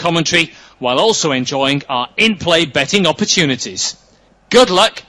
commentary while also enjoying our in-play betting opportunities. Good luck.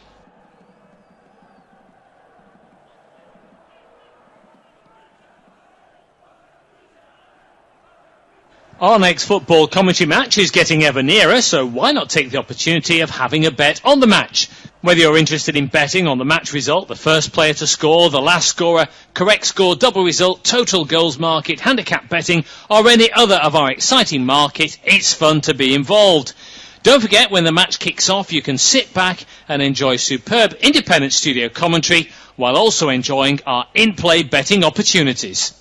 Our next football commentary match is getting ever nearer, so why not take the opportunity of having a bet on the match? Whether you're interested in betting on the match result, the first player to score, the last scorer, correct score, double result, total goals market, handicap betting, or any other of our exciting market, it's fun to be involved. Don't forget, when the match kicks off, you can sit back and enjoy superb independent studio commentary while also enjoying our in-play betting opportunities.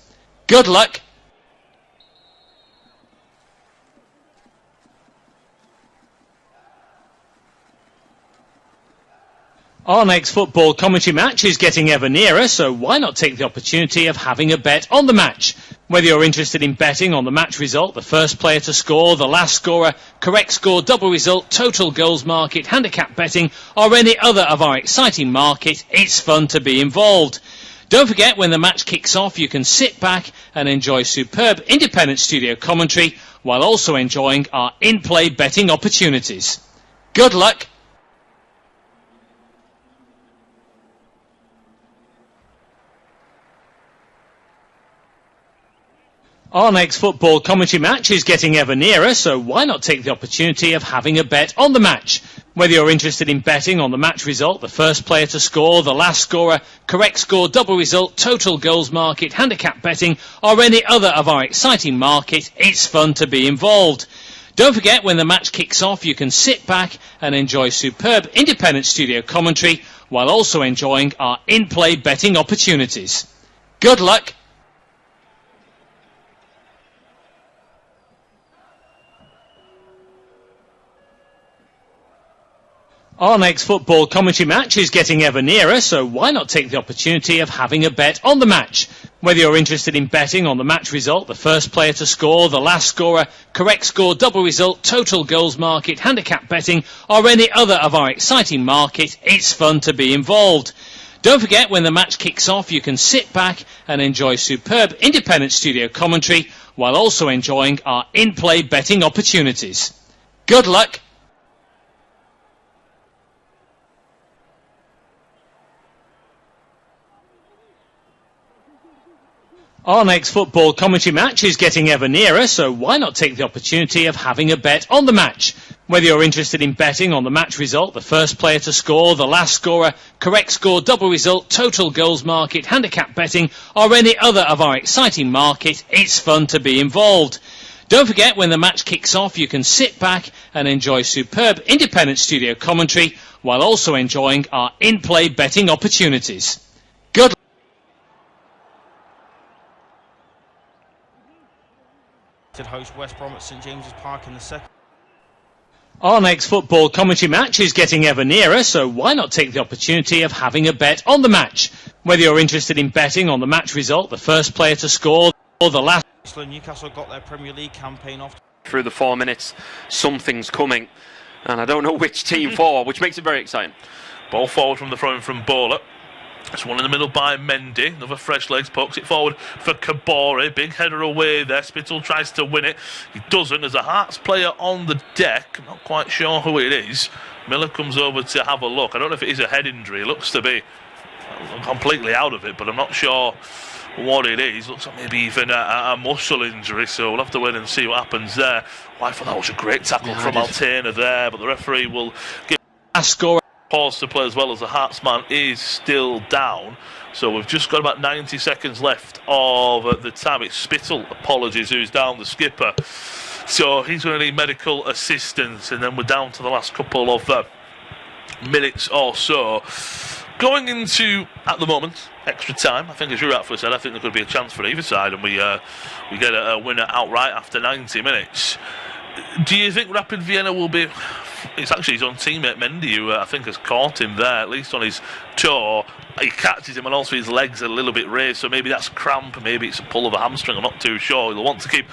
Good luck. Our next football commentary match is getting ever nearer, so why not take the opportunity of having a bet on the match? Whether you're interested in betting on the match result, the first player to score, the last scorer, correct score, double result, total goals market, handicap betting, or any other of our exciting market, it's fun to be involved. Don't forget, when the match kicks off, you can sit back and enjoy superb independent studio commentary while also enjoying our in-play betting opportunities. Good luck. Our next football commentary match is getting ever nearer, so why not take the opportunity of having a bet on the match? Whether you're interested in betting on the match result, the first player to score, the last scorer, correct score, double result, total goals market, handicap betting, or any other of our exciting market, it's fun to be involved. Don't forget, when the match kicks off, you can sit back and enjoy superb independent studio commentary while also enjoying our in-play betting opportunities. Good luck. Our next football commentary match is getting ever nearer, so why not take the opportunity of having a bet on the match? Whether you're interested in betting on the match result, the first player to score, the last scorer, correct score, double result, total goals market, handicap betting, or any other of our exciting market, it's fun to be involved. Don't forget, when the match kicks off, you can sit back and enjoy superb independent studio commentary while also enjoying our in-play betting opportunities. Good luck. Our next football commentary match is getting ever nearer, so why not take the opportunity of having a bet on the match? Whether you're interested in betting on the match result, the first player to score, the last scorer, correct score, double result, total goals market, handicap betting, or any other of our exciting market, it's fun to be involved. Don't forget, when the match kicks off, you can sit back and enjoy superb independent studio commentary while also enjoying our in-play betting opportunities. Good to host West Brom at St James's Park in the second. Our next football commentary match is getting ever nearer, so why not take the opportunity of having a bet on the match? Whether you're interested in betting on the match result, the first player to score, or the last... Newcastle got their Premier League campaign off. Through the 4 minutes, something's coming, and I don't know which team for, which makes it very exciting. Ball forward from the front from Bowler. It's one in the middle by Mendy. Another fresh legs, pokes it forward for Kabore. Big header away there. Spittle tries to win it. He doesn't. There's a Hearts player on the deck. I'm not quite sure who it is. Miller comes over to have a look. I don't know if it is a head injury. It looks to be completely out of it, but I'm not sure what it is. Looks like maybe even a muscle injury, so we'll have to wait and see what happens there. Well, I thought that was a great tackle from Altena there, but the referee will give a score. Pause to play as well, as the Hearts man is still down. So we've just got about 90 seconds left of the time. It's Spittle, apologies, who's down, the skipper. So he's going to need medical assistance, and then we're down to the last couple of minutes or so. Going into, at the moment, extra time. I think, as you rightfully said, I think there could be a chance for either side, and we get a winner outright after 90 minutes. Do you think Rapid Vienna will be... It's actually his own teammate Mendy who I think has caught him there, at least on his toe. He catches him, and also his legs are a little bit raised, so maybe that's cramp, maybe it's a pull of a hamstring, I'm not too sure. He'll want to keep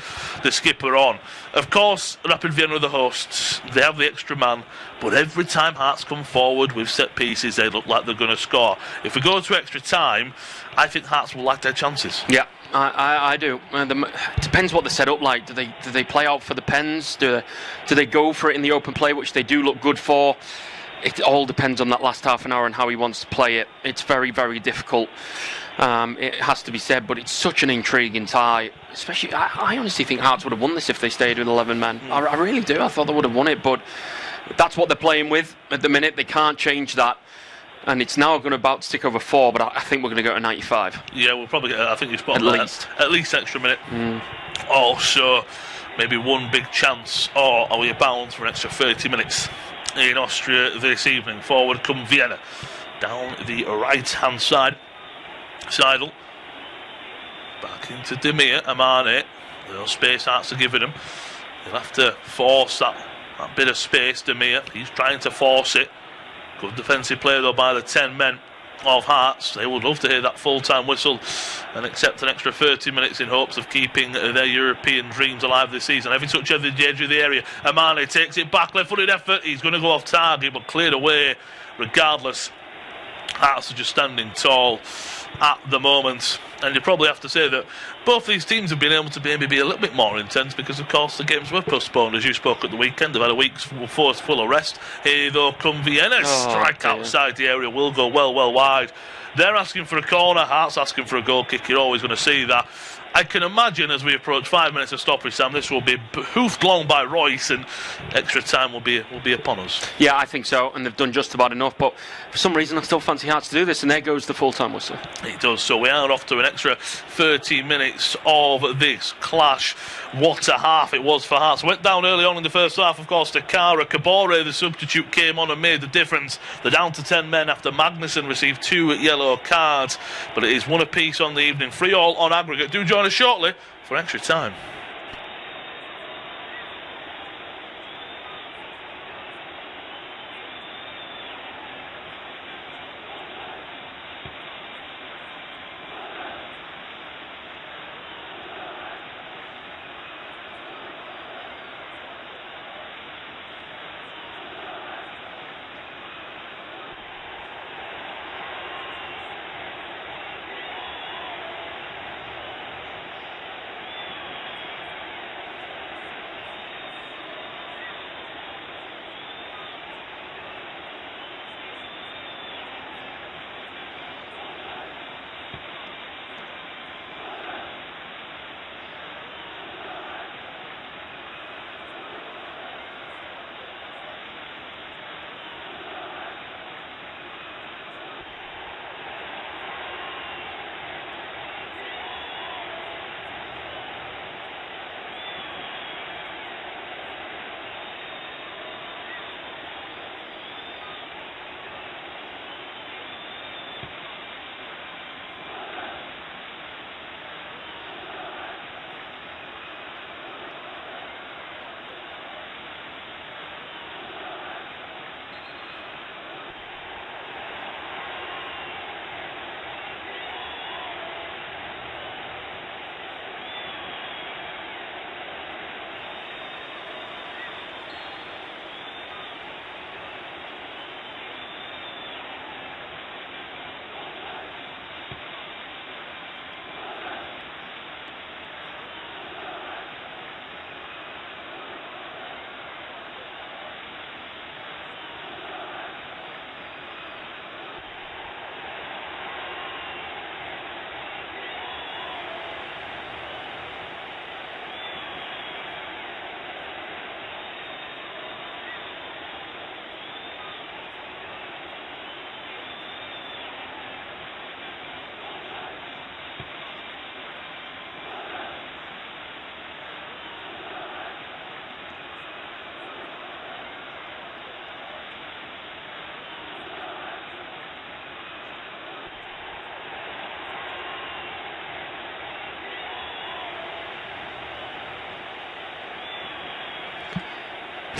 the skipper on. Of course, Rapid Vienna are the hosts, they have the extra man, but every time Hearts come forward with set pieces, they look like they're going to score. If we go to extra time, I think Hearts will like their chances. Yeah, I do. Depends what they set up like. Do they play out for the pens? Do they go for it in the open play, which they do look good for? It all depends on that last half an hour and how he wants to play it. It's very, very difficult. It has to be said, but it's such an intriguing tie. Especially, I honestly think Hearts would have won this if they stayed with 11 men. I really do. I thought they would have won it, but that's what they're playing with at the minute. They can't change that. And it's now going to about to tick over 4, but I think we're going to go to 95. Yeah, we'll probably get, I think you spot at least extra minute. Also, maybe one big chance, or are we bound for an extra 30 minutes in Austria this evening? Forward come Vienna. Down the right-hand side. Seidel. Back into Demir. Amane. A little space Hearts are giving him. He'll have to force that bit of space, Demir. He's trying to force it. Good defensive play though by the 10 men of Hearts. They would love to hear that full-time whistle and accept an extra 30 minutes in hopes of keeping their European dreams alive this season. Every touch of the edge of the area. Amane takes it back, left-footed effort. He's going to go off target, but cleared away regardless. Hearts are just standing tall at the moment, and you probably have to say that both these teams have been able to maybe be a little bit more intense because of course the games were postponed, as you spoke at the weekend. They've had a week's full of rest. Here though come Vienna. Strike outside the area, will go well wide. They're asking for a corner, Hearts asking for a goal kick. You're always going to see that. I can imagine as we approach 5 minutes of stoppage time, this will be hoofed long by Royce, and extra time will be upon us. Yeah, I think so, and they've done just about enough. But for some reason, I still fancy Hearts to do this, and there goes the full-time whistle. It does. So we are off to an extra 30 minutes of this clash. What a half it was for Hearts. Went down early on in the first half, of course, to Kara. Kabore, the substitute, came on and made the difference. They're down to 10 men after Magnussen received 2 yellow cards. But it is 1 apiece on the evening. 3-3 on aggregate. Do join us shortly for extra time.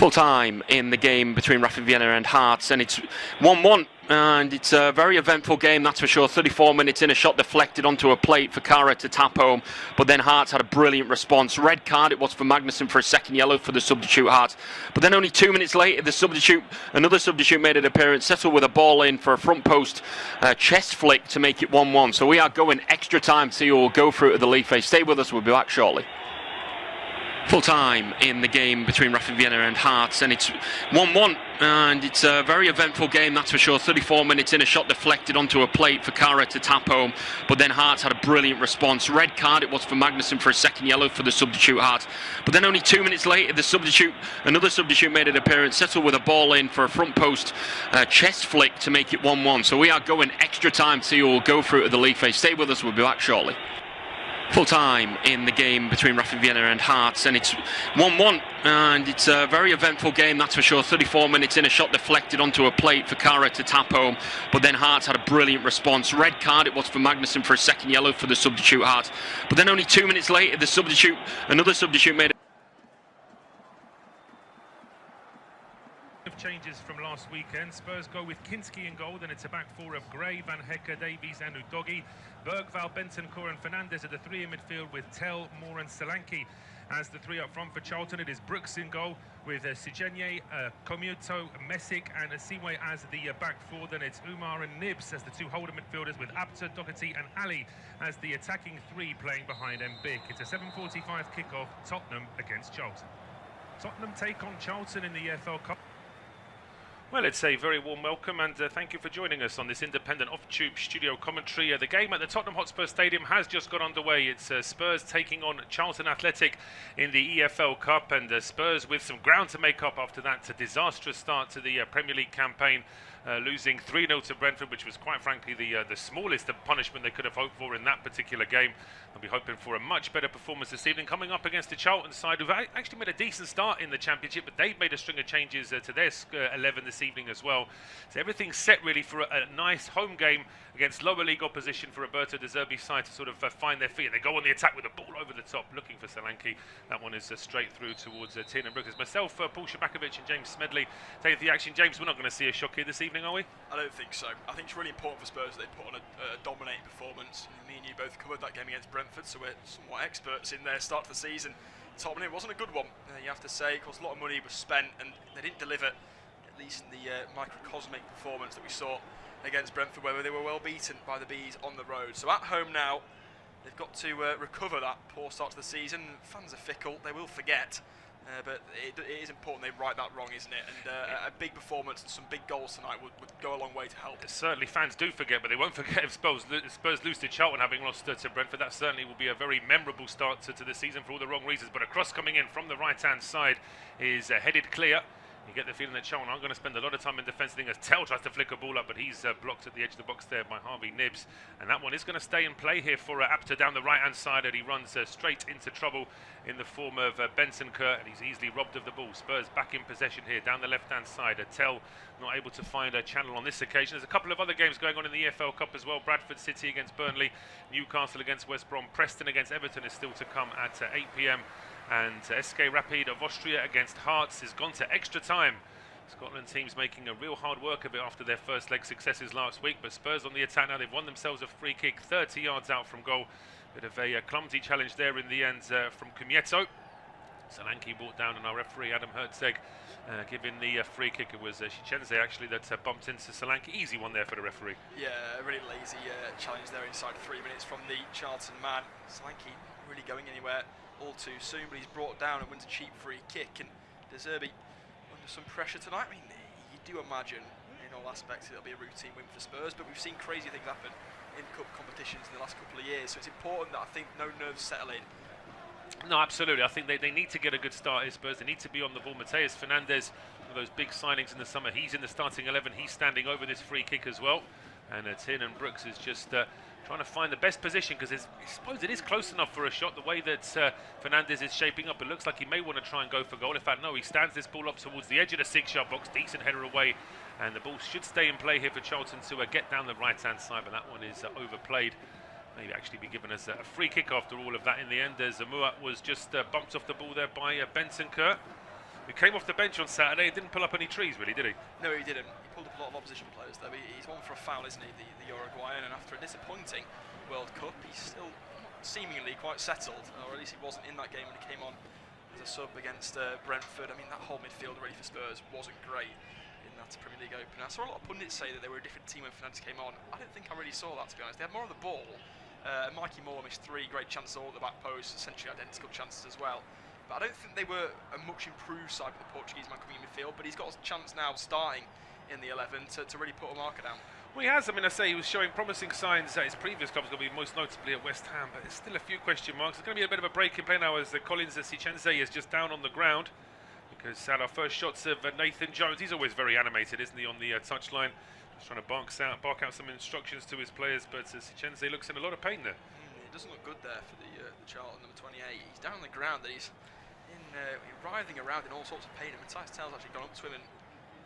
Full time in the game between Rapid Vienna and Hearts, and it's 1-1, and it's a very eventful game, that's for sure. 34 minutes in, a shot deflected onto a plate for Kara to tap home, but then Hearts had a brilliant response. Red card it was for Magnussen for a second yellow for the substitute Hearts, but then only 2 minutes later another substitute made an appearance, settled with a ball in for a front post chest flick to make it 1-1. So we are going extra time, so you'll go through to the league phase. Stay with us, we'll be back shortly. Full time in the game between Rapid Vienna and Hearts, and it's 1-1, and it's a very eventful game, that's for sure. 34 minutes in, a shot deflected onto a plate for Kara to tap home, but then Hearts had a brilliant response. Red card it was for Magnussen for a second yellow for the substitute Hearts, but then only 2 minutes later another substitute made an appearance, settled with a ball in for a front post chest flick to make it 1-1. So we are going extra time, so you'll go through to the league phase. Stay with us, we'll be back shortly. Full time in the game between Rapid Vienna and Hearts, and it's 1-1, and it's a very eventful game, that's for sure. 34 minutes in, a shot deflected onto a plate for Kara to tap home, but then Hearts had a brilliant response. Red card it was for Magnussen for a second yellow for the substitute Hearts, but then only 2 minutes later another substitute made changes from last weekend. Spurs go with Kinski in goal, then it's a back four of Gray, Van Hecke, Davies and Udogi. Bergval, Bentancur and Fernandes are the three in midfield, with Tell, Moore and Solanke as the three up front. For Charlton it is Brooks in goal, with Sijenye, Komuto, Messick and Asiwe as the back four. Then it's Umar and Nibs as the two holder midfielders, with Apter, Doherty and Ali as the attacking three playing behind Mbik. It's a 7:45 kickoff, Tottenham against Charlton. Tottenham take on Charlton in the EFL Cup. Well, it's a very warm welcome, and thank you for joining us on this independent off-tube studio commentary. The game at the Tottenham Hotspur Stadium has just got underway. It's Spurs taking on Charlton Athletic in the EFL Cup, and Spurs with some ground to make up after that disastrous start to the Premier League campaign, losing 3-0 to Brentford, which was quite frankly the smallest punishment they could have hoped for in that particular game. They'll be hoping for a much better performance this evening, coming up against the Charlton side, who've actually made a decent start in the Championship, but they've made a string of changes to their 11 this evening as well. So everything's set really for a nice home game against lower league opposition for Roberto De Zerbi's side to sort of find their feet. They go on the attack with the ball over the top, looking for Solanke. That one is straight through towards Tien and Brooks. Myself, Paul Shabakovic and James Smedley take the action. James, we're not going to see a shock here this evening, are we? I don't think so. I think it's really important for Spurs that they put on a dominating performance. Me and you both covered that game against Brentford, so we're somewhat experts in their start to the season. Tottenham, it wasn't a good one, you have to say, because a lot of money was spent and they didn't deliver, at least in the microcosmic performance that we saw against Brentford, where they were well beaten by the Bees on the road. So at home now, they've got to recover that poor start to the season. Fans are fickle, they will forget. But it is important they right that wrong, isn't it? And a big performance and some big goals tonight would go a long way to help. Certainly fans do forget, but they won't forget if Spurs lose to Charlton, having lost to Brentford. That certainly will be a very memorable start to the season for all the wrong reasons. But a cross coming in from the right-hand side is headed clear. You get the feeling that Charlton aren't going to spend a lot of time in defence. I think as Tell tries to flick a ball up, but he's blocked at the edge of the box there by Harvey Nibs. And that one is going to stay in play here for Apter down the right-hand side, and he runs straight into trouble in the form of Bentancur, and he's easily robbed of the ball. Spurs back in possession here down the left-hand side. Tell not able to find a channel on this occasion. There's a couple of other games going on in the EFL Cup as well. Bradford City against Burnley, Newcastle against West Brom, Preston against Everton is still to come at 8 p.m. And SK Rapid of Austria against Hearts has gone to extra time. Scotland teams making a real hard work of it after their first leg successes last week, but Spurs on the attack now. They've won themselves a free kick 30 yards out from goal. Bit of a clumsy challenge there in the end from Kumieto. Solanke brought down, and our referee Adam Herzeg giving the free kick. It was Shichenze actually that bumped into Solanke. Easy one there for the referee. Yeah, a really lazy challenge there inside 3 minutes from the Charlton man. Solanke not really going anywhere all too soon, but he's brought down and wins a cheap free kick. And De Zerbi under some pressure tonight. I mean, you do imagine in all aspects it'll be a routine win for Spurs, but we've seen crazy things happen in cup competitions in the last couple of years, so it's important that I think no nerves settle in. No, absolutely. I think they need to get a good start here, Spurs. They need to be on the ball. Mateus Fernandes, one of those big signings in the summer, he's in the starting 11. He's standing over this free kick as well. And Tien and Brooks is just trying to find the best position, because I suppose it is close enough for a shot. The way that Fernandes is shaping up, it looks like he may want to try and go for goal. In fact, no, he stands this ball up towards the edge of the 6-yard box. Decent header away, and the ball should stay in play here for Charlton to get down the right-hand side, but that one is overplayed. Maybe actually be given us a free kick after all of that in the end, as Zamua was just bumped off the ball there by Bentancur. who came off the bench on Saturday and didn't pull up any trees, really, did he? No, he didn't. He pulled up a lot of opposition players, though. He's one for a foul, isn't he, the Uruguayan? And after a disappointing World Cup, he's still seemingly quite settled, or at least he wasn't in that game when he came on as a sub against Brentford. I mean, that whole midfield already for Spurs wasn't great in that Premier League opener. I saw a lot of pundits say that they were a different team when Fernandes came on. I don't think I really saw that, to be honest. They had more of the ball. Mikey Moore missed 3 great chances all at the back post, essentially identical chances as well. But I don't think they were a much improved side with the Portuguese man coming in midfield, but he's got a chance now starting in the 11 to really put a marker down. Well, he has. I mean, I say he was showing promising signs at his previous clubs, going to be most notably at West Ham, but there's still a few question marks. There's going to be a bit of a break in play now as Collins Sichense is just down on the ground, because at our first shots of Nathan Jones, he's always very animated, isn't he, on the touchline, just trying to bark out some instructions to his players, but Sichense looks in a lot of pain there. It doesn't look good there for the Charlton number 28. He's down on the ground and he's writhing around in all sorts of pain, and Matthias Tell's actually gone up to him and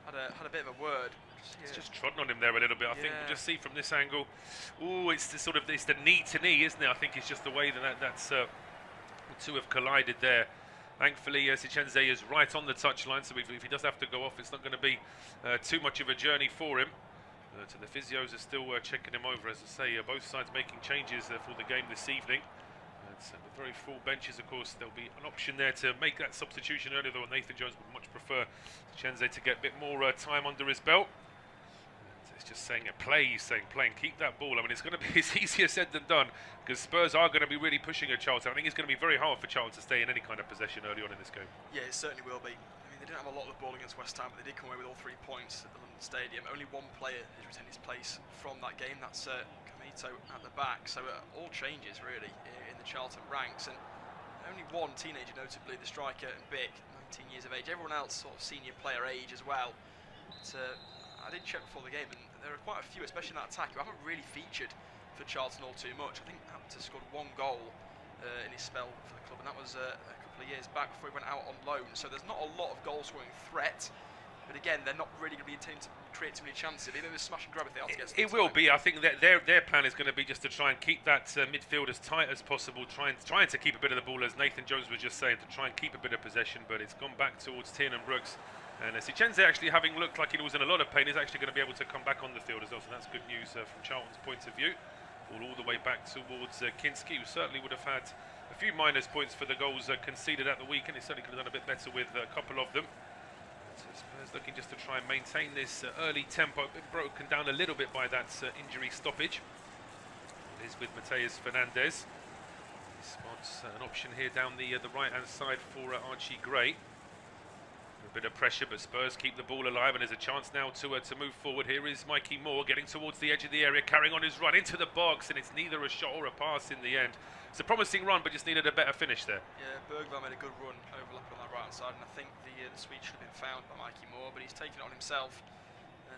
had a bit of a word. It's just trodden on him there a little bit. I think we'll just see from this angle. Oh, it's the knee to knee, isn't it? I think it's just the way that's the two have collided there. Thankfully, Sichense is right on the touchline, so if he does have to go off, it's not going to be too much of a journey for him. So the physios are still checking him over, as I say. Both sides making changes for the game this evening. The very full benches, of course, there'll be an option there to make that substitution earlier, though Nathan Jones would much prefer Sichense to get a bit more time under his belt. It's just saying play, he's saying play and keep that ball. I mean, it's easier said than done, because Spurs are going to be really pushing at Charlton. I think it's going to be very hard for Charlton to stay in any kind of possession early on in this game. Yeah, it certainly will be. I mean, they didn't have a lot of the ball against West Ham, but they did come away with all 3 points at the London Stadium. Only one player has retained his place from that game. That's Camito at the back. So all changes, really, in the Charlton ranks. And only one teenager, notably, the striker, Bick, 19 years of age. Everyone else sort of senior player age as well. But, I did check before the game, and there are quite a few, especially in that attack, who haven't really featured for Charlton all too much. I think Hampton scored 1 goal in his spell for the club, and that was a couple of years back before he went out on loan. So there's not a lot of goal-scoring threat, but again, they're not really going to be intending to create too many chances. They're going to smash and grab if they are to get some It will be. I think that their plan is going to be just to try and keep that midfield as tight as possible, trying to keep a bit of the ball, as Nathan Jones was just saying, to try and keep a bit of possession, but it's gone back towards Tiernan Brooks. And Sichense, actually having looked like he was in a lot of pain, is actually going to be able to come back on the field as well, so that's good news from Charlton's point of view. All the way back towards Kinski, who certainly would have had a few minus points for the goals conceded at the weekend. He certainly could have done a bit better with a couple of them. So Spurs looking just to try and maintain this early tempo, a bit broken down a little bit by that injury stoppage. It is with Matheus Fernandes. He spots an option here down the right-hand side for Archie Gray. A bit of pressure, but Spurs keep the ball alive, and there's a chance now to move forward. Here is Mikey Moore getting towards the edge of the area, carrying on his run into the box, and it's neither a shot or a pass in the end. It's a promising run, but just needed a better finish there. Yeah, Bergvall made a good run, overlap on that right hand side, and I think the Swede should have been found by Mikey Moore, but he's taken it on himself.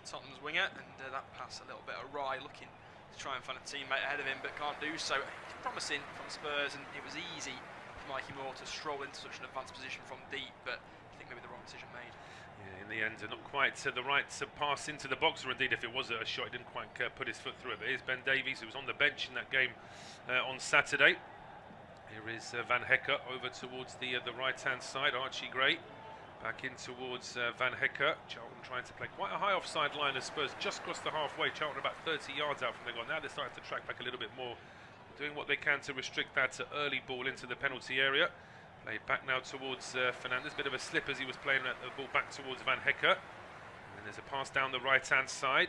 Tottenham's winger, and that pass a little bit awry, looking to try and find a teammate ahead of him, but can't do so. It's promising from Spurs, and it was easy for Mikey Moore to stroll into such an advanced position from deep, but I think maybe the wrong decision made. Yeah, in the end, not quite the right pass into the box, or indeed if it was a shot, he didn't quite put his foot through it. But here's Ben Davies, who was on the bench in that game on Saturday. Here is Van Hecke over towards the right-hand side. Archie Gray back in towards Van Hecke. Charlton trying to play quite a high offside line as Spurs just crossed the halfway. Charlton about 30 yards out from their goal. Now they're starting to track back a little bit more, doing what they can to restrict that early ball into the penalty area. Played back now towards Fernandes. Bit of a slip as he was playing the ball back towards Van Hecke. And there's a pass down the right-hand side.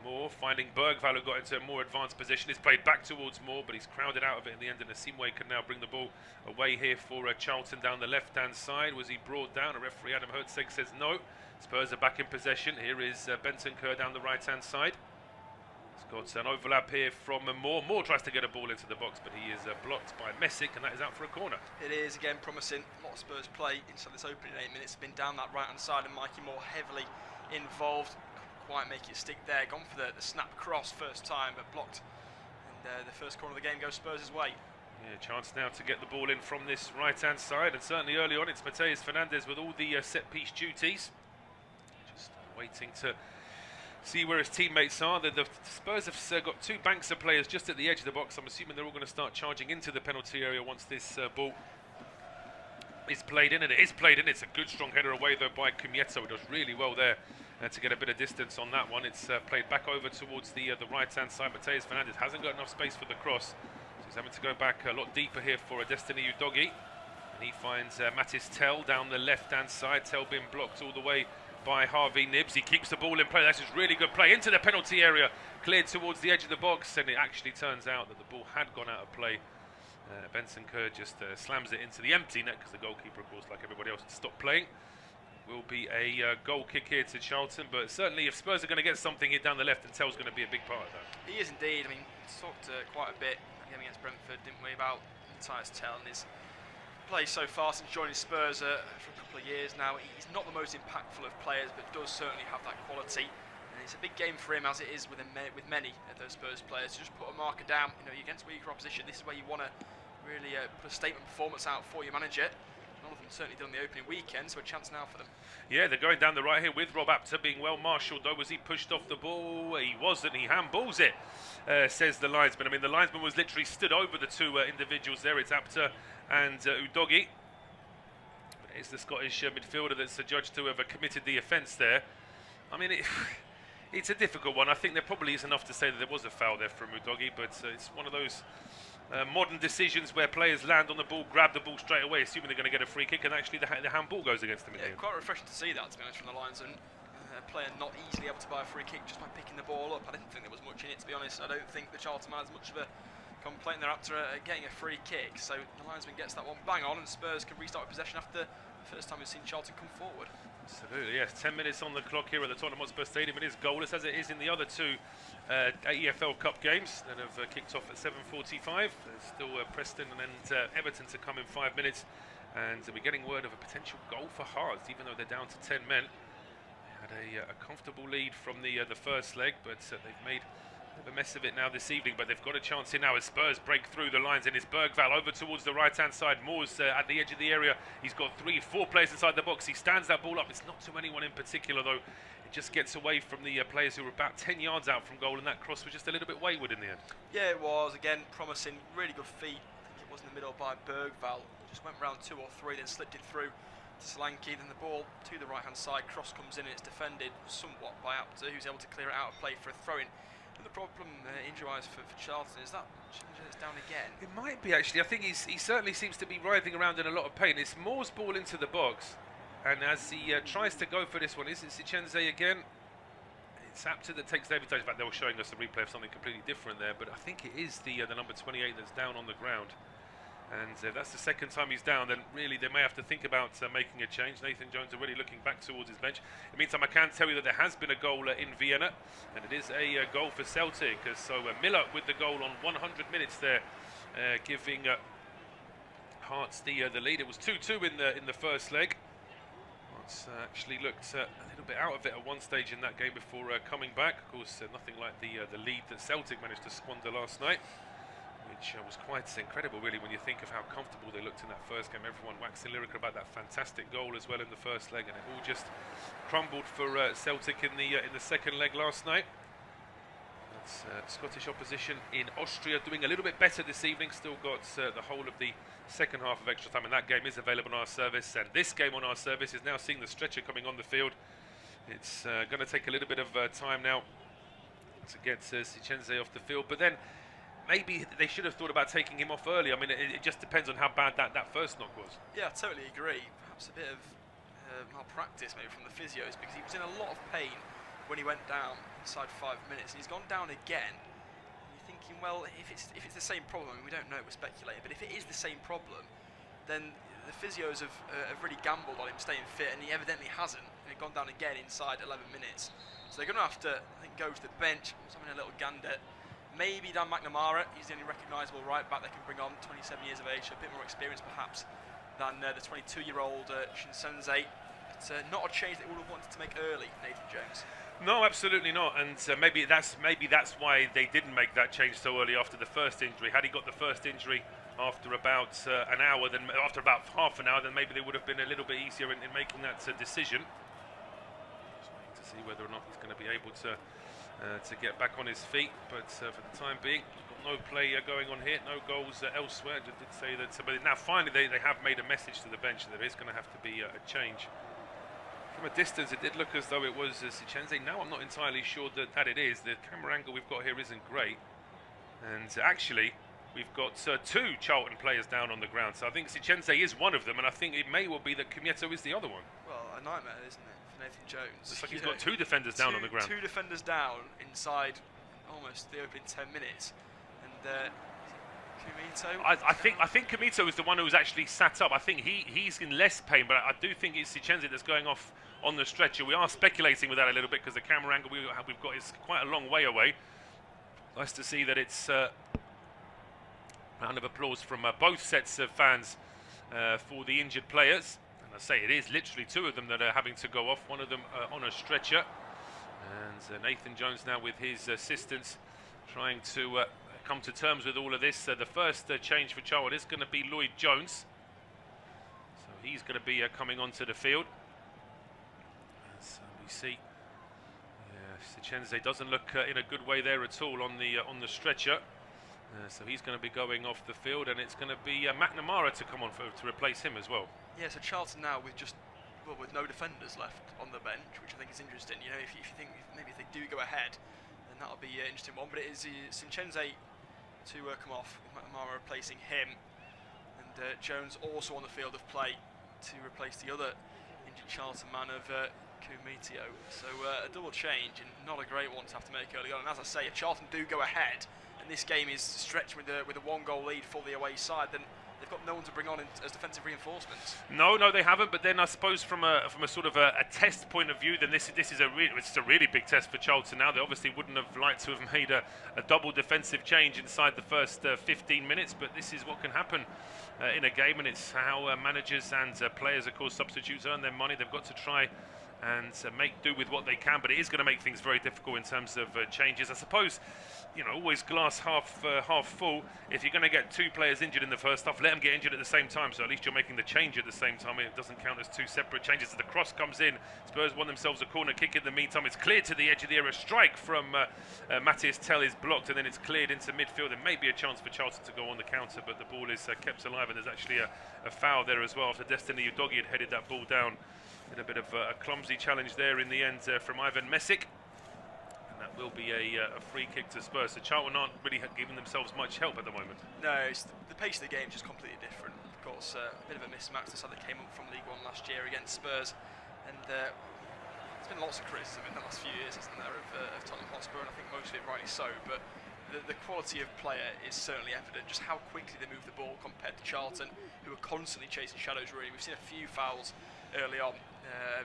Moore finding Bergvall, who got into a more advanced position. It's played back towards Moore, but he's crowded out of it in the end. And Asimwe can now bring the ball away here for Charlton down the left-hand side. Was he brought down? A referee, Adam Hertzeg, says no. Spurs are back in possession. Here is Bentancur down the right-hand side. Got an overlap here from Moore. Moore tries to get a ball into the box, but he is blocked by Messick, and that is out for a corner. It is, again, promising. A lot of Spurs play inside this opening 8 minutes. Been down that right-hand side, and Mikey Moore heavily involved. Couldn't quite make it stick there. Gone for the snap cross first time, but blocked. And the first corner of the game goes Spurs' way. Yeah, chance now to get the ball in from this right-hand side, and certainly early on it's Matheus Fernandes with all the set-piece duties. Just waiting to see where his teammates are. The Spurs have got 2 banks of players just at the edge of the box. I'm assuming they're all going to start charging into the penalty area once this ball is played in, and it is played in. It's a good strong header away though by Cumietto, who does really well there to get a bit of distance on that one. It's played back over towards the right hand side. Mateus Fernandes hasn't got enough space for the cross, so he's having to go back a lot deeper here for Destiny Udogie, and he finds Matis Tell down the left hand side. Tell being blocked all the way by Harvey Nibbs. He keeps the ball in play. That's just really good play into the penalty area, cleared towards the edge of the box, and it actually turns out that the ball had gone out of play. Benson Kerr just slams it into the empty net because the goalkeeper, of course, like everybody else, had stopped playing. Will be a goal kick here to Charlton, but certainly if Spurs are going to get something here down the left, then Tell's going to be a big part of that. He is indeed. I mean, we talked quite a bit against Brentford, didn't we, about Matthias Tell and his play so far since joining Spurs for a couple of years now. He's not the most impactful of players, but does certainly have that quality. And it's a big game for him, as it is with many of those Spurs players. To just put a marker down, against weaker opposition. This is where you want to really put a statement performance out for your manager. None of them certainly done the opening weekend, so a chance now for them. Yeah, they're going down the right here with Rob Apter being well marshalled, though. Was he pushed off the ball? He wasn't. He handballs it, says the linesman. I mean, the linesman was literally stood over the two individuals there. It's Apter and Udogie. But it's the Scottish midfielder that's judged to have committed the offence there. I mean, it's a difficult one. I think there probably is enough to say that there was a foul there from Udogie, but it's one of those modern decisions where players land on the ball, grab the ball straight away, assuming they're going to get a free kick, and actually the handball goes against them in the end. Quite refreshing to see that, to be honest, from the linesman. A player not easily able to buy a free kick just by picking the ball up. I didn't think there was much in it, to be honest. I don't think the Charlton man has much of a complaint there after getting a free kick. So the linesman gets that one bang on, and Spurs can restart with possession after the first time we've seen Charlton come forward. Absolutely, yes. 10 minutes on the clock here at the Tottenham Hotspur Stadium. It is goalless, as it is in the other two AEFL Cup games that have kicked off at 7:45. There's still Preston and Everton to come in 5 minutes, and we're getting word of a potential goal for Hearts, even though they're down to 10 men. They had a comfortable lead from the first leg, but they've made a mess of it now this evening. But they've got a chance here now as Spurs break through the lines, and it's Bergvall over towards the right hand side. Moore's at the edge of the area. He's got 3-4 players inside the box. He stands that ball up. It's not to anyone in particular, though. It just gets away from the players who were about 10 yards out from goal, and that cross was just a little bit wayward in the end. Yeah, it was. Again, promising, really good feet. I think it was in the middle by Bergvall. Just went round 2 or 3, then slipped it through to Solanke. Then the ball to the right hand side. Cross comes in, and it's defended somewhat by Apter, who's able to clear it out of play for a throw-in. And the problem injury-wise for Charlton is that it's down again. It might be, actually. I think he certainly seems to be writhing around in a lot of pain. It's Moore's ball into the box, and as he tries to go for this one, is it Sichenze again? It's Apter that takes David touch. In fact, they were showing us a replay of something completely different there, but I think it is the number 28 that's down on the ground. And if that's the second time he's down, then really they may have to think about making a change. Nathan Jones already looking back towards his bench. In the meantime, I can tell you that there has been a goal in Vienna, and it is a goal for Celtic. So Miller with the goal on 100 minutes there, giving Hearts the lead. It was 2-2 in the first leg. Hearts actually looked a little bit out of it at one stage in that game before coming back. Of course, nothing like the lead that Celtic managed to squander last night, which was quite incredible, really, when you think of how comfortable they looked in that first game. Everyone waxing lyrical about that fantastic goal as well in the first leg, and it all just crumbled for Celtic in the second leg last night. That's Scottish opposition in Austria doing a little bit better this evening. Still got the whole of the second half of extra time, and that game is available on our service. And this game on our service is now seeing the stretcher coming on the field. It's going to take a little bit of time now to get Sichenze off the field, but then maybe they should have thought about taking him off early. I mean, it just depends on how bad that first knock was. Yeah, I totally agree. Perhaps a bit of malpractice maybe from the physios, because he was in a lot of pain when he went down inside 5 minutes, and he's gone down again. And you're thinking, well, if it's the same problem, I mean, we don't know, we're speculating, but if it is the same problem, then the physios have really gambled on him staying fit, and he evidently hasn't. He's gone down again inside 11 minutes. So they're going to have to, I think, go to the bench. I was having a little gander. Maybe Dan McNamara, he's the only recognisable right back they can bring on, 27 years of age, so a bit more experience perhaps than the 22-year-old Shinsenze. It's not a change that they would have wanted to make early, Nathan Jones. No, absolutely not, and maybe that's why they didn't make that change so early after the first injury. Had he got the first injury after about an hour, then after about half an hour, then maybe they would have been a little bit easier in making that decision. Just waiting to see whether or not he's going to be able to get back on his feet, but for the time being, we've got No play going on here, no goals elsewhere. I did say that, but now finally they have made a message to the bench that there is going to have to be a change. From a distance, it did look as though it was Sichenze. Now I'm not entirely sure that it is. The camera angle we've got here isn't great. And actually, we've got two Charlton players down on the ground. So I think Sichenze is one of them, and I think it may well be that Kumieto is the other one. Well, a nightmare, isn't it, for Nathan Jones? Looks like he's got two defenders down on the ground. Two defenders down inside almost the opening 10 minutes. And Kumieto? I think Kumieto is the one who was actually sat up. I think he's in less pain, but I do think it's Sichenze that's going off on the stretcher. We are speculating with that a little bit because the camera angle we've got is quite a long way away. Nice to see that it's a round of applause from both sets of fans for the injured players. And I say it is literally two of them that are having to go off, one of them on a stretcher. And Nathan Jones now with his assistants trying to come to terms with all of this. The first change for Charlton is going to be Lloyd Jones. So he's going to be coming onto the field. As we see, Sichenze doesn't look in a good way there at all on the stretcher. So he's going to be going off the field, and it's going to be McNamara to come on to replace him as well. Yeah, so Charlton now with with no defenders left on the bench, which I think is interesting. You know, if you think maybe if they do go ahead, then that'll be an interesting one. But it is Sichenze to come off, with McNamara replacing him, and Jones also on the field of play to replace the other injured Charlton man of Kumieto. So a double change, and not a great one to have to make early on. And as I say, if Charlton do go ahead, and this game is stretched with a 1-goal lead for the away side, then they've got no one to bring on as defensive reinforcements. No, they haven't. But then I suppose from a sort of a test point of view, then this is a really big test for Charlton. Now they obviously wouldn't have liked to have made a double defensive change inside the first 15 minutes, but this is what can happen in a game, and it's how managers and players, of course, substitutes earn their money. They've got to try and make do with what they can, but it is going to make things very difficult in terms of changes. I suppose, you know, always glass half full. If you're going to get two players injured in the first half, let them get injured at the same time, so at least you're making the change at the same time. It doesn't count as two separate changes. As the cross comes in, Spurs won themselves a corner kick in the meantime. It's cleared to the edge of the area. Strike from Matthias Tell is blocked, and then it's cleared into midfield. There may be a chance for Charlton to go on the counter, but the ball is kept alive, and there's actually a foul there as well after Destiny Udogie had headed that ball down. A bit of a clumsy challenge there in the end from Ivan Mesic. And that will be a free kick to Spurs. So Charlton aren't really giving themselves much help at the moment. No, it's the pace of the game is just completely different. Of course, a bit of a mismatch. The side that came up from League One last year against Spurs. And there's been lots of criticism in the last few years, isn't there, of Tottenham Hotspur, and I think most of it rightly so. But the quality of player is certainly evident. Just how quickly they move the ball compared to Charlton, who are constantly chasing shadows, really. We've seen a few fouls early on.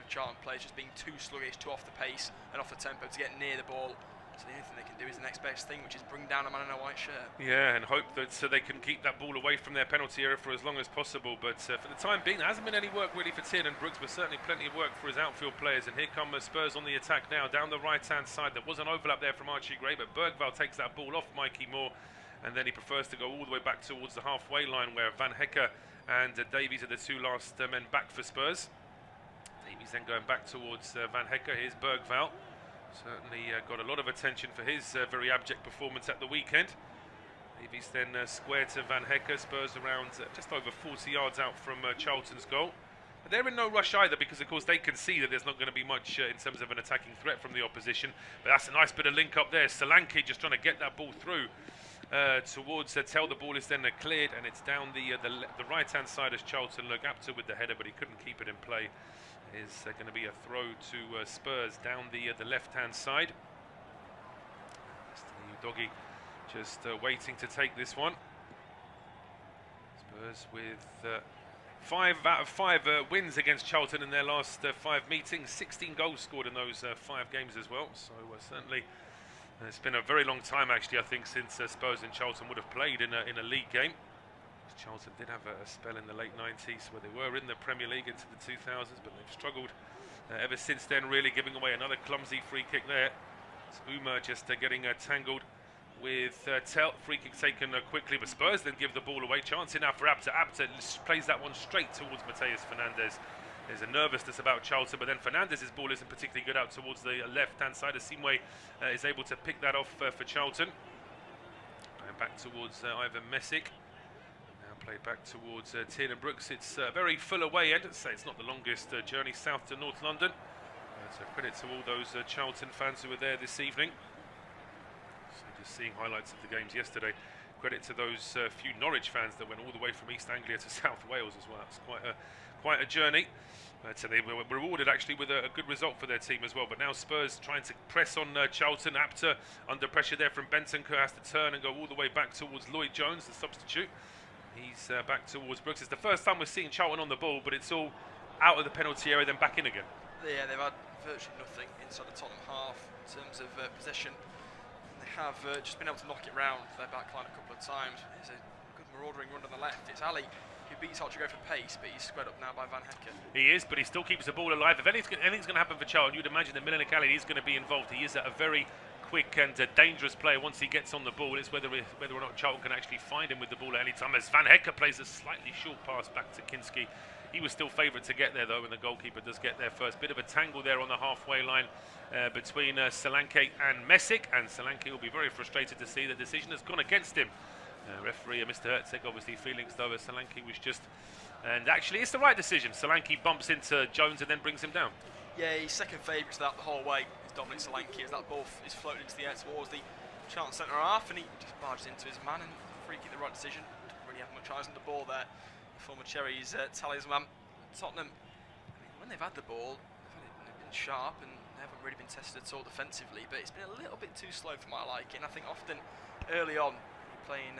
Charlton players just being too sluggish, too off the pace and off the tempo to get near the ball. So the only thing they can do is the next best thing, which is bring down a man in a white shirt. Yeah, and hope that they can keep that ball away from their penalty area for as long as possible. But for the time being, there hasn't been any work really for Tiernan Brooks, but certainly plenty of work for his outfield players. And here come Spurs on the attack now, down the right-hand side. There was an overlap there from Archie Gray, but Bergvall takes that ball off Mikey Moore, and then he prefers to go all the way back towards the halfway line, where Van Hecke and Davies are the two last men back for Spurs. Davies then going back towards Van Hecke. Here's Bergvall. Certainly got a lot of attention for his very abject performance at the weekend. Davies then square to Van Hecke. Spurs around just over 40 yards out from Charlton's goal. But they're in no rush either, because of course they can see that there's not going to be much in terms of an attacking threat from the opposition. But that's a nice bit of link up there. Solanke just trying to get that ball through towards Tell. The ball is then cleared, and it's down the right-hand side as Charlton look up to with the header, but he couldn't keep it in play. Is going to be a throw to Spurs down the left-hand side. Udogie just waiting to take this one. Spurs with 5 out of 5 wins against Charlton in their last 5 meetings. 16 goals scored in those 5 games as well. So certainly it's been a very long time, actually, I think, since Spurs and Charlton would have played in a league game. Charlton did have a spell in the late 90s where they were in the Premier League into the 2000s, but they've struggled ever since then, really, giving away another clumsy free kick there. It's Uma just getting tangled with Tell. Free kick taken quickly, but Spurs then give the ball away. Chance now for Abte. Abte plays that one straight towards Mateus Fernandes. There's a nervousness about Charlton, but then Fernandes' ball isn't particularly good out towards the left-hand side. Asimwe is able to pick that off for Charlton. And back towards Ivan Messick. Now played back towards Tiernan Brooks. It's a very full away end. I'd say it's not the longest journey south to North London. So credit to all those Charlton fans who were there this evening. So just seeing highlights of the games yesterday. Credit to those few Norwich fans that went all the way from East Anglia to South Wales as well. That's quite a journey. So they were rewarded actually with a good result for their team as well. But now Spurs trying to press on Charlton. Apter under pressure there from Bentancur, has to turn and go all the way back towards Lloyd Jones, the substitute. He's back towards Brooks. It's the first time we're seeing Charlton on the ball, but it's all out of the penalty area, then back in again. Yeah, they've had virtually nothing inside the Tottenham half in terms of possession. They have just been able to knock it round their back line a couple of times. There's a good maraudering run on the left. It's Ali who beats Hotspur for pace, but he's squared up now by Van Hecke. He is, but he still keeps the ball alive. If anything's going to happen for Charlton, you'd imagine that Milner Khalid is going to be involved. He is a very quick and dangerous player once he gets on the ball. It's whether or not Charlton can actually find him with the ball at any time. As Van Hecke plays a slightly short pass back to Kinski. He was still favourite to get there though, and the goalkeeper does get there first. Bit of a tangle there on the halfway line between Solanke and Messick, and Solanke will be very frustrated to see the decision has gone against him. Referee Mr. Herzeg obviously feeling as though Solanke was just... And actually it's the right decision. Solanke bumps into Jones and then brings him down. Yeah, he's second favourite to that the whole way, is Dominic Solanke, as that ball is floating into the air towards the Charlton centre half, and he just barges into his man, and free kick the right decision. Didn't really have much eyes on the ball there. Former Cherries talisman. Tottenham, I mean, when they've had the ball, they've been sharp and they haven't really been tested at all defensively, but it's been a little bit too slow for my liking. I think often early on, playing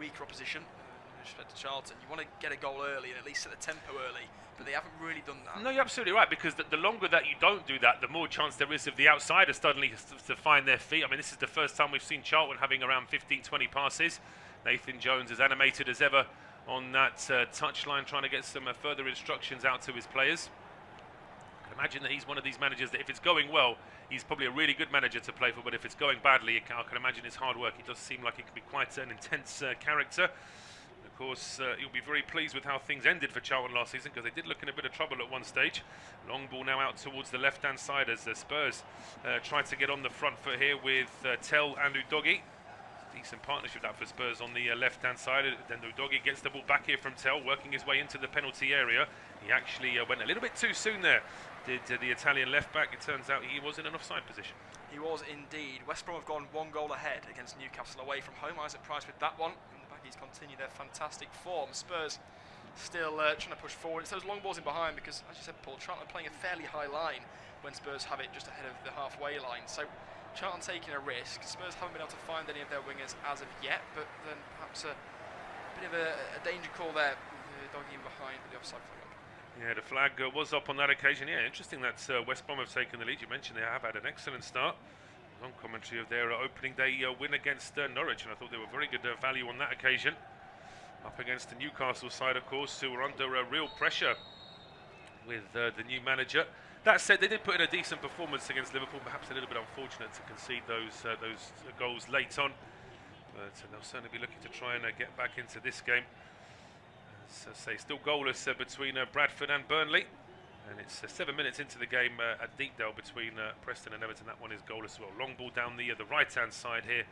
weaker opposition, with respect to Charlton, you want to get a goal early and at least set the tempo early, but they haven't really done that. No, you're absolutely right, because the longer that you don't do that, the more chance there is of the outsiders suddenly to find their feet. I mean, this is the first time we've seen Charlton having around 15-20 passes. Nathan Jones as animated as ever on that touchline, trying to get some further instructions out to his players. I can imagine that he's one of these managers that if it's going well, he's probably a really good manager to play for, but if it's going badly, I can imagine it's hard work. He does seem like he can be quite an intense character. Of course, he'll be very pleased with how things ended for Charlton last season, because they did look in a bit of trouble at one stage. Long ball now out towards the left-hand side as the Spurs try to get on the front foot here with Tell and Udogie. Decent partnership that for Spurs on the left-hand side. Then Udogie gets the ball back here from Tell, working his way into the penalty area. He actually went a little bit too soon there, did the Italian left-back. It turns out he was in an offside position. He was indeed. West Brom have gone 1 goal ahead against Newcastle away from home. Isaac Price with that one. And the Baggies continue their fantastic form. Spurs still trying to push forward. It's those long balls in behind because, as you said, Paul, Charlton are playing a fairly high line when Spurs have it just ahead of the halfway line. So Charlton taking a risk. Spurs haven't been able to find any of their wingers as of yet, but then perhaps a bit of a danger call there with Udogie in behind with the offside flag. Yeah, the flag was up on that occasion. Yeah, interesting that West Brom have taken the lead. You mentioned they have had an excellent start. Long commentary of their opening day win against Norwich, and I thought they were very good value on that occasion. Up against the Newcastle side, of course, who were under real pressure with the new manager. That said, they did put in a decent performance against Liverpool, perhaps a little bit unfortunate to concede those goals late on. But they'll certainly be looking to try and get back into this game. As I say, still goalless between Bradford and Burnley. And it's 7 minutes into the game at Deepdale between Preston and Everton. That one is goalless as well. Long ball down the right-hand side here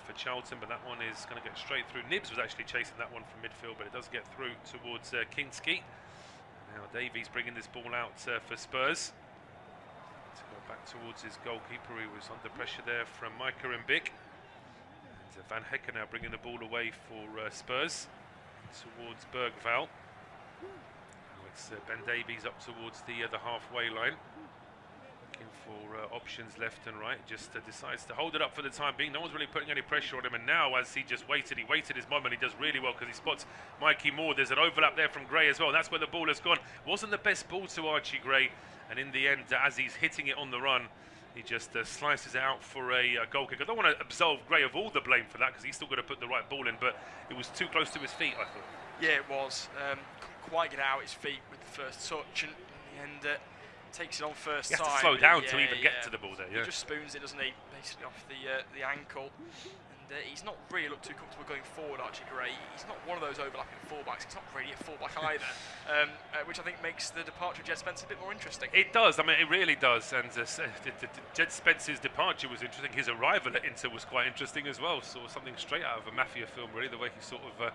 for Charlton, but that one is going to get straight through. Nibs was actually chasing that one from midfield, but it does get through towards Kinski. Now Davies bringing this ball out for Spurs. To go back towards his goalkeeper, who was under pressure there from Micah and Bick. And Van Hecke now bringing the ball away for Spurs towards Bergvall. Now it's Ben Davies up towards the halfway line, looking for options left and right. Just decides to hold it up for the time being. No one's really putting any pressure on him, and now as he just waited his moment. He does really well because he spots Mikey Moore. There's an overlap there from Gray as well. That's where the ball has gone. Wasn't the best ball to Archie Gray, and in the end, as he's hitting it on the run, he just slices it out for a goal kick. I don't want to absolve Gray of all the blame for that, because he's still got to put the right ball in, but it was too close to his feet, I thought. Yeah, it was. Couldn't quite get out his feet with the first touch, and in the end takes it on first time. He has to slow down to even get to the ball there. Yeah. He just spoons it, doesn't he? Basically off the ankle. And he's not really looked too comfortable going forward, Archie Gray. He's not one of those overlapping fullbacks. He's not really a fullback either, which I think makes the departure of Jed Spence a bit more interesting. It does. I mean, it really does. And Jed Spence's departure was interesting. His arrival at Inter was quite interesting as well. Sort of something straight out of a mafia film, really, the way he sort of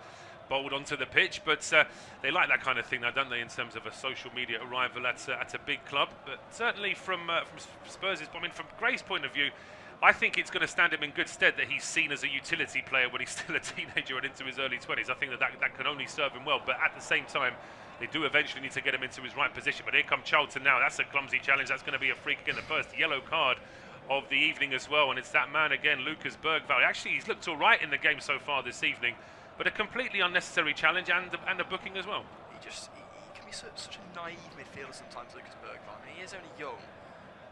bowled onto the pitch. But they like that kind of thing now, don't they, in terms of a social media arrival at a big club. But certainly from Spurs' from Gray's point of view, I think it's going to stand him in good stead that he's seen as a utility player when he's still a teenager and into his early 20s. I think that can only serve him well. But at the same time, they do eventually need to get him into his right position. But here comes Charlton now. That's a clumsy challenge. That's going to be a free kick in the first yellow card of the evening as well. And it's that man again, Lucas Bergvall. Actually, he's looked all right in the game so far this evening. But a completely unnecessary challenge and a booking as well. He can be such a naive midfielder sometimes, Lucas Bergvall. I mean, he is only young.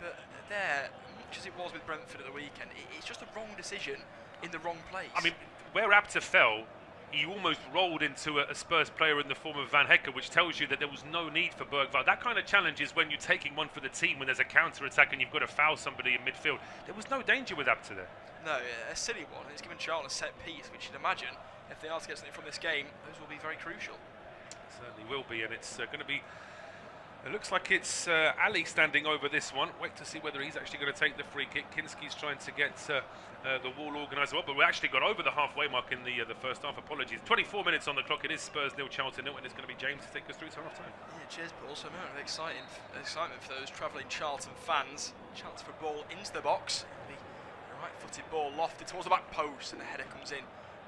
But there, much as it was with Brentford at the weekend, it's just a wrong decision in the wrong place. I mean, where Apter fell, he almost rolled into a Spurs player in the form of Van Hecke, which tells you that there was no need for Bergvall. That kind of challenge is when you're taking one for the team, when there's a counter-attack and you've got to foul somebody in midfield. There was no danger with Apter there. No, a silly one. It's given Charlton a set piece, which you'd imagine, if they are to get something from this game, those will be very crucial. Certainly will be, and it's going to be... It looks like it's Ali standing over this one. Wait to see whether he's actually going to take the free kick. Kinski's trying to get the wall organised well, but we actually got over the halfway mark in the first half. Apologies. 24 minutes on the clock. It is Spurs 0, Charlton 0, and it's going to be James to take us through to half-time. Yeah, cheers, but also a moment of excitement for those travelling Charlton fans. Chance for a ball into the box. It'll be a right-footed ball lofted towards the back post, and the header comes in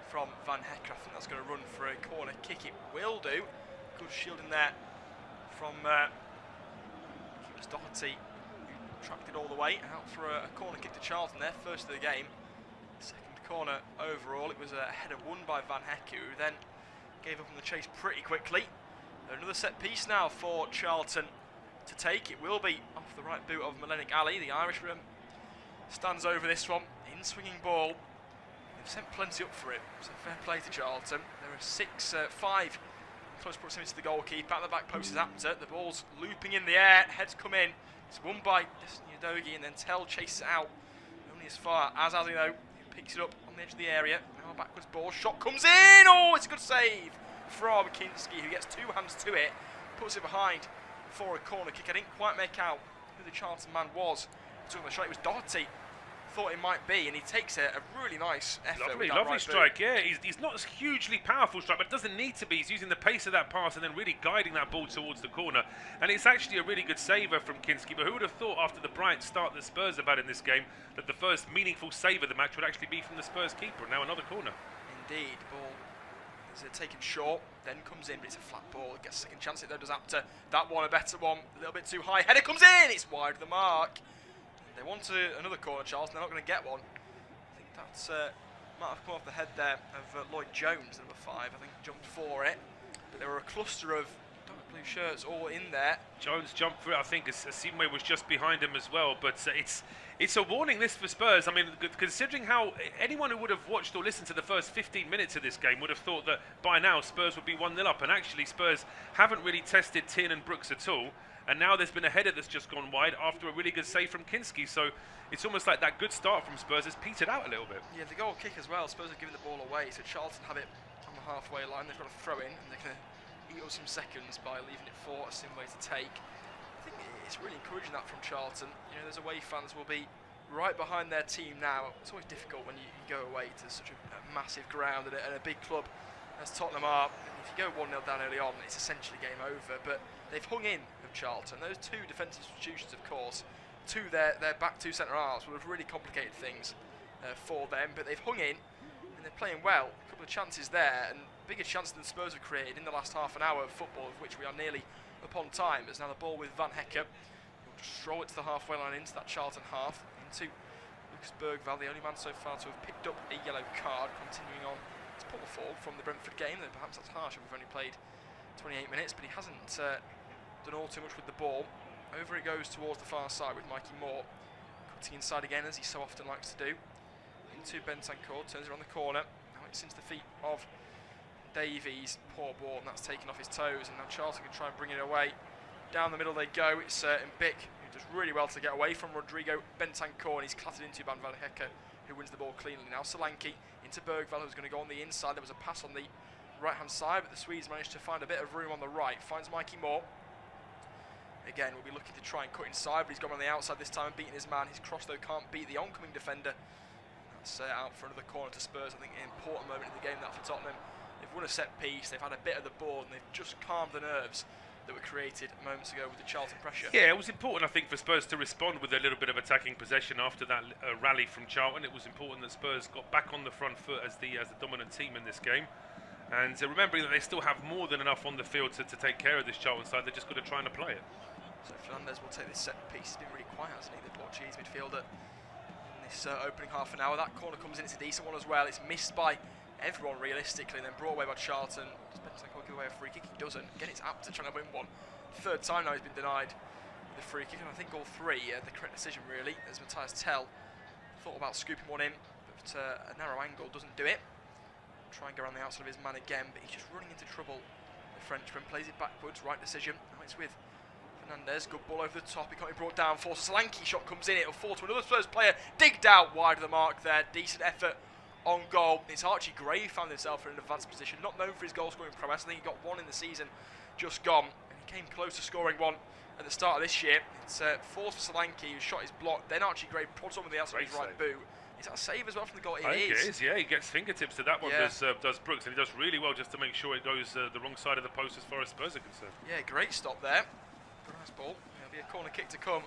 from Van Hecke. I think that's going to run for a corner kick. It will do. Good shielding there from Doherty, who tracked it all the way out for a corner kick to Charlton there, first of the game. Second corner overall. It was a header won by Van Hecke, who then gave up on the chase pretty quickly. Another set piece now for Charlton to take. It will be off the right boot of Malenik Ali. The Irishman stands over this one. In swinging ball. They've sent plenty up for it, so fair play to Charlton. There are 5 close proximity to the goalkeeper. At the back post is Apter. The ball's looping in the air. Heads come in. It's won by Udogie, and then Tell chases it out. Only as far as Azino, who picks it up on the edge of the area. Now a backwards ball. Shot comes in. Oh, it's a good save from Kinski, who gets 2 hands to it. Puts it behind for a corner kick. I didn't quite make out who the Charlton man was. Took the shot. It was Doherty. Thought it might be, and he takes a really nice effort. Lovely strike, yeah. He's not a hugely powerful strike, but it doesn't need to be. He's using the pace of that pass and then really guiding that ball towards the corner. And it's actually a really good saver from Kinski, but who would have thought after the bright start that Spurs have had in this game that the first meaningful save of the match would actually be from the Spurs keeper, and now another corner. Indeed, ball is taken short, then comes in, but it's a flat ball. It gets a second chance, it though does Apter. That one, a better one, a little bit too high. Header comes in, it's wide of the mark. They want another corner, Charlton. They're not going to get one. I think that's might have come off the head there of Lloyd Jones, number 5. I think jumped for it. But there were a cluster of dark blue shirts all in there. Jones jumped for it. I think Asimwe was just behind him as well. But it's a warning, this, for Spurs. I mean, considering how anyone who would have watched or listened to the first 15 minutes of this game would have thought that by now Spurs would be 1-0 up. And actually, Spurs haven't really tested Tien and Brooks at all. And now there's been a header that's just gone wide after a really good save from Kinski. So it's almost like that good start from Spurs has petered out a little bit. Yeah, the goal kick as well. Spurs have given the ball away. So Charlton have it on the halfway line. They've got to throw in, and they're going to eat up some seconds by leaving it for Asimwe to take. I think it's really encouraging that from Charlton. You know, those away fans will be right behind their team now. It's always difficult when you go away to such a massive ground and a big club as Tottenham are. If you go 1-0 down early on, it's essentially game over. But they've hung in of Charlton. Those 2 defensive institutions, of course, to their back 2 centre halves would have really complicated things for them. But they've hung in and they're playing well. A couple of chances there, and bigger chances than Spurs have created in the last half an hour of football, of which we are nearly upon time. There's now the ball with Van Hecke. He'll just throw it to the halfway line into that Charlton half, into Lucas Bergvall, the only man so far to have picked up a yellow card. Continuing on to pull forward from the Brentford game, though perhaps that's harsh if we've only played 28 minutes, but he hasn't done all too much with the ball. Over it goes towards the far side with Mikey Moore, cutting inside again as he so often likes to do. Into Bentancur, turns around the corner. Now it's into the feet of Davies. Poor ball, and that's taken off his toes. And now Charlton can try and bring it away. Down the middle they go. It's Mbick who Does really well to get away from Rodrigo Bentancur, and he's clattered into Van Hecke, who wins the ball cleanly. Now Solanke into Bergvall, who's going to go on the inside. There was a pass on the right-hand side, but the Swedes managed to find a bit of room on the right. Finds Mikey Moore. Again, we'll be looking to try and cut inside, but he's gone on the outside this time and beating his man. His cross, though, can't beat the oncoming defender. That's out for another corner to Spurs. I think an important moment in the game that for Tottenham. They've won a set piece, they've had a bit of the ball, and they've just calmed the nerves that were created moments ago with the Charlton pressure. Yeah, it was important, I think, for Spurs to respond with a little bit of attacking possession after that rally from Charlton. It was important that Spurs got back on the front foot as the dominant team in this game. And remembering that they still have more than enough on the field to take care of this Charlton side, they're just got to try and apply it. So Fernandes will take this set piece. He's been really quiet, hasn't he, the Portuguese midfielder, in this opening half an hour. That corner comes in, it's a decent one as well. It's missed by everyone realistically, and then brought away by Charlton. Does Bentancur give away a free kick? He doesn't. Again, it's apt to try and win one. Third time now he's been denied with the free kick, and I think all three the correct decision really, as Matthias Tell thought about scooping one in, but a narrow angle doesn't do it. Try and go around the outside of his man again, but he's just running into trouble. The Frenchman plays it backwards, right decision. Now it's with Fernandes, good ball over the top, he can't be brought down, forces a Solanke shot, comes in, it'll fall to another Spurs player, digged out wide of the mark there, decent effort on goal. It's Archie Gray who found himself in an advanced position, not known for his goal scoring prowess. I think he got one in the season just gone, and he came close to scoring one at the start of this year. It's forced for Solanke, who shot his block, then Archie Gray prods on with the outside of his right boot. Is that a save as well from the goal? I think it is, yeah. He gets fingertips to that one, does Brooks, and he does really well just to make sure it goes the wrong side of the post as far as Spurs are concerned. Yeah, great stop there. Nice ball. It'll be a corner kick to come.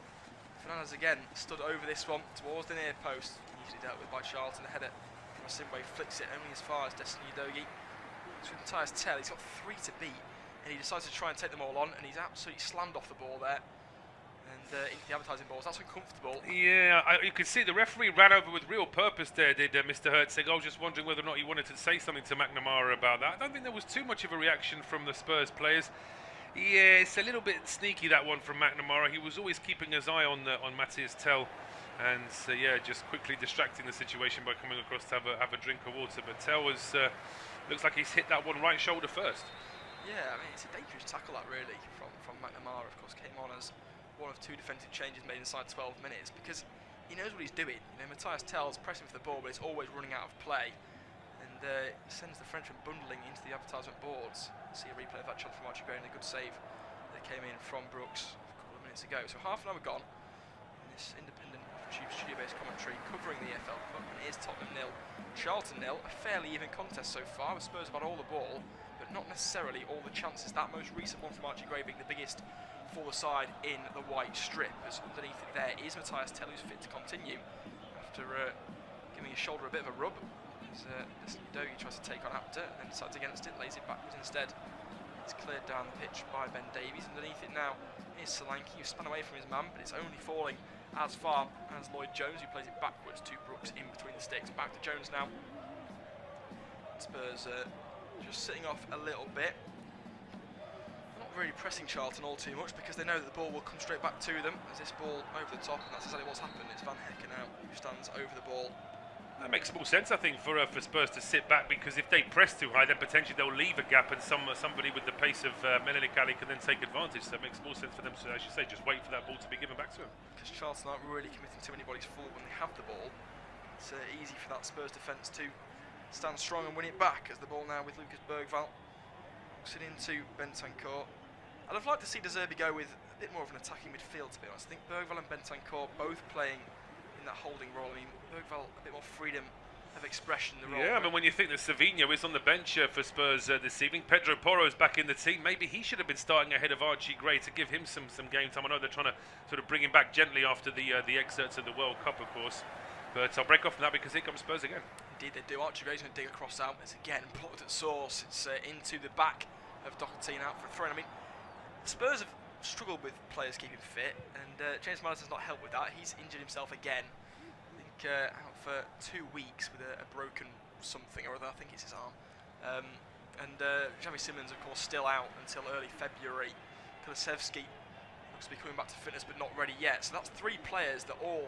Fernandes again stood over this one towards the near post. Easily dealt with by Charlton. The header from Simway flicks it only as far as Destiny Udogie. So with Matthias Tell, he's got 3 to beat, and he decides to try and take them all on, and he's absolutely slammed off the ball there. Into the advertising balls, that's uncomfortable. Yeah, you could see the referee ran over with real purpose there, did Mr. Herzig. I was just wondering whether or not he wanted to say something to McNamara about that. I don't think there was too much of a reaction from the Spurs players. Yeah, it's a little bit sneaky, that one from McNamara. He was always keeping his eye on Matthias Tell, and yeah, just quickly distracting the situation by coming across to have a drink of water. But Tell was looks like he's hit that one right shoulder first. Yeah, I mean, it's a dangerous tackle that really from McNamara. Of course, came on as one of 2 defensive changes made inside 12 minutes because he knows what he's doing. You know, Matthias Tell's pressing for the ball, but it's always running out of play, and sends the Frenchman bundling into the advertisement boards. See a replay of that shot from Archie Gray and a good save that came in from Brooks a couple of minutes ago. So half an hour gone in this independent studio-based commentary covering the EFL Cup, and here's Tottenham 0, Charlton 0. A fairly even contest so far. The Spurs have had all the ball, but not necessarily all the chances. That most recent one from Archie Gray being the biggest for the side in the white strip, as underneath it there is Matthias Tell, who's fit to continue after giving his shoulder a bit of a rub. As Udogie tries to take on Apter and then decides against it, lays it backwards instead. It's cleared down the pitch by Ben Davies. Underneath it now is Solanke, who spun away from his man, but it's only falling as far as Lloyd Jones, who plays it backwards to Brooks in between the sticks. Back to Jones now. Spurs just sitting off a little bit. Really pressing Charlton all too much because they know that the ball will come straight back to them as this ball over the top, and that's exactly what's happened. It's Van Hecke now who stands over the ball. That makes more sense, I think, for Spurs to sit back, because if they press too high, then potentially they'll leave a gap, and somebody with the pace of Menelik Ali can then take advantage. So it makes more sense for them to, as you say, just wait for that ball to be given back to them. Because Charlton aren't really committing to anybody's fault when they have the ball. It's easy for that Spurs defence to stand strong and win it back, as the ball now with Lucas Bergvall walks it into Bentancur. I'd have liked to see De Zerbi go with a bit more of an attacking midfield, to be honest. I think Bergvall and Bentancur both playing in that holding role. I mean, Bergvall a bit more freedom of expression in the role. Yeah, I mean, when you think that Savinho is on the bench for Spurs this evening, Pedro Porro's back in the team. Maybe he should have been starting ahead of Archie Gray to give him some game time. I know they're trying to sort of bring him back gently after the excerpts of the World Cup, of course. But I'll break off from that because here comes Spurs again. Indeed they do. Archie Gray's going to dig across out. It's again plotted at source. It's into the back of Doherty out for a throw. I mean, Spurs have struggled with players keeping fit, and James Maddison's not helped with that. He's injured himself again. I think out for 2 weeks with a broken something or other. I think it's his arm. And Xavi Simons, of course, still out until early February. Kulusevski looks to be coming back to fitness, but not ready yet. So that's 3 players that all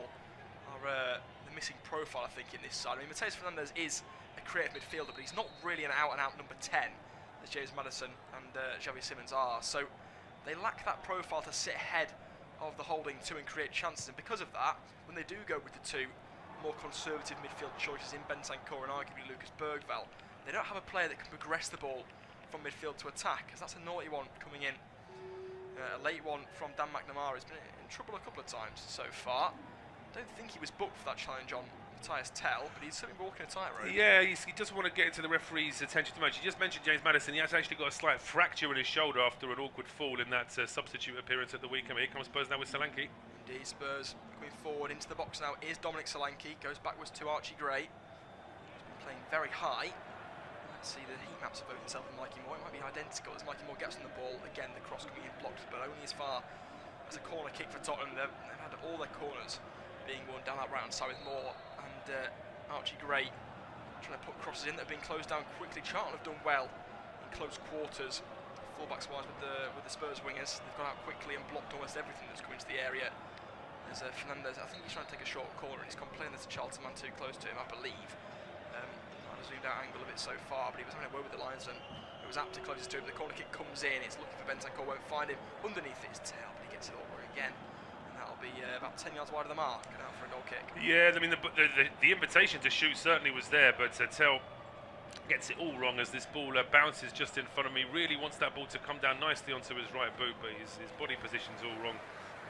are the missing profile, I think, in this side. I mean, Matheus Fernandes is a creative midfielder, but he's not really an out-and-out number 10, as James Maddison and Xavi Simons are. So they lack that profile to sit ahead of the holding to and create chances, and because of that, when they do go with the two more conservative midfield choices in Bentancur and arguably Lucas Bergvall, they don't have a player that can progress the ball from midfield to attack, because that's a naughty one coming in. A late one from Dan McNamara has been in trouble a couple of times so far. I don't think he was booked for that challenge on Matthias Tell, but he's certainly walking a tightrope. Yeah, he doesn't want to get into the referee's attention too much. You just mentioned James Maddison. He has actually got a slight fracture in his shoulder after an awkward fall in that substitute appearance at the weekend. Here comes Spurs now with Solanke. Indeed, Spurs coming forward into the box now is Dominic Solanke. Goes backwards to Archie Gray. He's been playing very high. Let's see the heat maps of both himself and Mikey Moore. It might be identical as Mikey Moore gets on the ball. Again, the cross coming in blocked, but only as far as a corner kick for Tottenham. They've had all their corners being won down that right-hand side with Moore and Archie Gray trying to put crosses in that have been closed down quickly. Charlton have done well in close quarters, fullbacks wise with the Spurs wingers. They've gone out quickly and blocked almost everything that's come into the area. There's Fernandez, I think he's trying to take a short corner and he's complaining there's a Charlton man too close to him, I believe. Not a zoomed out angle of it so far, but he was having a word with the linesman. It was apt to closest to him. The corner kick comes in, it's looking for Bentancur, won't find him. Underneath it is Tell, but he gets it over again. That'll be about 10 yards wide of the mark and out for a goal kick. Yeah, I mean, the invitation to shoot certainly was there, but Tell gets it all wrong as this ball bounces just in front of me. Really wants that ball to come down nicely onto his right boot, but his body position's all wrong,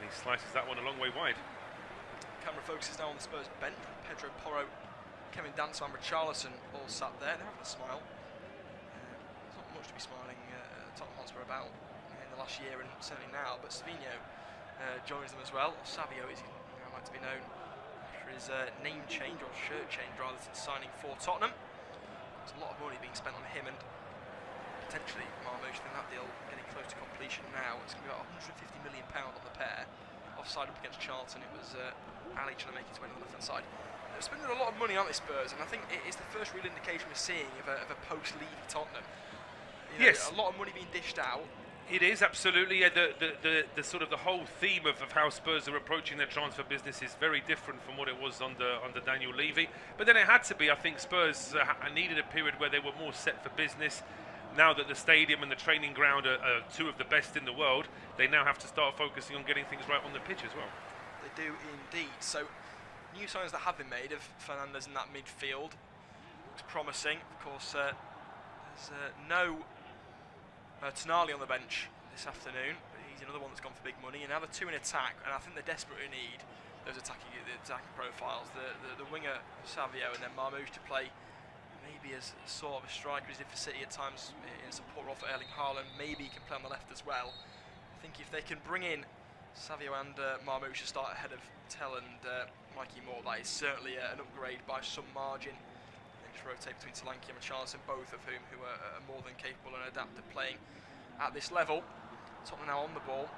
and he slices that one a long way wide. Camera focuses now on the Spurs bench. Pedro Porro, Kevin Danso and Richarlison all sat there. They're having a smile. There's not much to be smiling Tottenham Hotspur about in the last year and certainly now, but Savinho joins them as well. Savio is now like to be known after his name change, or shirt change rather, since signing for Tottenham. There's a lot of money being spent on him, and potentially Marmoush, then that deal getting close to completion now. It's going to be about £150 million on the pair. Offside up against Charlton, it was Ali trying to make his way on the left-hand side. They're spending a lot of money on the Spurs, and I think it is the first real indication we're seeing of a post-Levy Tottenham. You know, yes, a lot of money being dished out. It is absolutely. The sort of the whole theme of how Spurs are approaching their transfer business is very different from what it was under Daniel Levy. But then it had to be. I think Spurs needed a period where they were more set for business. Now that the stadium and the training ground are two of the best in the world, they now have to start focusing on getting things right on the pitch as well. They do indeed. So, new signings that have been made of Fernandez in that midfield looks promising. Of course, there's no Tonali on the bench this afternoon, but he's another one that's gone for big money. And now the two in attack, and I think they desperately need those attacking profiles. The winger Savio and then Marmoush to play maybe as sort of a striker as he did for City at times in support role for Erling Haaland. Maybe he can play on the left as well. I think if they can bring in Savio and Marmoush to start ahead of Tell and Mikey Moore, that is certainly an upgrade by some margin. They just rotate between Solanke and Richarlison, both of whom are more than capable and adept at playing at this level. Tottenham now on the ball.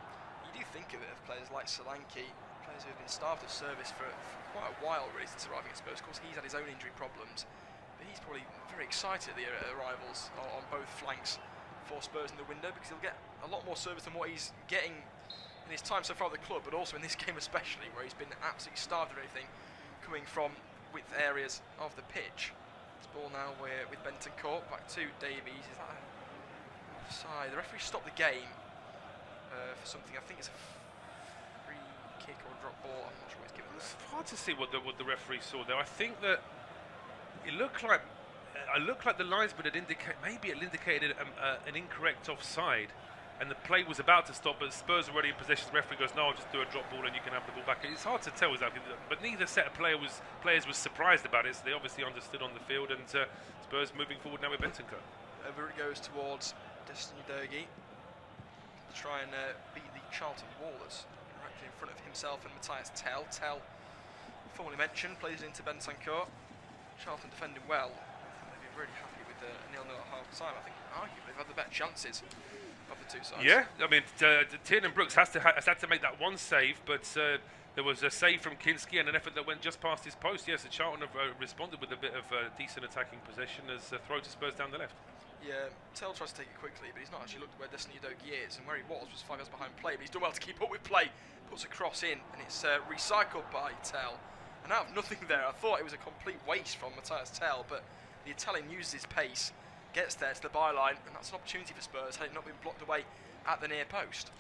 You do think of it of players like Solanke, players who have been starved of service for quite a while really since arriving at Spurs. Of course, he's had his own injury problems, but he's probably very excited at the arrivals on both flanks for Spurs in the window, because he'll get a lot more service than what he's getting in his time so far at the club, but also in this game especially, where he's been absolutely starved of everything coming from width areas of the pitch. This ball now with Bentancur back to Davies. Is that offside? The referee stopped the game for something. I think it's a free kick or a drop ball. I'm not sure what he's given. It's hard to see what the referee saw there. I think that it looked like the linesman had indicated an incorrect offside, and the play was about to stop, but Spurs already in possession. The referee goes, "No, I'll just do a drop ball and you can have the ball back." It's hard to tell exactly, but neither set of players was surprised about it, so they obviously understood on the field, and Spurs moving forward now with Bentancur. Over it goes towards Destiny Dogi to try and beat the Charlton Wallers directly in front of himself and Matthias Tell. Tell, formerly mentioned, plays into Bentancur. Charlton defending well. They'd be really happy with a 0-0 at half time. I think arguably they've had the better chances of the two sides. Yeah, I mean, Tiernan Brooks has had to make that one save, but there was a save from Kinski and an effort that went just past his post. Yes, the Charlton have responded with a bit of decent attacking possession as a throw to Spurs down the left. Yeah, Tell tries to take it quickly, but he's not actually looked where Destiny Dogi is, and where he was 5 yards behind play, but he's done well to keep up with play. Puts a cross in, and it's recycled by Tell. And out of nothing there, I thought it was a complete waste from Matthias Tell, but the Italian uses his pace, gets there to the byline, and that's an opportunity for Spurs had it not been blocked away at the near post.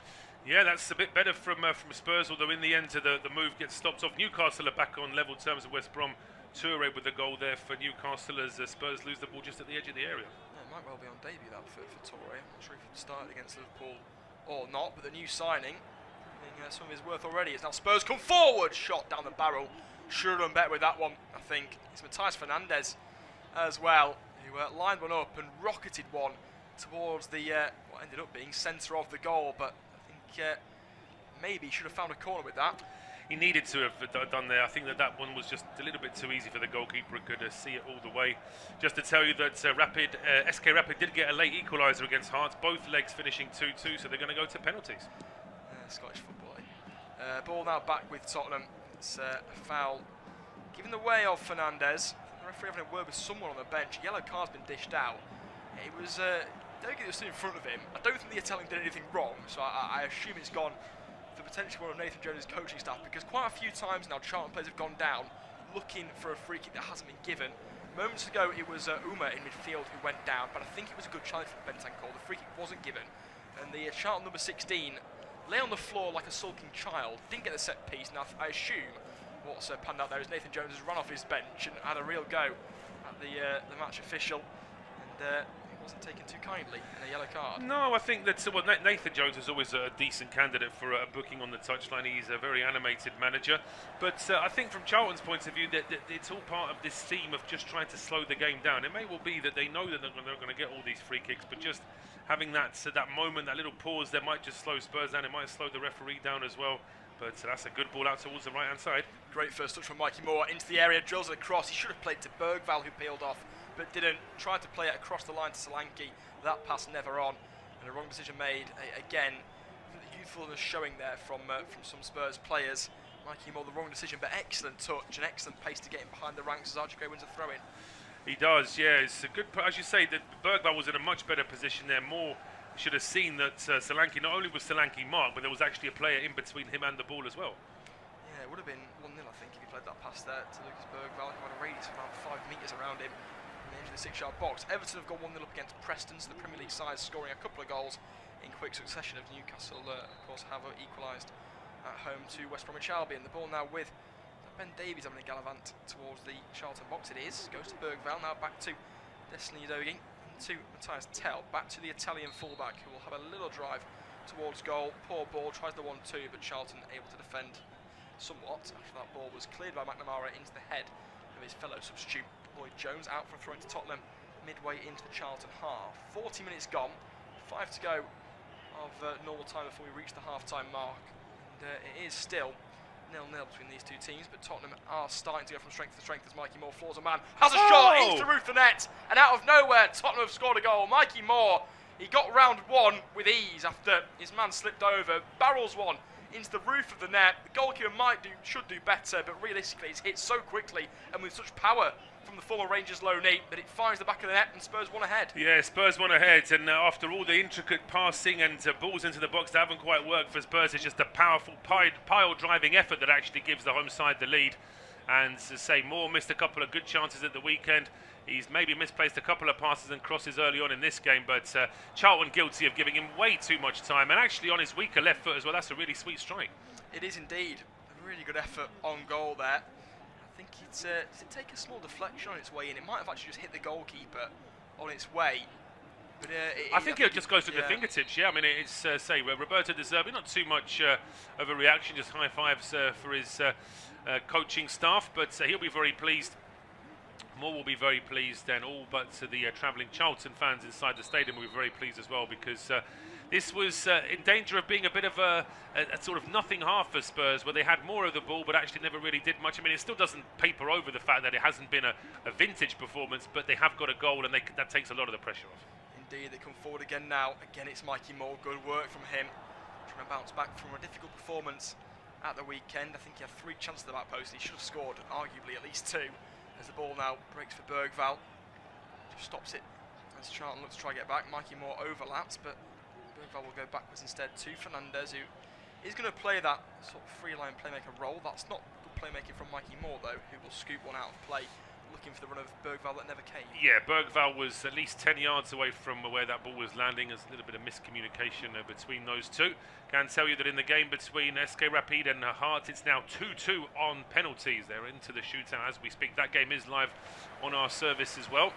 Yeah, that's a bit better from Spurs, although in the end the move gets stopped off. Newcastle are back on level terms with West Brom. Toure with the goal there for Newcastle as Spurs lose the ball just at the edge of the area. Yeah, it might well be on debut that for Toure. I'm not sure if he started against Liverpool or not, but the new signing, some of his worth already. It's now Spurs come forward, shot down the barrel. Should have done better with that one, I think. It's Matthias Fernandes as well, who lined one up and rocketed one towards the what ended up being centre of the goal, but I think maybe he should have found a corner with that. He needed to have done there. I think that one was just a little bit too easy for the goalkeeper and could see it all the way. Just to tell you that SK Rapid did get a late equaliser against Hearts, both legs finishing 2-2, so they're going to go to penalties. Scottish football. Ball now back with Tottenham. It's a foul given the way of Fernandes. The referee having a word with someone on the bench. A yellow card's been dished out. It was don't get this in front of him. I don't think the Italian did anything wrong, so I assume it's gone for potentially one of Nathan Jones' coaching staff, because quite a few times now Charlton players have gone down looking for a free kick that hasn't been given. Moments ago it was Uma in midfield who went down, but I think it was a good challenge from Bentancur. The free kick wasn't given, and the Charlton number 16 lay on the floor like a sulking child, didn't get the set piece. Now I assume what's panned out there is Nathan Jones has run off his bench and had a real go at the match official, and it wasn't taken too kindly in a yellow card. No, I think that Nathan Jones is always a decent candidate for a booking on the touchline. He's a very animated manager, but I think from Charlton's point of view that it's all part of this theme of just trying to slow the game down. It may well be that they know that they're going to get all these free kicks, but just having that moment, that little pause, that might just slow Spurs down. It might slow the referee down as well. But that's a good ball out towards the right-hand side. Great first touch from Mikey Moore into the area, drills it across. He should have played to Bergvall, who peeled off, but didn't. Tried to play it across the line to Solanke. That pass never on, and a wrong decision made. Again, the youthfulness showing there from some Spurs players. Mikey Moore, the wrong decision, but excellent touch and excellent pace to get him behind the ranks as Archie wins a throw-in. He does, yeah. It's a good, as you say, that Bergvall was in a much better position there. Moore should have seen that Solanke, not only was Solanke marked, but there was actually a player in between him and the ball as well. Yeah, it would have been 1-0, I think, if he played that pass there to Lucas Bergvall, who had a radius of around 5 metres around him in the edge of the 6-yard box. Everton have gone 1-0 up against Preston, so the Premier League side scoring a couple of goals in quick succession. Of Newcastle, of course, have equalised at home to West Bromwich Albion. The ball now with Ben Davies having a gallivant towards the Charlton box. It is, goes to Bergvall, now back to Destiny Udogie. To Matthias Tell, back to the Italian fullback, who will have a little drive towards goal. Poor ball, tries the 1-2, but Charlton able to defend somewhat after that ball was cleared by McNamara into the head of his fellow substitute Lloyd Jones, out for a throw into Tottenham midway into the Charlton half. 40 minutes gone, 5 to go of normal time before we reach the half-time mark, and it is still 0-0 between these two teams, but Tottenham are starting to go from strength to strength as Mikey Moore floors a man, has a shot into the roof of the net, and out of nowhere Tottenham have scored a goal. Mikey Moore, he got round one with ease after his man slipped over, barrels one into the roof of the net. The goalkeeper should do better, but realistically it's hit so quickly and with such power from the former Rangers low knee that it finds the back of the net and Spurs won ahead. Yeah, Spurs won ahead, and after all the intricate passing and balls into the box that haven't quite worked for Spurs, it's just a powerful pile-driving effort that actually gives the home side the lead. And to say, Moore missed a couple of good chances at the weekend. He's maybe misplaced a couple of passes and crosses early on in this game, but Charlton guilty of giving him way too much time, and actually on his weaker left foot as well. That's a really sweet strike. It is indeed a really good effort on goal there. I think does it take a small deflection on its way in? It might have actually just hit the goalkeeper on its way. But I think it just goes through the fingertips. Yeah, I mean it's say Roberto De Zerbi, not too much of a reaction, just high fives for his coaching staff, but he'll be very pleased. Moore will be very pleased, and all but the travelling Charlton fans inside the stadium will be very pleased as well, because this was in danger of being a bit of a sort of nothing half for Spurs, where they had more of the ball but actually never really did much. I mean, it still doesn't paper over the fact that it hasn't been a vintage performance, but they have got a goal, and that takes a lot of the pressure off. Indeed, they come forward again now. Again, it's Mikey Moore. Good work from him, trying to bounce back from a difficult performance at the weekend. I think he had 3 chances at the back post. He should have scored, arguably, at least 2. As the ball now breaks for Bergvall, just stops it as Charlton looks to try to get back. Mikey Moore overlaps, but Bergvall will go backwards instead to Fernandes, who is going to play that sort of free-line playmaker role. That's not good playmaking from Mikey Moore, though, who will scoop one out of play looking for the run of Bergvall that never came. Yeah, Bergvall was at least 10 yards away from where that ball was landing. There's a little bit of miscommunication between those two. Can tell you that in the game between SK Rapid and Hearts, it's now 2-2 on penalties. They're into the shootout as we speak. That game is live on our service as well.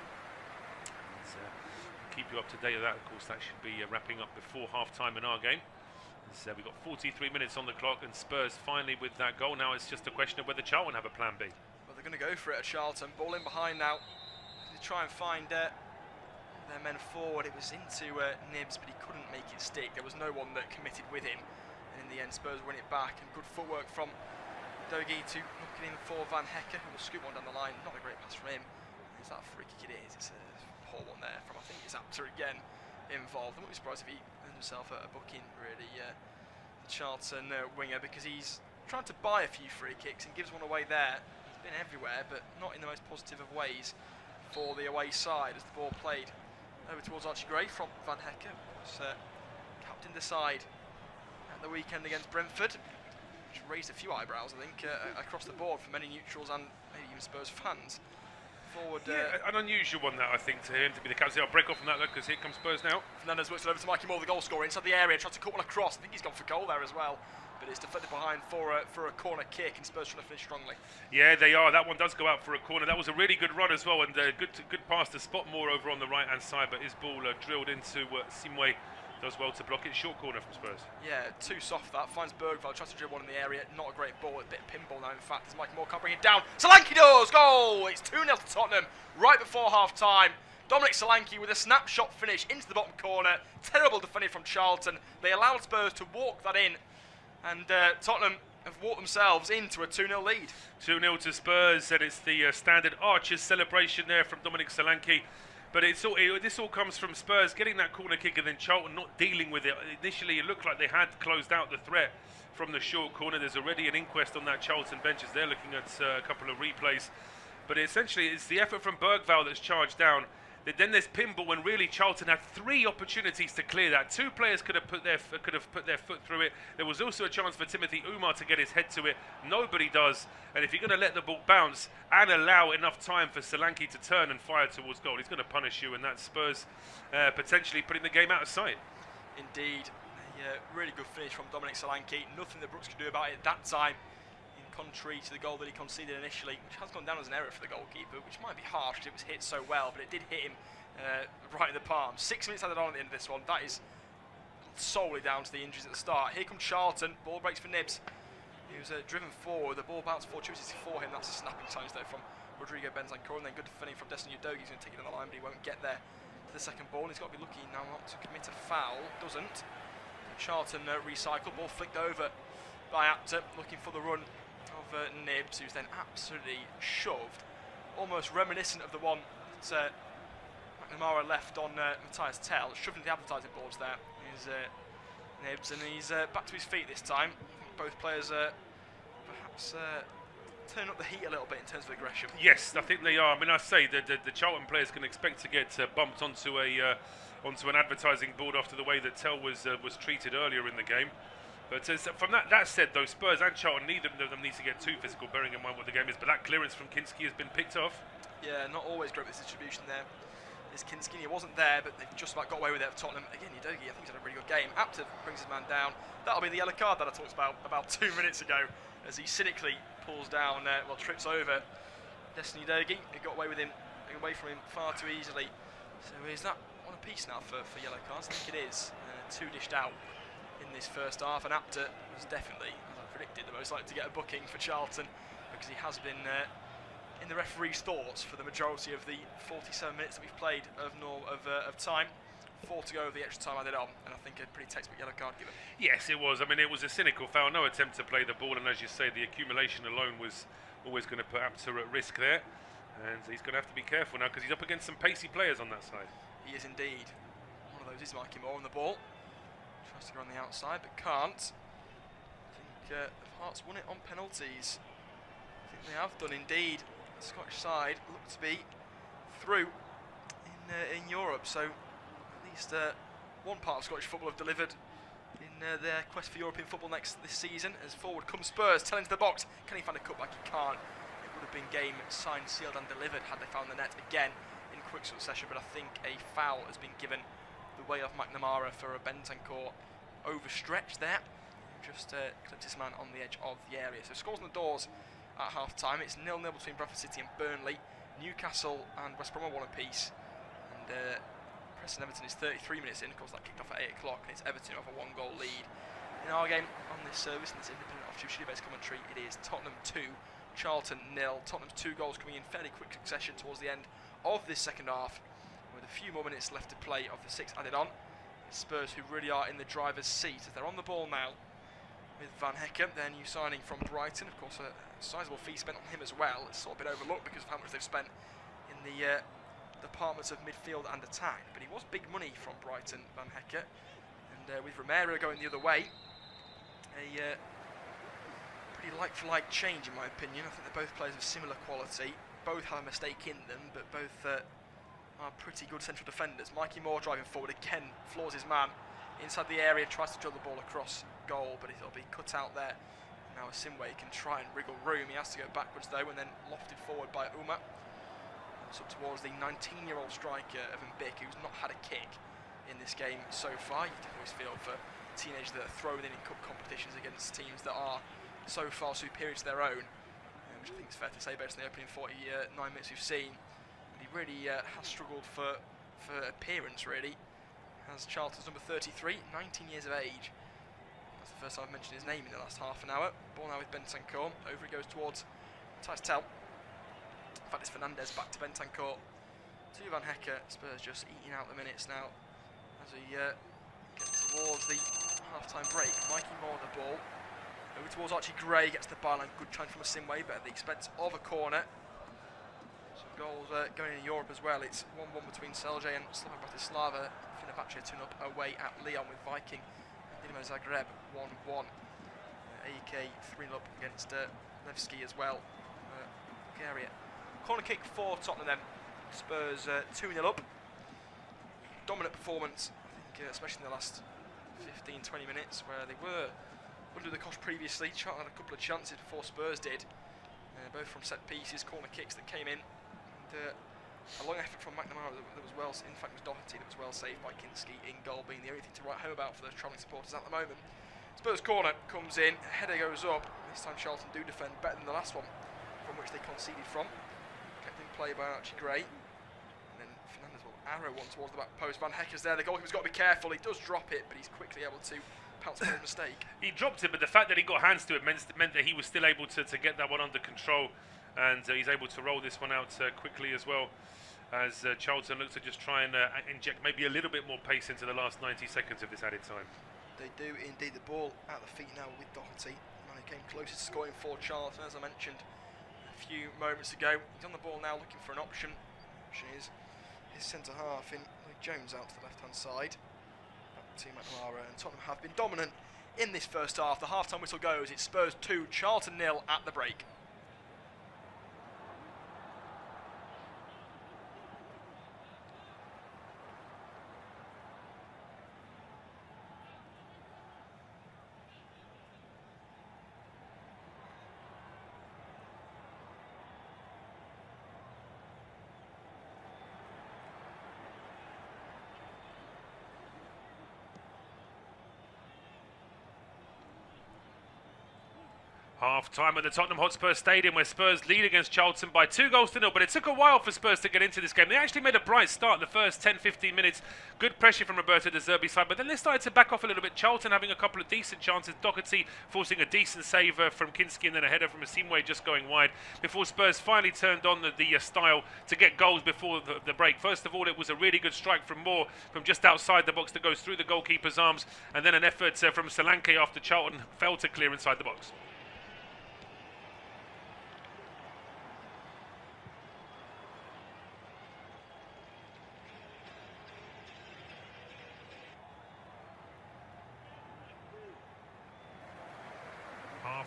Keep you up to date with that. Of course, that should be wrapping up before half-time in our game. We've got 43 minutes on the clock, and Spurs finally with that goal. Now it's just a question of whether Charlton have a plan B. Well, they're going to go for it at Charlton. Ball in behind now. They try and find their men forward. It was into Nibs, but he couldn't make it stick. There was no one that committed with him. And in the end, Spurs win it back. And good footwork from Dogi to knock it in for Van Hecker, who will scoop one down the line. Not a great pass from him. Is that a free kick? It is. It's a poor one there from, I think it's Apter again involved. I wouldn't be surprised if he earned himself a booking, really, the Charlton winger, because he's trying to buy a few free kicks and gives one away there. He's been everywhere, but not in the most positive of ways for the away side as the ball played over towards Archie Gray from Van Hecker, who's captained the side at the weekend against Brentford, which raised a few eyebrows, I think, across the board for many neutrals and maybe even Spurs fans. Forward, an unusual one, that I think, to him to be the captain. I'll break off from that because here comes Spurs now. Fernandez works it over to Mikey Moore, the goal scorer, inside the area, tries to cut one across. I think he's gone for goal there as well, but it's defended behind for a corner kick, and Spurs trying to finish strongly. Yeah, they are. That one does go out for a corner. That was a really good run as well, and good pass to Spot Moore over on the right hand side, but his ball drilled into Simwe. Does well to block it. Short corner from Spurs. Yeah, too soft that. Finds Bergvall, tries to dribble one in the area. Not a great ball, a bit of pinball now, in fact, as Mikey Moore can't bring it down. Solanke does! Goal! It's 2-0 to Tottenham right before half-time. Dominic Solanke with a snapshot finish into the bottom corner. Terrible defending from Charlton. They allowed Spurs to walk that in, and Tottenham have walked themselves into a 2-0 lead. 2-0 to Spurs, and it's the standard Archers celebration there from Dominic Solanke. But this all comes from Spurs getting that corner kick and then Charlton not dealing with it. Initially, it looked like they had closed out the threat from the short corner. There's already an inquest on that Charlton bench as they're looking at a couple of replays. But essentially, it's the effort from Bergvall that's charged down. Then there's pinball when really Charlton had 3 opportunities to clear that. 2 players could have put their foot through it. There was also a chance for Timothy Umar to get his head to it. Nobody does. And if you're going to let the ball bounce and allow enough time for Solanke to turn and fire towards goal, he's going to punish you, and that's Spurs potentially putting the game out of sight. Indeed. A really good finish from Dominic Solanke. Nothing that Brooks could do about it at that time, contrary to the goal that he conceded initially, which has gone down as an error for the goalkeeper, which might be harsh because it was hit so well, but it did hit him right in the palm. 6 minutes added on at the end of this one. That is solely down to the injuries at the start. Here comes Charlton. Ball breaks for Nibs. He was driven forward. The ball bounced fortuitously for him. That's a snapping challenge there from Rodrigo Bentancur, and then good defending from Destiny Udogi. He's going to take it on the line, but he won't get there to the second ball. And he's got to be lucky now not to commit a foul. Doesn't. Charlton recycle. Ball flicked over by Apter, looking for the run of Nibs, who's then absolutely shoved, almost reminiscent of the one that McNamara left on Matthias Tell, shoved into the advertising boards there is Nibs, and he's back to his feet this time. I think both players perhaps turn up the heat a little bit in terms of aggression. Yes, I think they are. I mean, I say the Charlton players can expect to get bumped onto an advertising board after the way that Tell was treated earlier in the game. But from that said, though, Spurs and Charlton, neither of them need to get too physical, bearing in mind what the game is. But that clearance from Kinski has been picked off. Yeah, not always great with this distribution there. This Kinski, he wasn't there, but they've just about got away with it for Tottenham. Again, Udogi, I think he's had a really good game. Apter brings his man down. That'll be the yellow card that I talked about 2 minutes ago, as he cynically pulls down, trips over Destiny Udogi. He got away from him far too easily. So is that one apiece now for yellow cards? I think it is. 2 dished out in this first half, and Apter was definitely, as I predicted, the most likely to get a booking for Charlton, because he has been in the referee's thoughts for the majority of the 47 minutes that we've played of time. 4 to go of the extra time added on, and I think a pretty textbook yellow card given. Yes, it was. I mean, it was a cynical foul, no attempt to play the ball, and as you say, the accumulation alone was always going to put Apter at risk there, and he's going to have to be careful now because he's up against some pacey players on that side. He is indeed. One of those is Mikey Moore on the ball. Tries to go on the outside, but can't. I think Hearts won it on penalties. I think they have done indeed. The Scottish side look to be through in Europe, so at least one part of Scottish football have delivered in their quest for European football this season. As forward comes Spurs, Tell into the box. Can he find a cutback? He can't. It would have been game signed, sealed and delivered had they found the net again in quick succession, but I think a foul has been given the way of McNamara for a Bentancur overstretched there. Just clipped his man on the edge of the area. So scores on the doors at half time. It's 0-0 between Bradford City and Burnley. Newcastle and West Brom are one apiece. And Preston Everton is 33 minutes in. Of course, that kicked off at 8 o'clock, and it's Everton who have a 1-goal lead. In our game on this service, and this independent Studio-based commentary, it is Tottenham 2, Charlton 0. Tottenham's 2 goals coming in fairly quick succession towards the end of this second half, with a few more minutes left to play of the 6 added on. It's Spurs who really are in the driver's seat as they're on the ball now with Van Hekken, their new signing from Brighton. Of course, a sizable fee spent on him as well. It's sort of been overlooked because of how much they've spent in the departments of midfield and attack. But he was big money from Brighton, Van Hekken. And with Romero going the other way, a pretty like-for-like change in my opinion. I think they're both players of similar quality. Both have a mistake in them, but both are pretty good central defenders. Mikey Moore driving forward again, floors his man inside the area, tries to drill the ball across goal, but it'll be cut out there. Now Asimwe can try and wriggle room. He has to go backwards though, and then lofted forward by Uma. It's up towards the 19-year-old striker of Mbik, who's not had a kick in this game so far. You can always feel for teenagers that are thrown in cup competitions against teams that are so far superior to their own, which I think is fair to say based on the opening 49 minutes we've seen. But he really has struggled for appearance, really. As Charlton's number 33, 19 years of age. That's the first time I've mentioned his name in the last half an hour. Ball now with Bentancur. Over he goes towards Tystel. In fact, it's Fernandez back to Bentancur. To Van Hekken. Spurs just eating out the minutes now as we get towards the half-time break. Mikey Moore on the ball. Over towards Archie Gray, gets the byline. Good challenge from Asimwe, but at the expense of a corner. Some goals going in Europe as well. It's 1-1 between Selje and Slovan Bratislava. Fenerbahce 2-0 away at Lyon with Viking. Dinamo Zagreb 1-1. AEK 3-0 up against Levski as well. Bulgaria. Corner kick for Tottenham then. Spurs 2-0 up. Dominant performance, I think, especially in the last 15-20 minutes, where they were under the cosh previously. Charlton had a couple of chances before Spurs did, both from set pieces, corner kicks that came in, and a long effort from McNamara that was well, in fact it was Doherty that was well saved by Kinski in goal, being the only thing to write home about for the travelling supporters at the moment. Spurs corner comes in, header goes up. This time Charlton do defend better than the last one, from which they conceded from. Kept in play by Archie Gray, and then Fernandez will arrow one towards the back post. Van Hekken's there, the goalkeeper's got to be careful. He does drop it, but he's quickly able to pounce on his mistake. He dropped it, but the fact that he got hands to it meant that he was still able to get that one under control, and he's able to roll this one out quickly as well, as Charlton looks to just try and inject maybe a little bit more pace into the last 90 seconds of this added time. They do indeed. The ball at the feet now with Doherty. And he came closest to scoring for Charlton, as I mentioned a few moments ago. He's on the ball now looking for an option. Option is his centre half in Jones out to the left hand side. Back to McNamara, and Tottenham have been dominant in this first half. The half time whistle goes. It's Spurs 2, Charlton 0 at the break. Half time at the Tottenham Hotspur Stadium, where Spurs lead against Charlton by 2-0, but it took a while for Spurs to get into this game. They actually made a bright start the first 10-15 minutes. Good pressure from Roberto De Zerbi's side, but then they started to back off a little bit. Charlton having a couple of decent chances. Doherty forcing a decent save from Kinski, and then a header from Asimwe just going wide, before Spurs finally turned on the style to get goals before the break. First of all, it was a really good strike from Moore from just outside the box that goes through the goalkeeper's arms, and then an effort from Solanke after Charlton failed to clear inside the box.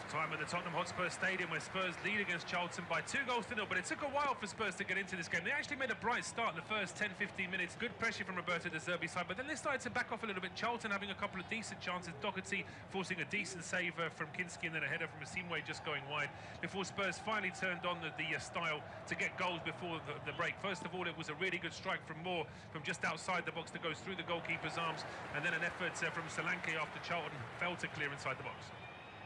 Half-time at the Tottenham Hotspur Stadium, where Spurs lead against Charlton by 2-0, but it took a while for Spurs to get into this game. They actually made a bright start in the first 10-15 minutes, good pressure from Roberto De Zerbi's side, but then they started to back off a little bit. Charlton having a couple of decent chances, Doherty forcing a decent save from Kinski, and then a header from Asimwe just going wide, before Spurs finally turned on the style to get goals before the break. First of all, it was a really good strike from Moore from just outside the box that goes through the goalkeeper's arms, and then an effort from Solanke after Charlton fell to clear inside the box.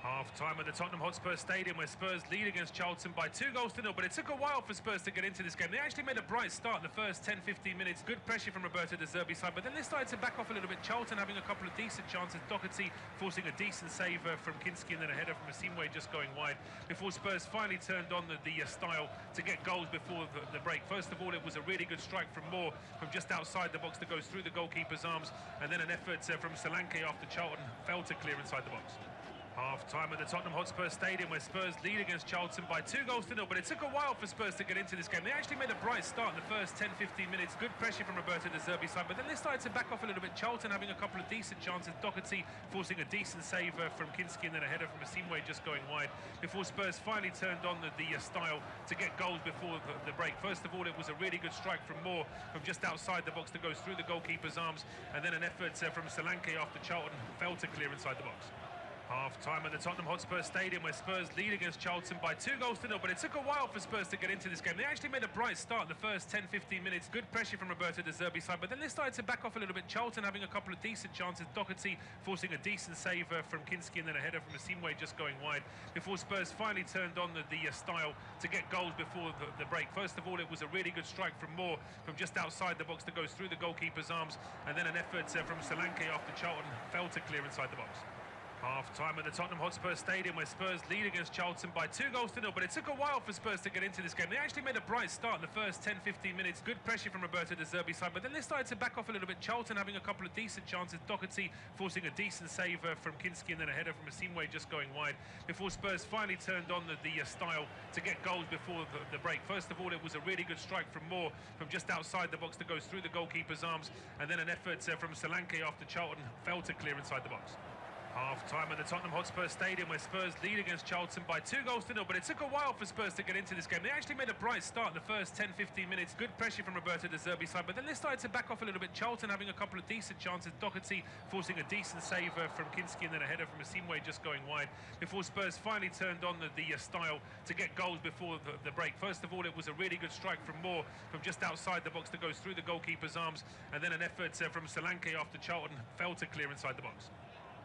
Half-time at the Tottenham Hotspur Stadium, where Spurs lead against Charlton by 2-0, but it took a while for Spurs to get into this game. They actually made a bright start in the first 10-15 minutes, good pressure from Roberto De Zerbi's side, but then they started to back off a little bit. Charlton having a couple of decent chances, Doherty forcing a decent save from Kinski, and then a header from Asimwe just going wide, before Spurs finally turned on the style to get goals before the break. First of all, it was a really good strike from Moore from just outside the box that goes through the goalkeeper's arms, and then an effort from Solanke after Charlton fell to clear inside the box. Half-time at the Tottenham Hotspur Stadium, where Spurs lead against Charlton by 2-0, but it took a while for Spurs to get into this game. They actually made a bright start in the first 10-15 minutes, good pressure from Roberto De Zerbi's side, but then they started to back off a little bit. Charlton having a couple of decent chances, Doherty forcing a decent save from Kinski, and then a header from Asimwe just going wide, before Spurs finally turned on the style to get goals before the break. First of all, it was a really good strike from Moore from just outside the box that goes through the goalkeeper's arms, and then an effort from Solanke after Charlton fell to clear inside the box. Half-time at the Tottenham Hotspur Stadium, where Spurs lead against Charlton by 2-0, but it took a while for Spurs to get into this game. They actually made a bright start in the first 10-15 minutes, good pressure from Roberto De Zerbi's side, but then they started to back off a little bit. Charlton having a couple of decent chances, Doherty forcing a decent save from Kinski, and then a header from Asimwe just going wide, before Spurs finally turned on the style to get goals before the break. First of all, it was a really good strike from Moore from just outside the box that goes through the goalkeeper's arms, and then an effort from Solanke after Charlton fell to clear inside the box. Half-time at the Tottenham Hotspur Stadium, where Spurs lead against Charlton by 2-0, but it took a while for Spurs to get into this game. They actually made a bright start in the first 10-15 minutes, good pressure from Roberto De Zerbi's side, but then they started to back off a little bit. Charlton having a couple of decent chances, Doherty forcing a decent save from Kinski, and then a header from Asimwe just going wide, before Spurs finally turned on the style to get goals before the break. First of all, it was a really good strike from Moore from just outside the box that goes through the goalkeeper's arms, and then an effort from Solanke after Charlton fell to clear inside the box. Half-time at the Tottenham Hotspur Stadium, where Spurs lead against Charlton by 2-0, but it took a while for Spurs to get into this game. They actually made a bright start in the first 10-15 minutes, good pressure from Roberto De Zerbi's side, but then they started to back off a little bit. Charlton having a couple of decent chances, Doherty forcing a decent save from Kinski, and then a header from Asimwe just going wide, before Spurs finally turned on the style to get goals before the break. First of all, it was a really good strike from Moore from just outside the box that goes through the goalkeeper's arms, and then an effort from Solanke after Charlton fell to clear inside the box.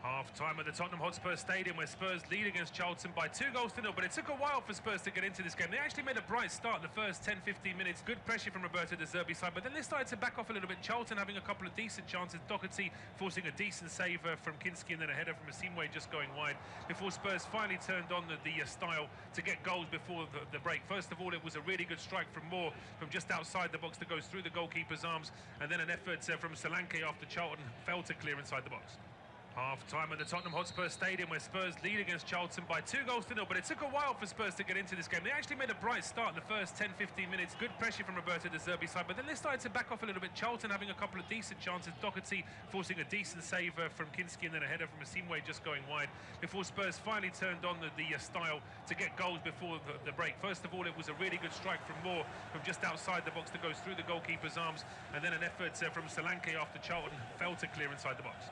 Half-time at the Tottenham Hotspur Stadium, where Spurs lead against Charlton by 2-0, but it took a while for Spurs to get into this game. They actually made a bright start in the first 10-15 minutes, good pressure from Roberto De Zerbi's side, but then they started to back off a little bit. Charlton having a couple of decent chances, Doherty forcing a decent save from Kinski, and then a header from Asimwe just going wide, before Spurs finally turned on the style to get goals before the break. First of all, it was a really good strike from Moore from just outside the box that goes through the goalkeeper's arms, and then an effort from Solanke after Charlton fell to clear inside the box. Half-time at the Tottenham Hotspur Stadium, where Spurs lead against Charlton by 2-0, but it took a while for Spurs to get into this game. They actually made a bright start in the first 10-15 minutes, good pressure from Roberto De Zerbi's side, but then they started to back off a little bit. Charlton having a couple of decent chances, Doherty forcing a decent save from Kinski, and then a header from Asimwe just going wide, before Spurs finally turned on the style to get goals before the break. First of all, it was a really good strike from Moore from just outside the box that goes through the goalkeeper's arms, and then an effort from Solanke after Charlton fell to clear inside the box.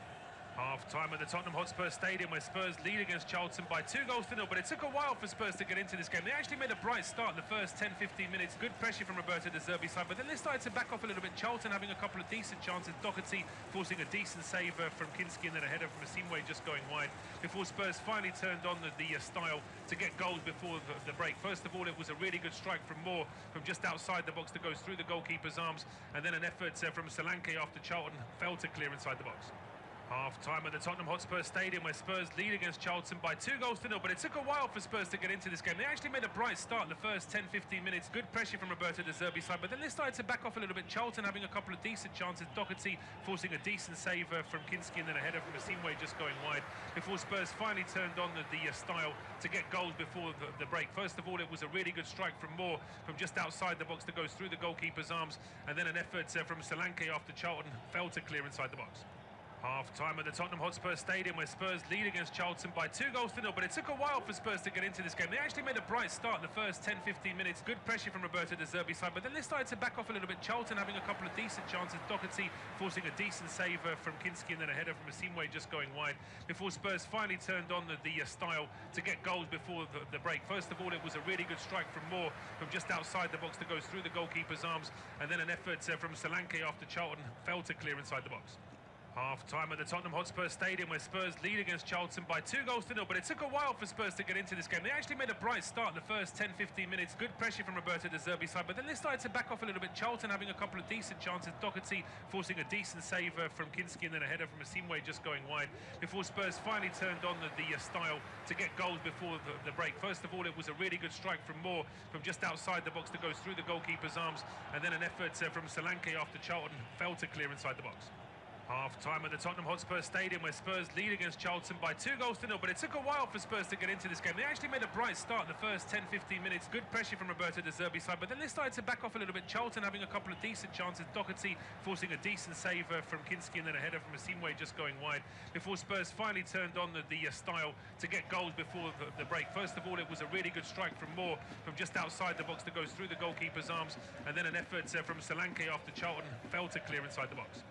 Half-time at the Tottenham Hotspur Stadium, where Spurs lead against Charlton by 2-0, but it took a while for Spurs to get into this game. They actually made a bright start in the first 10-15 minutes, good pressure from Roberto De Zerbi's side, but then they started to back off a little bit. Charlton having a couple of decent chances, Doherty forcing a decent save from Kinski, and then a header from Asimwe just going wide, before Spurs finally turned on the style to get goals before the break. First of all, it was a really good strike from Moore from just outside the box that goes through the goalkeeper's arms, and then an effort from Solanke after Charlton fell to clear inside the box. Half-time at the Tottenham Hotspur Stadium, where Spurs lead against Charlton by 2-0, but it took a while for Spurs to get into this game. They actually made a bright start in the first 10-15 minutes, good pressure from Roberto De Zerbi's side, but then they started to back off a little bit. Charlton having a couple of decent chances, Doherty forcing a decent save from Kinski, and then a header from Asimwe just going wide, before Spurs finally turned on the style to get goals before the break. First of all, it was a really good strike from Moore from just outside the box that goes through the goalkeeper's arms, and then an effort from Solanke after Charlton fell to clear inside the box. Half-time at the Tottenham Hotspur Stadium, where Spurs lead against Charlton by 2-0, but it took a while for Spurs to get into this game. They actually made a bright start in the first 10-15 minutes, good pressure from Roberto De Zerbi's side, but then they started to back off a little bit. Charlton having a couple of decent chances, Doherty forcing a decent save from Kinski, and then a header from Asimwe just going wide, before Spurs finally turned on the style to get goals before the break. First of all, it was a really good strike from Moore from just outside the box that goes through the goalkeeper's arms, and then an effort from Solanke after Charlton failed to clear inside the box. Half-time at the Tottenham Hotspur Stadium, where Spurs lead against Charlton by 2-0, but it took a while for Spurs to get into this game. They actually made a bright start in the first 10-15 minutes, good pressure from Roberto De Zerbi's side, but then they started to back off a little bit. Charlton having a couple of decent chances, Doherty forcing a decent save from Kinski, and then a header from Asimwe just going wide, before Spurs finally turned on the style to get goals before the break. First of all, it was a really good strike from Moore from just outside the box that goes through the goalkeeper's arms, and then an effort from Solanke after Charlton failed to clear inside the box. Half-time at the Tottenham Hotspur Stadium, where Spurs lead against Charlton by 2-0, but it took a while for Spurs to get into this game. They actually made a bright start in the first 10-15 minutes, good pressure from Roberto De Zerbi's side, but then they started to back off a little bit. Charlton having a couple of decent chances, Doherty forcing a decent save from Kinski, and then a header from Asimwe just going wide, before Spurs finally turned on the style to get goals before the break. First of all, it was a really good strike from Moore from just outside the box that goes through the goalkeeper's arms, and then an effort from Solanke after Charlton failed to clear inside the box.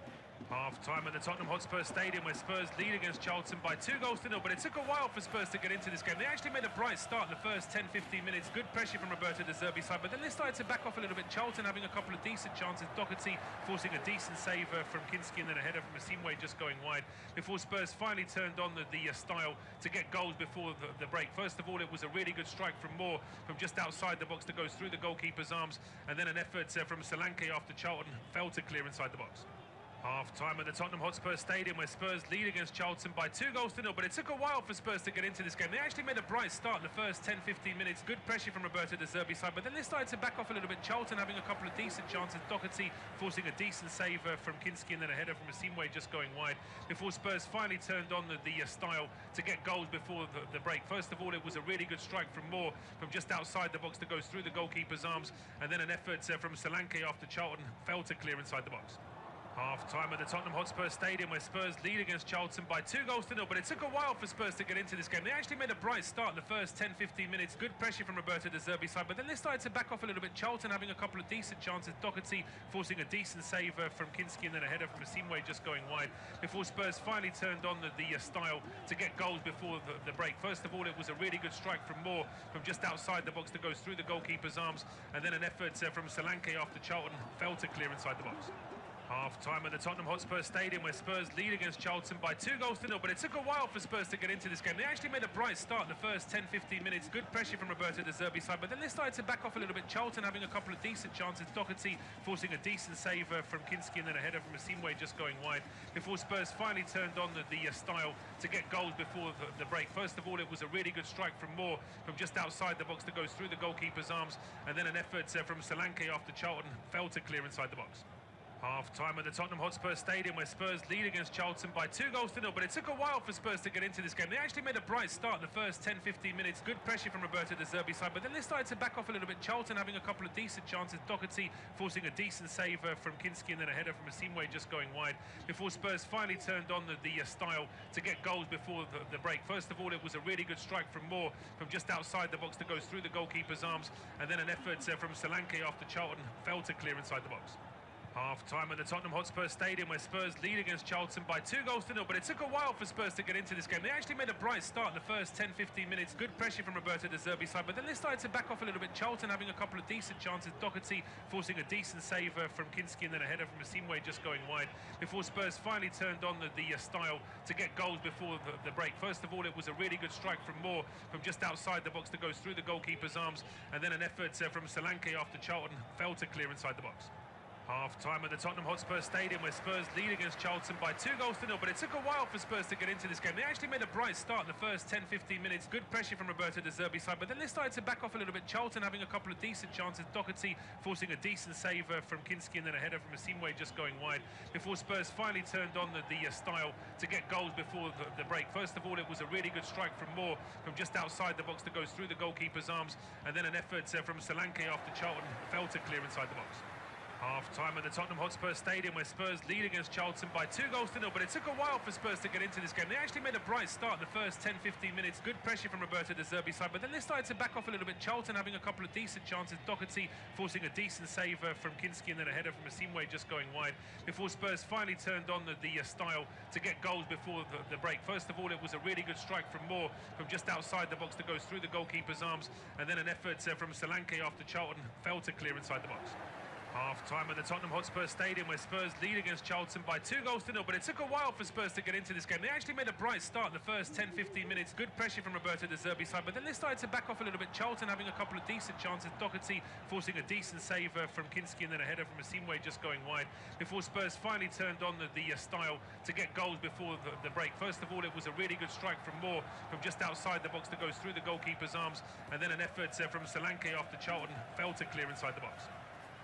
Half-time at the Tottenham Hotspur Stadium, where Spurs lead against Charlton by 2-0, but it took a while for Spurs to get into this game. They actually made a bright start in the first 10-15 minutes, good pressure from Roberto De Zerbi's side, but then they started to back off a little bit. Charlton having a couple of decent chances, Doherty forcing a decent save from Kinski, and then a header from Asimwe just going wide, before Spurs finally turned on the style to get goals before the break. First of all, it was a really good strike from Moore from just outside the box that goes through the goalkeeper's arms, and then an effort from Solanke after Charlton failed to clear inside the box. Half-time at the Tottenham Hotspur Stadium, where Spurs lead against Charlton by 2-0, but it took a while for Spurs to get into this game. They actually made a bright start in the first 10-15 minutes, good pressure from Roberto De Zerbi's side, but then they started to back off a little bit. Charlton having a couple of decent chances, Doherty forcing a decent save from Kinski, and then a header from Asimwe just going wide, before Spurs finally turned on the style to get goals before the break. First of all, it was a really good strike from Moore from just outside the box that goes through the goalkeeper's arms, and then an effort from Solanke after Charlton failed to clear inside the box. Half-time at the Tottenham Hotspur Stadium, where Spurs lead against Charlton by 2-0, but it took a while for Spurs to get into this game. They actually made a bright start in the first 10-15 minutes, good pressure from Roberto De Zerbi's side, but then they started to back off a little bit. Charlton having a couple of decent chances, Doherty forcing a decent save from Kinski, and then a header from Asimwe just going wide, before Spurs finally turned on the style to get goals before the break. First of all, it was a really good strike from Moore from just outside the box that goes through the goalkeeper's arms, and then an effort from Solanke after Charlton failed to clear inside the box. Half-time at the Tottenham Hotspur Stadium, where Spurs lead against Charlton by 2-0, but it took a while for Spurs to get into this game. They actually made a bright start in the first 10-15 minutes, good pressure from Roberto De Zerbi's side, but then they started to back off a little bit. Charlton having a couple of decent chances, Doherty forcing a decent save from Kinski, and then a header from Asimwe just going wide, before Spurs finally turned on the style to get goals before the break. First of all, it was a really good strike from Moore from just outside the box that goes through the goalkeeper's arms, and then an effort from Solanke after Charlton failed to clear inside the box. Half-time at the Tottenham Hotspur Stadium, where Spurs lead against Charlton by 2-0, but it took a while for Spurs to get into this game. They actually made a bright start in the first 10-15 minutes, good pressure from Roberto De Zerbi's side, but then they started to back off a little bit. Charlton having a couple of decent chances, Doherty forcing a decent save from Kinski, and then a header from Asimwe just going wide, before Spurs finally turned on the style to get goals before the break. First of all, it was a really good strike from Moore from just outside the box that goes through the goalkeeper's arms, and then an effort from Solanke after Charlton failed to clear inside the box. Half-time at the Tottenham Hotspur Stadium, where Spurs lead against Charlton by 2-0, but it took a while for Spurs to get into this game. They actually made a bright start in the first 10-15 minutes, good pressure from Roberto De Zerbi's side, but then they started to back off a little bit. Charlton having a couple of decent chances, Doherty forcing a decent save from Kinski, and then a header from Asimwe just going wide, before Spurs finally turned on the style to get goals before the break. First of all, it was a really good strike from Moore from just outside the box that goes through the goalkeeper's arms, and then an effort from Solanke after Charlton failed to clear inside the box. Half-time at the Tottenham Hotspur Stadium, where Spurs lead against Charlton by 2-0, but it took a while for Spurs to get into this game. They actually made a bright start in the first 10-15 minutes, good pressure from Roberto De Zerbi's side, but then they started to back off a little bit. Charlton having a couple of decent chances, Doherty forcing a decent save from Kinski, and then a header from Asimwe just going wide, before Spurs finally turned on the style to get goals before the break. First of all, it was a really good strike from Moore from just outside the box that goes through the goalkeeper's arms, and then an effort from Solanke after Charlton failed to clear inside the box. Half-time at the Tottenham Hotspur Stadium, where Spurs lead against Charlton by 2-0, but it took a while for Spurs to get into this game. They actually made a bright start in the first 10-15 minutes. Good pressure from Roberto De Zerbi's side, but then they started to back off a little bit. Charlton having a couple of decent chances. Doherty forcing a decent save from Kinski, and then a header from Asimwe just going wide, before Spurs finally turned on the style to get goals before the break. First of all, it was a really good strike from Moore from just outside the box that goes through the goalkeeper's arms, and then an effort from Solanke after Charlton failed to clear inside the box. Half-time at the Tottenham Hotspur Stadium, where Spurs lead against Charlton by 2-0, but it took a while for Spurs to get into this game. They actually made a bright start in the first 10-15 minutes. Good pressure from Roberto De Zerbi's side, but then they started to back off a little bit. Charlton having a couple of decent chances. Doherty forcing a decent save from Kinski, and then a header from Asimwe just going wide, before Spurs finally turned on the style to get goals before the break. First of all, it was a really good strike from Moore from just outside the box that goes through the goalkeeper's arms, and then an effort from Solanke after Charlton failed to clear inside the box.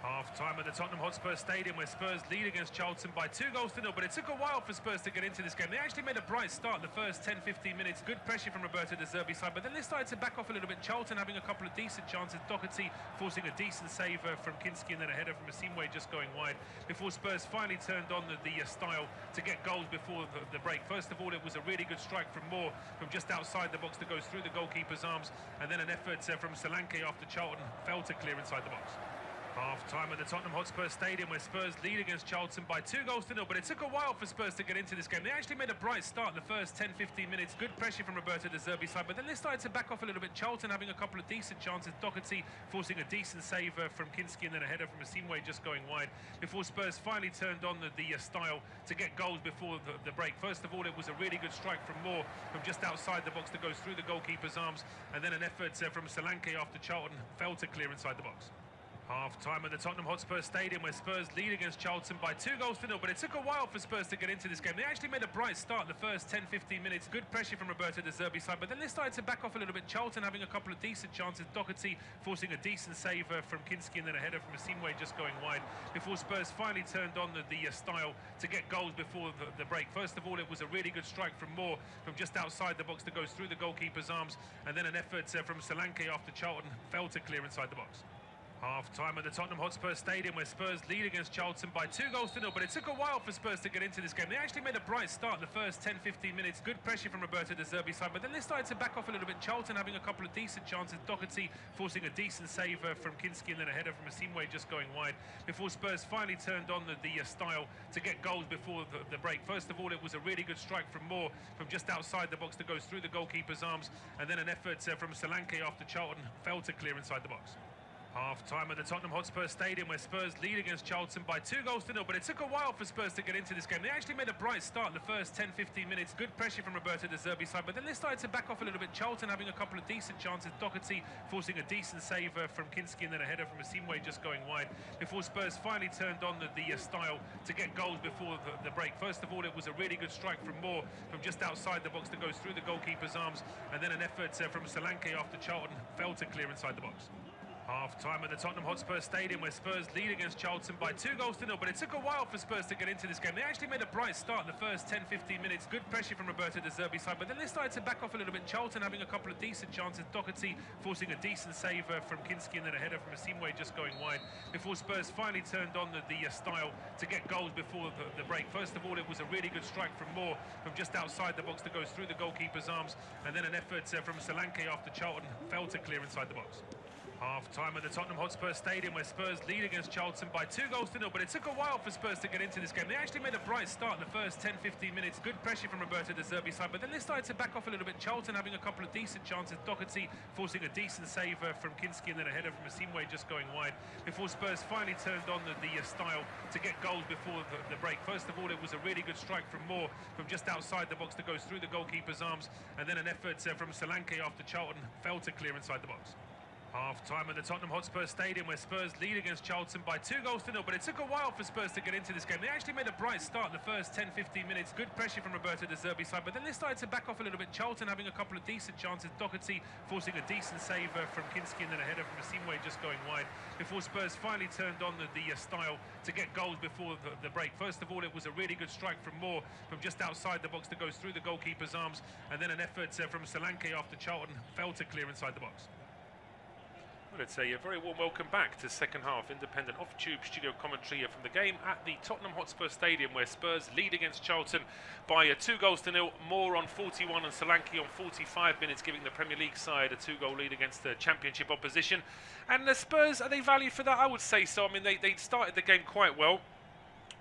Half-time at the Tottenham Hotspur Stadium, where Spurs lead against Charlton by 2-0, but it took a while for Spurs to get into this game. They actually made a bright start in the first 10-15 minutes. Good pressure from Roberto De Zerbi's side, but then they started to back off a little bit. Charlton having a couple of decent chances. Doherty forcing a decent save from Kinski, and then a header from Asimwe just going wide, before Spurs finally turned on the style to get goals before the break. First of all, it was a really good strike from Moore from just outside the box that goes through the goalkeeper's arms, and then an effort from Solanke after Charlton failed to clear inside the box. Half-time at the Tottenham Hotspur Stadium, where Spurs lead against Charlton by 2-0, but it took a while for Spurs to get into this game. They actually made a bright start in the first 10-15 minutes. Good pressure from Roberto De Zerbi's side, but then they started to back off a little bit. Charlton having a couple of decent chances. Doherty forcing a decent save from Kinski, and then a header from Asimwe just going wide, before Spurs finally turned on the style to get goals before the break. First of all, it was a really good strike from Moore from just outside the box that goes through the goalkeeper's arms, and then an effort from Solanke after Charlton failed to clear inside the box. Half-time at the Tottenham Hotspur Stadium, where Spurs lead against Charlton by 2-0, but it took a while for Spurs to get into this game. They actually made a bright start in the first 10-15 minutes. Good pressure from Roberto De Zerbi's side, but then they started to back off a little bit. Charlton having a couple of decent chances. Doherty forcing a decent save from Kinski, and then a header from Asimwe just going wide, before Spurs finally turned on the style to get goals before the break. First of all, it was a really good strike from Moore from just outside the box that goes through the goalkeeper's arms, and then an effort from Solanke after Charlton failed to clear inside the box. Half-time at the Tottenham Hotspur Stadium, where Spurs lead against Charlton by 2-0, but it took a while for Spurs to get into this game. They actually made a bright start in the first 10-15 minutes. Good pressure from Roberto De Zerbi's side, but then they started to back off a little bit. Charlton having a couple of decent chances. Doherty forcing a decent save from Kinski, and then a header from Asimwe just going wide, before Spurs finally turned on the style to get goals before the break. First of all, it was a really good strike from Moore from just outside the box that goes through the goalkeeper's arms, and then an effort from Solanke after Charlton failed to clear inside the box. Half-time at the Tottenham Hotspur Stadium, where Spurs lead against Charlton by 2-0, but it took a while for Spurs to get into this game. They actually made a bright start in the first 10-15 minutes. Good pressure from Roberto De Zerbi's side, but then they started to back off a little bit. Charlton having a couple of decent chances. Doherty forcing a decent save from Kinski, and then a header from Asimwe just going wide, before Spurs finally turned on the style to get goals before the break. First of all, it was a really good strike from Moore from just outside the box that goes through the goalkeeper's arms, and then an effort from Solanke after Charlton failed to clear inside the box. Half-time at the Tottenham Hotspur Stadium, where Spurs lead against Charlton by 2-0, but it took a while for Spurs to get into this game. They actually made a bright start in the first 10-15 minutes. Good pressure from Roberto De Zerbi's side, but then they started to back off a little bit. Charlton having a couple of decent chances. Doherty forcing a decent save from Kinski, and then a header from Asimwe just going wide, before Spurs finally turned on the style to get goals before the break. First of all, it was a really good strike from Moore from just outside the box that goes through the goalkeeper's arms, and then an effort from Solanke after Charlton failed to clear inside the box. Half-time at the Tottenham Hotspur Stadium, where Spurs lead against Charlton by 2-0, but it took a while for Spurs to get into this game. They actually made a bright start in the first 10-15 minutes. Good pressure from Roberto De Zerbi's side, but then they started to back off a little bit. Charlton having a couple of decent chances. Doherty forcing a decent save from Kinski, and then a header from Asimwe just going wide, before Spurs finally turned on the style to get goals before the break. First of all, it was a really good strike from Moore from just outside the box that goes through the goalkeeper's arms, and then an effort from Solanke after Charlton failed to clear inside the box. Half-time at the Tottenham Hotspur Stadium, where Spurs lead against Charlton by 2-0, but it took a while for Spurs to get into this game. They actually made a bright start in the first 10-15 minutes. Good pressure from Roberto De Zerbi's side, but then they started to back off a little bit. Charlton having a couple of decent chances. Doherty forcing a decent save from Kinski, and then a header from Asimwe just going wide, before Spurs finally turned on the style to get goals before the break. First of all, it was a really good strike from Moore from just outside the box that goes through the goalkeeper's arms, and then an effort from Solanke after Charlton failed to clear inside the box. Well, it's a very warm welcome back to second half independent off-tube studio commentary from the game at the Tottenham Hotspur Stadium, where Spurs lead against Charlton by 2-0. Moore on 41 and Solanke on 45 minutes, giving the Premier League side a 2-goal lead against the Championship opposition. And the Spurs, are they valued for that? I would say so. I mean, they started the game quite well,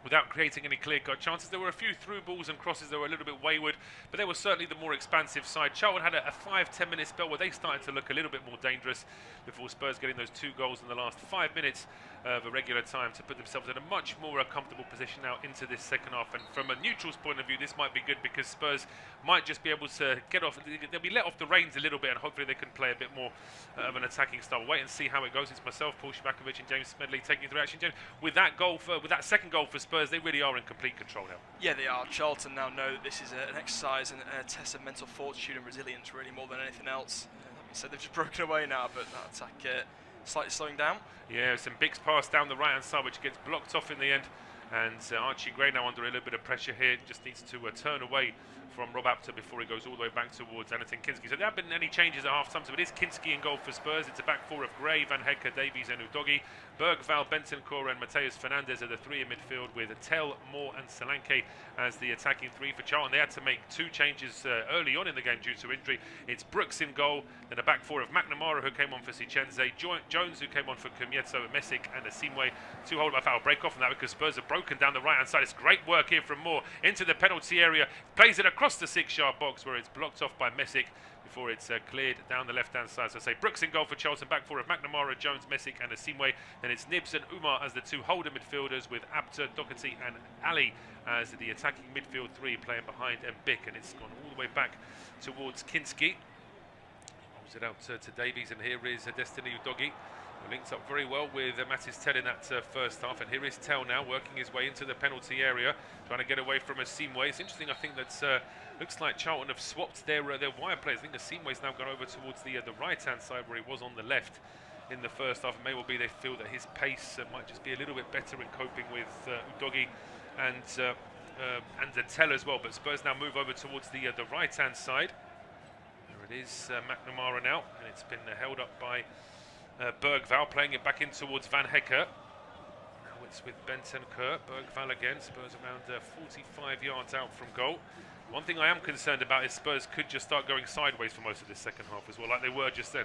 without creating any clear-cut chances. There were a few through balls and crosses that were a little bit wayward, but they were certainly the more expansive side. Charlton had a 5-10 minute spell where they started to look a little bit more dangerous before Spurs getting those 2 goals in the last 5 minutes of a regular time to put themselves in a much more comfortable position now into this second half. And from a neutral's point of view, this might be good because Spurs might just be able to get off, they'll be let off the reins a little bit, and hopefully they can play a bit more of an attacking style. Wait and see how it goes. It's myself, Paul Shivakovic and James Smedley taking you through action. James, with that second goal for Spurs, they really are in complete control now. Yeah, they are. Charlton now know that this is an exercise and a test of mental fortitude and resilience, really, more than anything else. So they've just broken away now, but that attack slightly slowing down. Yeah, some big pass down the right-hand side, which gets blocked off in the end. And Archie Gray now under a little bit of pressure here, just needs to turn away from Rob Apter before he goes all the way back towards Anton Kinski. So there haven't been any changes at half-time, so it is Kinski in goal for Spurs. It's a back four of Gray, Van Hecke, Davies and Udogie. Bergval, Bentancur and Mateus Fernandes are the three in midfield, with Tell, Moore and Solanke as the attacking three for Charlton. They had to make 2 changes early on in the game due to injury. It's Brooks in goal, then a back four of McNamara, who came on for Sichenze, Jones, who came on for Kumieto, Messick and Asimwe. 2 hold by foul. Break off from that because Spurs have broken down the right-hand side. It's great work here from Moore into the penalty area. Plays it across the 6-yard box where it's blocked off by Messick before it's cleared down the left-hand side. So say Brooks in goal for Charlton, back four of McNamara, Jones, Messick and Asimwe. Then it's Nibs and Umar as the 2 holder midfielders, with Apter, Doherty and Ali as the attacking midfield 3 playing behind Mbik. And it's gone all the way back towards Kinski. Rolls it out to Davies, and here is Destiny Udogie. Linked up very well with Mattis Tell in that first half, and here is Tell now working his way into the penalty area, trying to get away from Asimwe. It's interesting, I think that looks like Charlton have swapped their wire players. I think Asimwe's now gone over towards the right-hand side where he was on the left in the first half. It may well be they feel that his pace might just be a little bit better in coping with Udogie and Tell as well. But Spurs now move over towards the right-hand side. There it is, McNamara now, and it's been held up by Bergval, playing it back in towards Van Hecke. Now it's with Bentancur. Bergval again. Spurs around 45 yards out from goal. One thing I am concerned about is Spurs could just start going sideways for most of this second half as well, like they were just then.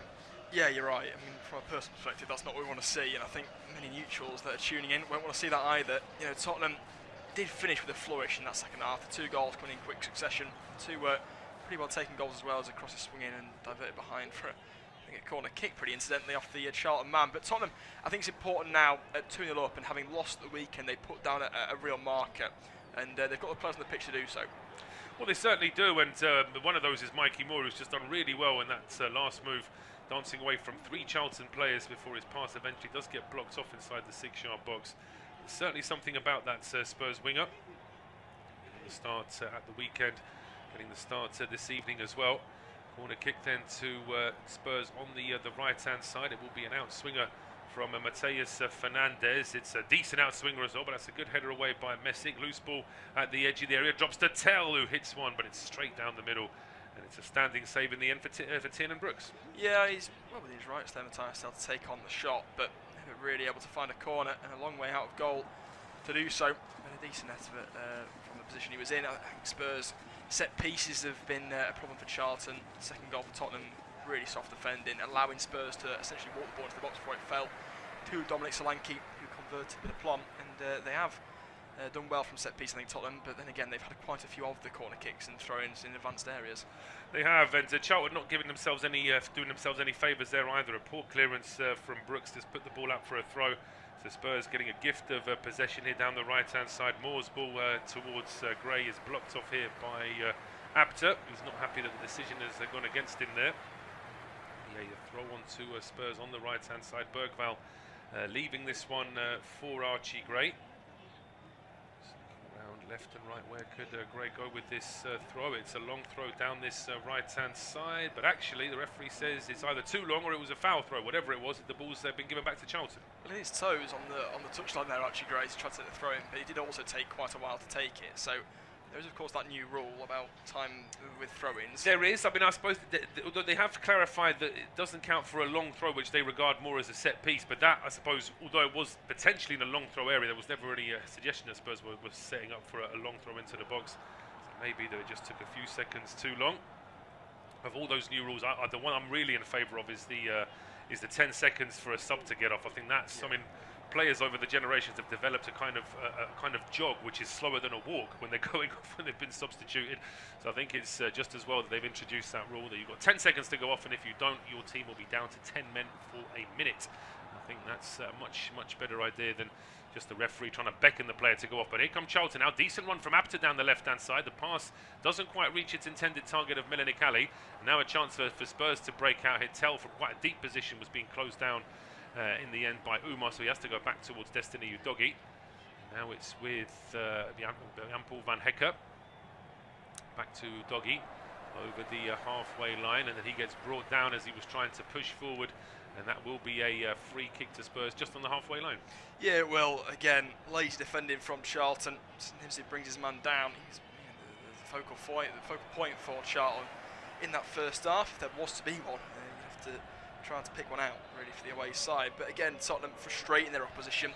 Yeah, you're right. I mean, from a personal perspective, that's not what we want to see, and I think many neutrals that are tuning in won't want to see that either. You know, Tottenham did finish with a flourish in that second half. The 2 goals coming in quick succession. 2 pretty well taken goals as well, as a cross is swung in and diverted behind for a corner kick, pretty incidentally, off the Charlton man. But Tottenham, I think it's important now at 2-0 up, and having lost the weekend, they put down a real marker, and they've got the players on the pitch to do so. Well, they certainly do, and one of those is Mikey Moore, who's just done really well in that last move, dancing away from 3 Charlton players before his pass eventually does get blocked off inside the 6-yard box. There's certainly something about that Spurs winger. The start at the weekend, getting the start this evening as well. Corner kick then to Spurs on the right-hand side. It will be an outswinger from Mateus Fernandes. It's a decent outswinger as well, but that's a good header away by Messick. Loose ball at the edge of the area. Drops to Tell, who hits one, but it's straight down the middle. And it's a standing save in the end for Tiernan Brooks. Yeah, he's well within his rights there, Mateus Tell, to take on the shot, but never really able to find a corner and a long way out of goal to do so. But a decent effort from the position he was in. I think Spurs set pieces have been a problem for Charlton. Second goal for Tottenham, really soft defending, allowing Spurs to essentially walk the ball into the box before it fell to Dominic Solanke, who converted with aplomb, and they have done well from set piece, I think, Tottenham, but then again they've had quite a few of the corner kicks and throw-ins in advanced areas. They have, and Charlton not giving themselves any doing themselves any favours there either. A poor clearance from Brooks just put the ball out for a throw. So Spurs getting a gift of possession here down the right-hand side. Moore's ball towards Gray is blocked off here by Apter, who's not happy that the decision has gone against him there. Yeah, you throw on to Spurs on the right-hand side. Bergval leaving this one for Archie Gray. Left and right, where could Gray go with this throw? It's a long throw down this right-hand side, but actually the referee says it's either too long or it was a foul throw. Whatever it was, the ball's been given back to Charlton. Well, his toes on the touchline there, Archie Gray tried to take the throw in, but he did also take quite a while to take it. So There is, of course, that new rule about time with throw-ins. There is. I mean, I suppose although they have clarified that it doesn't count for a long throw, which they regard more as a set piece. But that, I suppose, although it was potentially in a long throw area, there was never any suggestion that Spurs were setting up for a long throw into the box. So maybe they just took a few seconds too long. Of all those new rules, the one I'm really in favour of is the 10 seconds for a sub to get off. I think that's. I mean, players over the generations have developed a kind of jog which is slower than a walk when they're going off when they've been substituted. So I think it's just as well that they've introduced that rule that you've got 10 seconds to go off, and if you don't, your team will be down to 10 men for a minute. I think that's a much better idea than just the referee trying to beckon the player to go off. But here comes Charlton now. Decent run from Apter down the left-hand side. The pass doesn't quite reach its intended target of Milenik Ali. Now a chance for Spurs to break out here. Tell from quite a deep position was being closed down in the end by Umar, so he has to go back towards Destiny Udogi. Now it's with Jan-Paul van Hecker. Back to Udogi over the halfway line, and then he gets brought down as he was trying to push forward, and that will be a free kick to Spurs just on the halfway line. Yeah, it will. Again, lazy defending from Charlton. Sometimes he brings his man down. He's the focal point for Charlton in that first half. If there was to be one, you have to trying to pick one out really for the away side. But again, Tottenham frustrating their opposition.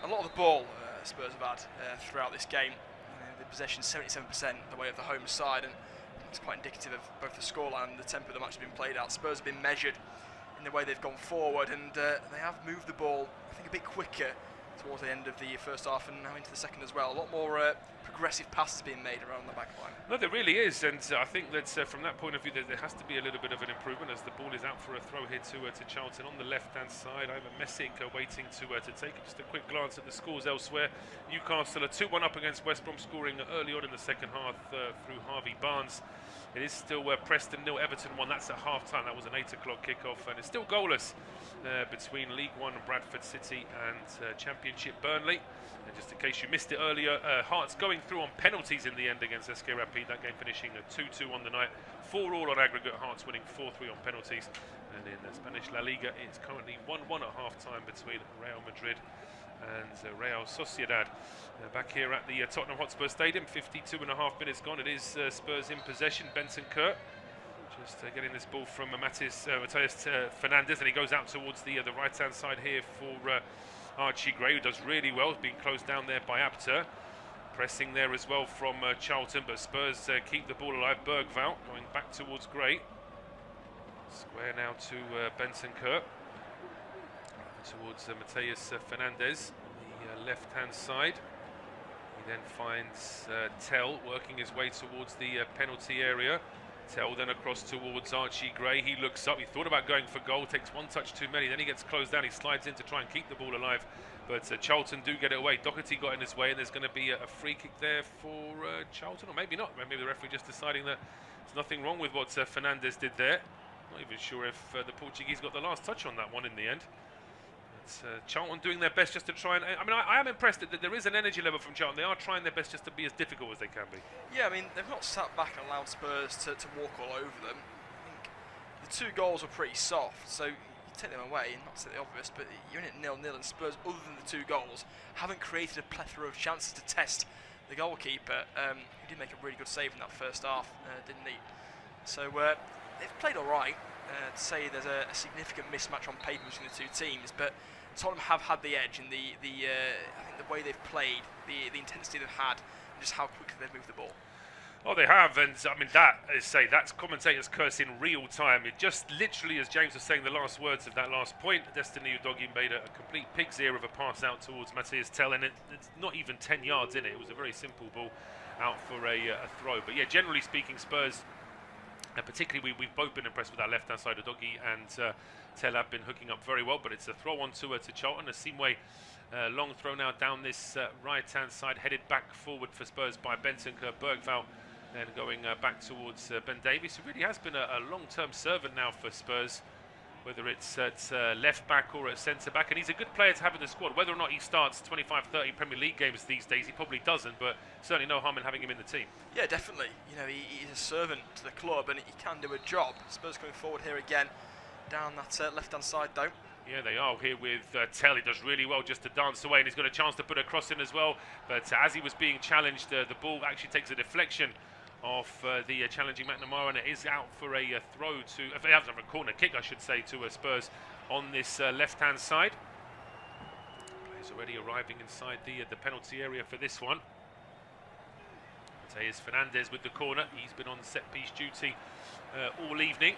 A lot of the ball Spurs have had throughout this game. The possession 77% the way of the home side, and it's quite indicative of both the scoreline and the tempo the match has been played out. Spurs have been measured in the way they've gone forward, and they have moved the ball, I think, a bit quicker towards the end of the first half and now into the second as well. A lot more progressive passes being made around the back line. No, there really is, and I think that from that point of view, there has to be a little bit of an improvement as the ball is out for a throw here to Charlton on the left-hand side. Over Messick waiting to take it. Just a quick glance at the scores elsewhere. Newcastle are 2-1 up against West Brom, scoring early on in the second half through Harvey Barnes. It is still Preston 0, Everton 1. That's at half-time. That was an 8 o'clock kickoff, and it's still goalless between League One Bradford City and Championship Burnley. And just in case you missed it earlier, Hearts going through on penalties in the end against SK Rapid. That game finishing 2-2 on the night. 4-all on aggregate. Hearts winning 4-3 on penalties. And in the Spanish La Liga, it's currently 1-1 at half-time between Real Madrid and Real Sociedad. Back here at the Tottenham Hotspur Stadium, 52.5 minutes gone. It is Spurs in possession. Benson Kurt just getting this ball from Matheus Fernandes, and he goes out towards the right-hand side here for Archie Gray, who does really well, being closed down there by Apter. Pressing there as well from Charlton, but Spurs keep the ball alive. Bergvall going back towards Gray. Square now to Benson Kurt. Towards Matheus Fernandes on the left-hand side. He then finds Tell working his way towards the penalty area. Tell then across towards Archie Gray. He looks up. He thought about going for goal. Takes one touch too many. Then he gets closed down. He slides in to try and keep the ball alive. But Charlton do get it away. Doherty got in his way, and there's going to be a free kick there for Charlton, or maybe not. Maybe the referee just deciding that there's nothing wrong with what Fernandes did there. Not even sure if the Portuguese got the last touch on that one in the end. Charlton doing their best just to try and... I mean, I am impressed that there is an energy level from Charlton. They are trying their best just to be as difficult as they can be. Yeah, I mean, they've not sat back and allowed Spurs to walk all over them. I think the 2 goals were pretty soft, so you take them away, and not to say the obvious, but you're in it 0-0, and Spurs, other than the 2 goals, haven't created a plethora of chances to test the goalkeeper, who did make a really good save in that first half, didn't he? So they've played all right. To say there's a significant mismatch on paper between the 2 teams, but Tottenham have had the edge in I think the way they've played, the intensity they've had, and just how quickly they've moved the ball. Oh, they have, and I mean that's commentators curse in real time. It just literally, as James was saying, the last words of that last point. Destiny Udogi made a complete pig's ear of a pass out towards Matheus Tell, and it's not even 10 yards in it. It was a very simple ball out for a throw. But yeah, generally speaking, Spurs. And particularly, we've both been impressed with that left-hand side. Udogi and Tell have been hooking up very well, but it's a throw on to Charlton. A Seamway long throw now down this right-hand side, headed back forward for Spurs by Benson Bergvall, and going back towards Ben Davies, who really has been a long-term servant now for Spurs, whether it's at left-back or at centre-back. And he's a good player to have in the squad. Whether or not he starts 25-30 Premier League games these days, he probably doesn't, but certainly no harm in having him in the team. Yeah, definitely. You know, he's a servant to the club, and he can do a job. Spurs coming forward here again, down that left-hand side, though. Yeah, they are here with Tell. He does really well just to dance away, and he's got a chance to put a cross in as well. But as he was being challenged, the ball actually takes a deflection off the challenging McNamara, and it is out for a throw to, out of a corner kick, I should say, to Spurs on this left-hand side. Players already arriving inside the penalty area for this one. Here's Fernandez with the corner. He's been on set-piece duty all evening.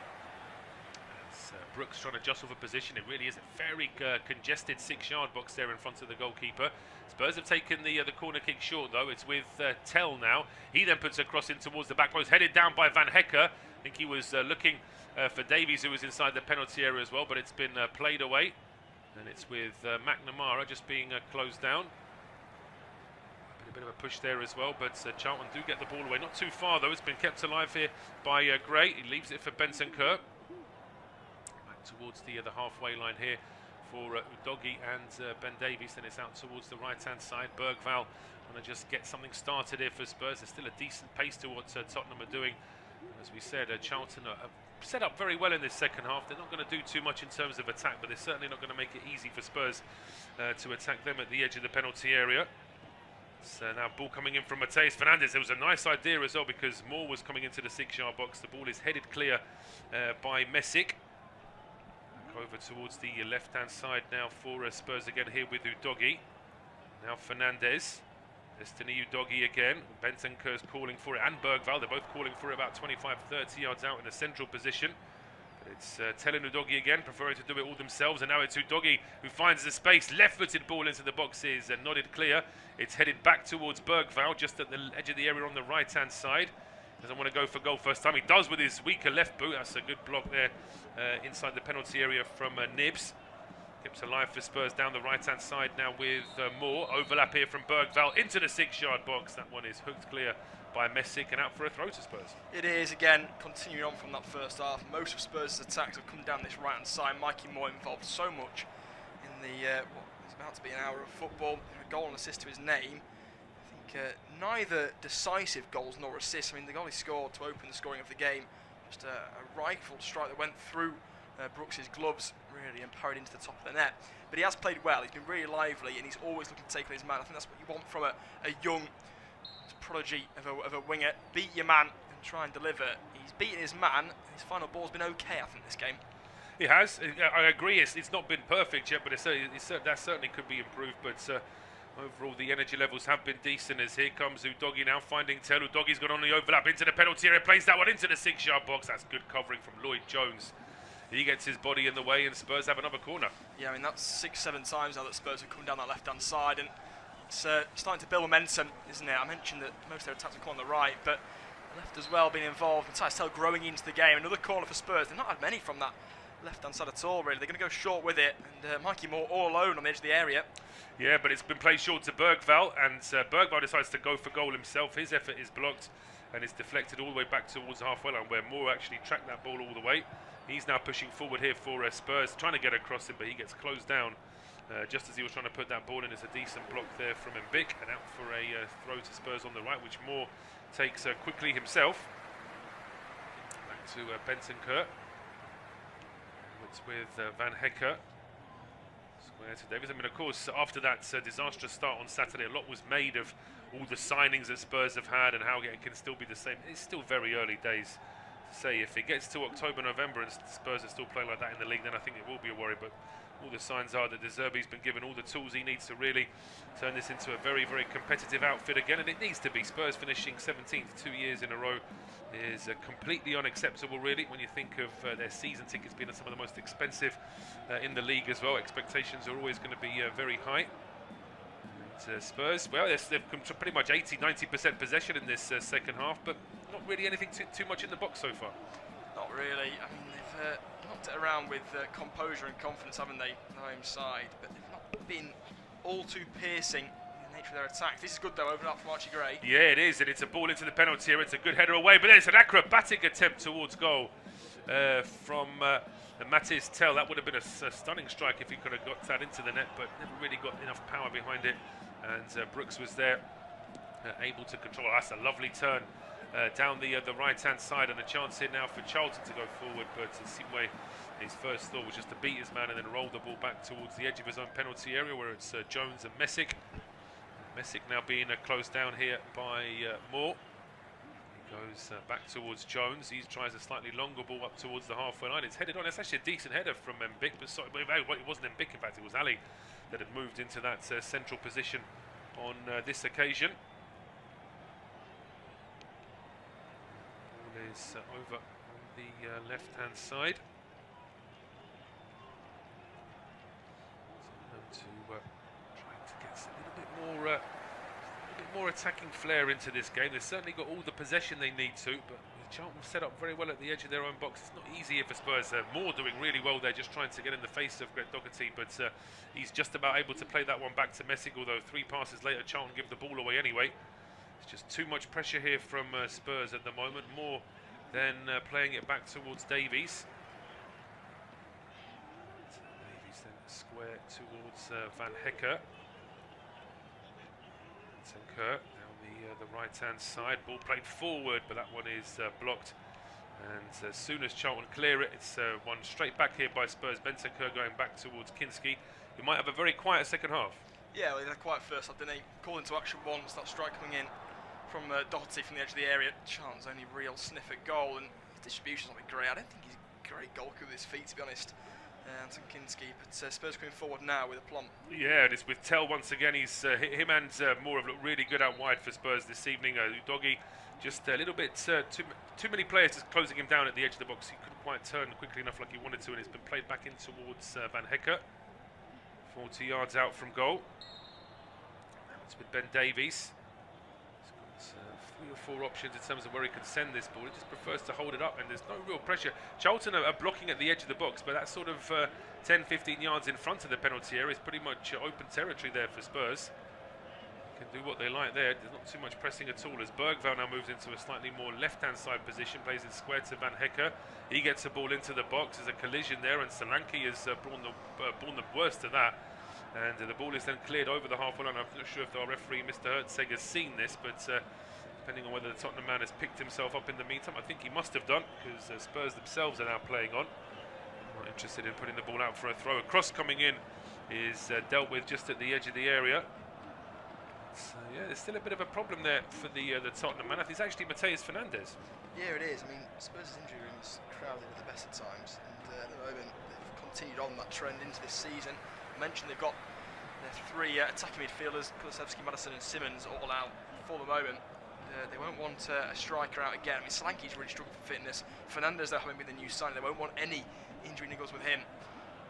Brooks trying to jostle for position. It really is a very congested 6-yard box there in front of the goalkeeper. Spurs have taken the corner kick short, though. It's with Tell now. He then puts a cross in towards the back post, headed down by Van Hecke. I think he was looking for Davies, who was inside the penalty area as well, but it's been played away. And it's with McNamara just being closed down. A bit of a push there as well, but Charlton do get the ball away. Not too far, though. It's been kept alive here by Gray. He leaves it for Benson Kerr. Towards the halfway line here for Udogie and Ben Davies. Then it's out towards the right-hand side. Bergvall want to just get something started here for Spurs. There's still a decent pace to what Tottenham are doing. As we said, Charlton are set up very well in this second half. They're not going to do too much in terms of attack, but they're certainly not going to make it easy for Spurs to attack them at the edge of the penalty area. So now ball coming in from Mateus Fernandez. There was a nice idea as well, because Moore was coming into the 6-yard box. The ball is headed clear by Messick. Over towards the left-hand side now for Spurs again here with Udogie. Now Fernandez. Destiny Udogie again. Benson Kerr's calling for it, and Bergvall. They're both calling for it about 25-30 yards out in a central position. But it's Tell and Udogie again, preferring to do it all themselves. And now it's Udogie who finds the space. Left-footed ball into the boxes and nodded clear. It's headed back towards Bergvall, just at the edge of the area on the right-hand side. Doesn't want to go for goal first time. He does with his weaker left boot. That's a good block there inside the penalty area from Nibs. Keeps alive for Spurs down the right-hand side now with Moore. Overlap here from Bergvall into the 6-yard box. That one is hooked clear by Messick and out for a throw to Spurs. It is, again, continuing on from that first half. Most of Spurs' attacks have come down this right-hand side. Mikey Moore involved so much in the what is about to be an hour of football. A goal and assist to his name. Neither decisive goals nor assists. I mean, the goal he scored to open the scoring of the game, just a rifled strike that went through Brooks's gloves, really, and parried into the top of the net. But he has played well. He's been really lively, and he's always looking to take on his man. I think that's what you want from a young prodigy of a winger. Beat your man and try and deliver. He's beaten his man. His final ball's been okay, I think, this game. He has. I agree. It's not been perfect yet, but that certainly could be improved. But overall, the energy levels have been decent, as here comes Udogie now finding Tell. Udogie's got on the overlap into the penalty area, plays that one into the 6-yard box. That's good covering from Lloyd Jones. He gets his body in the way, and Spurs have another corner. Yeah, I mean, that's 6-7 times now that Spurs have come down that left-hand side, and it's starting to build momentum, isn't it? I mentioned that most of their attacks are on the right, but the left as well being involved. Matthias Tell growing into the game. Another corner for Spurs. They've not had many from that left-hand side at all, really. They're going to go short with it, and Mikey Moore all alone on the edge of the area. Yeah, but it's been played short to Bergvall, and Bergvall decides to go for goal himself. His effort is blocked, and it's deflected all the way back towards the halfway line, where Moore actually tracked that ball all the way. He's now pushing forward here for Spurs, trying to get across him, but he gets closed down just as he was trying to put that ball in. It's a decent block there from Mbik, and out for a throw to Spurs on the right, which Moore takes quickly himself. Back to Benson Kerr. It's with Van Hecke. Square to Davies. I mean, of course, after that disastrous start on Saturday, a lot was made of all the signings that Spurs have had and how it can still be the same. It's still very early days to say. If it gets to October, November and Spurs are still playing like that in the league, then I think it will be a worry. But all the signs are that De Zerbi's been given all the tools he needs to really turn this into a very, very competitive outfit again, and it needs to be. Spurs finishing 17th 2 years in a row is completely unacceptable, really, when you think of their season tickets being some of the most expensive in the league as well. Expectations are always going to be very high. And, Spurs, well, they've come to pretty much 80-90% possession in this second half, but not really anything too much in the box so far. Not really. I mean, they've knocked it around with composure and confidence, haven't they, on their own side, but they've not been all too piercing in the nature of their attacks. This is good, though, open up from Archie Gray. Yeah, it is, and it's a ball into the penalty area. It's a good header away, but then it's an acrobatic attempt towards goal from Matis Tell. That would have been a stunning strike if he could have got that into the net, but never really got enough power behind it, and Brooks was there able to control. That's a lovely turn down the right-hand side, and a chance here now for Charlton to go forward, but Simwe His first thought was just to beat his man and then roll the ball back towards the edge of his own penalty area, where it's Jones and Messick. Messick now being closed down here by Moore. He goes back towards Jones. He tries a slightly longer ball up towards the halfway line. It's headed on. It's actually a decent header from Mbik, but sorry, it wasn't Mbik. In fact, it was Ali that had moved into that central position on this occasion. Ball is over on the left-hand side. Trying to get a little bit more attacking flair into this game. They've certainly got all the possession they need to, but Charlton set up very well at the edge of their own box. It's not easy for Spurs. Moore doing really well there, just trying to get in the face of Greg Doherty, but he's just about able to play that one back to Messick, although 3 passes later Charlton give the ball away anyway. It's just too much pressure here from Spurs at the moment, more than playing it back towards Davies. Davies then square towards Van Hecke. Kerr down the right-hand side, ball played forward, but that one is blocked. And as soon as Charlton clear it, it's one straight back here by Spurs. Kerr going back towards Kinski. He might have a very quiet second half. Yeah, well, he had a quiet first half, didn't he? Called into action once, that strike coming in from Doherty from the edge of the area. Charlton's only real sniff at goal, and his distribution's not been great. I don't think he's a great goalkeeper with his feet, to be honest. Anton Kinski, but Spurs coming forward now with a plump. Yeah, and it's with Tell once again. He's him and Moore have looked really good out wide for Spurs this evening. Udogie just a little bit too many players just closing him down at the edge of the box. He couldn't quite turn quickly enough like he wanted to, and it's been played back in towards Van Hecke. 40 yards out from goal. It's with Ben Davies. He's got 3 or 4 options in terms of where he can send this ball. He just prefers to hold it up, and there's no real pressure. Charlton are blocking at the edge of the box, but that sort of 10-15 yards in front of the penalty area is pretty much open territory there for Spurs. Can do what they like there. There's not too much pressing at all, as Bergvall now moves into a slightly more left-hand side position, plays it square to Van Hecke. He gets the ball into the box. There's a collision there, and Solanke has borne the worst of that. And the ball is then cleared over the halfway line. I'm not sure if our referee, Mr. Hertzeg, has seen this, but depending on whether the Tottenham man has picked himself up in the meantime, I think he must have done, because Spurs themselves are now playing on. Not interested in putting the ball out for a throw. A cross coming in is dealt with just at the edge of the area. So, yeah, there's still a bit of a problem there for the Tottenham man. I think it's actually Mateus Fernandes. Yeah, it is. I mean, Spurs' injury room is crowded at the best of times, and at the moment they've continued on that trend into this season. I mentioned they've got their 3 attacking midfielders, Kulusevski, Maddison and Simmons, all out for the moment. They won't want a striker out again. I mean, Solanke's really struggled for fitness. Fernandes, though, having been the new signing, they won't want any injury niggles with him.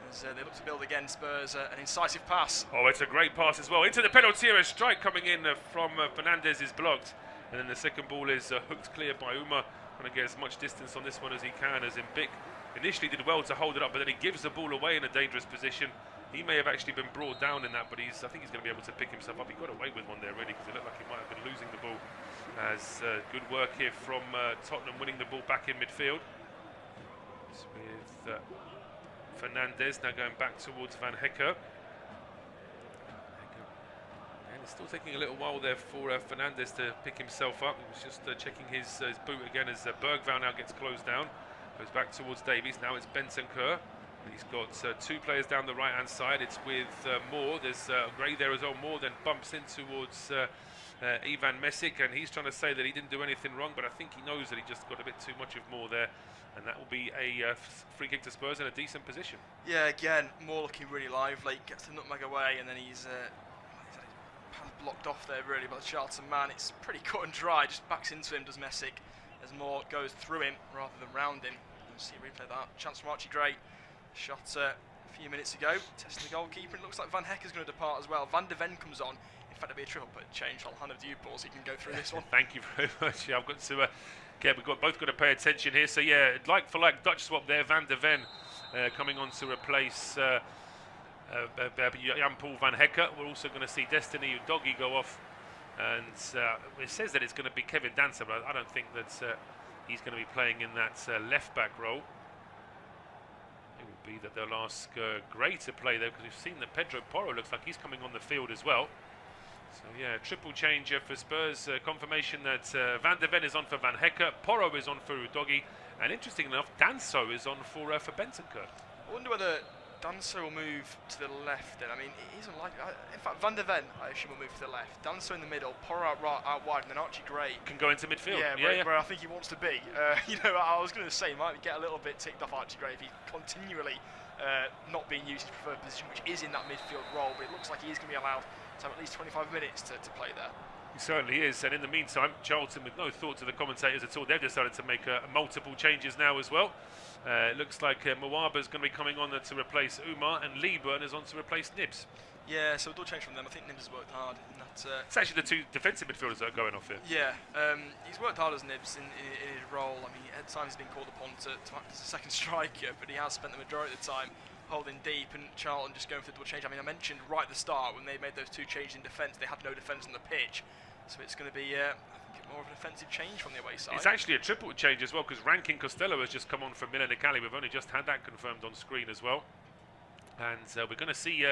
As they look to build again, Spurs, an incisive pass. Oh, it's a great pass as well. Into the penalty area, strike coming in from Fernandes is blocked. And then the second ball is hooked clear by Uma. Trying to get as much distance on this one as he can, as Mbik initially did well to hold it up, but then he gives the ball away in a dangerous position. He may have actually been brought down in that, but I think he's going to be able to pick himself up. He got away with one there, really, because it looked like he might have been losing the ball. As good work here from Tottenham, winning the ball back in midfield. It's with Fernandes now going back towards Van Hecke. And it's still taking a little while there for Fernandes to pick himself up. He was just checking his boot again as Bergvall now gets closed down. Goes back towards Davies. Now it's Kerr. He's got 2 players down the right-hand side. It's with Moore. There's Gray there as well. Moore then bumps in towards Ivan Messick, and he's trying to say that he didn't do anything wrong, but I think he knows that he just got a bit too much of Moore there, and that will be a free kick to Spurs in a decent position. Yeah, again, Moore looking really lively, gets the nutmeg away, and then he's had his path blocked off there really by the Charlton man. It's pretty cut and dry, just backs into him, does Messick, as Moore goes through him rather than round him. Let's see a replay of that. Chance from Archie Gray. Shot a few minutes ago, testing the goalkeeper, and it looks like Van Hecke is going to depart as well. Van de Ven comes on. In fact, it'll be a triple but change. I'll hand over to you, Paul, so you can go through this one. Thank you very much. Yeah, I've got to both got to pay attention here. So yeah, like for like Dutch swap there. Van de Ven coming on to replace Jan-Paul Van Hecke. We're also going to see Destiny Udogie go off, and it says that it's going to be Kevin Dancer, but I don't think that he's going to be playing in that left back role. It will be that they'll ask Gray to play there, because we've seen that Pedro Porro looks like he's coming on the field as well. So yeah, triple change for Spurs. Confirmation that Van de Ven is on for Van Hecke, Porro is on for Udogie, And interesting enough, Danso is on for Bentancur. I wonder whether Danso will move to the left then. I mean, it isn't like... in fact, Van der Ven, I assume, will move to the left. Danso in the middle, Porro out wide, and then Archie Gray Can go into midfield. Where I think he wants to be. I was going to say, he might get a little bit ticked off Archie Gray if he's continually not being used in his preferred position, which is in that midfield role, but it looks like he is going to be allowed to have at least 25 minutes to play there. He certainly is, and in the meantime, Charlton, with no thought to the commentators at all, they've decided to make multiple changes now as well. It looks like Mwaba is going to be coming on to replace Umar, and Lieburn is on to replace Nibs. Yeah, so a dual change from them. I think Nibs has worked hard in that. It's actually the two defensive midfielders that are going off here. Yeah, he's worked hard as Nibs in his role. I mean, at times he's been called upon to act as a second striker, but he has spent the majority of the time holding deep, and Charlton just going for the double change. I mean, I mentioned right at the start when they made those two changes in defence, they had no defence on the pitch, so it's going to be I think more of an offensive change from the away side. It's actually a triple change as well, because Rankin Costello has just come on from Milan Nicali. We've only just had that confirmed on screen as well. And we're going to see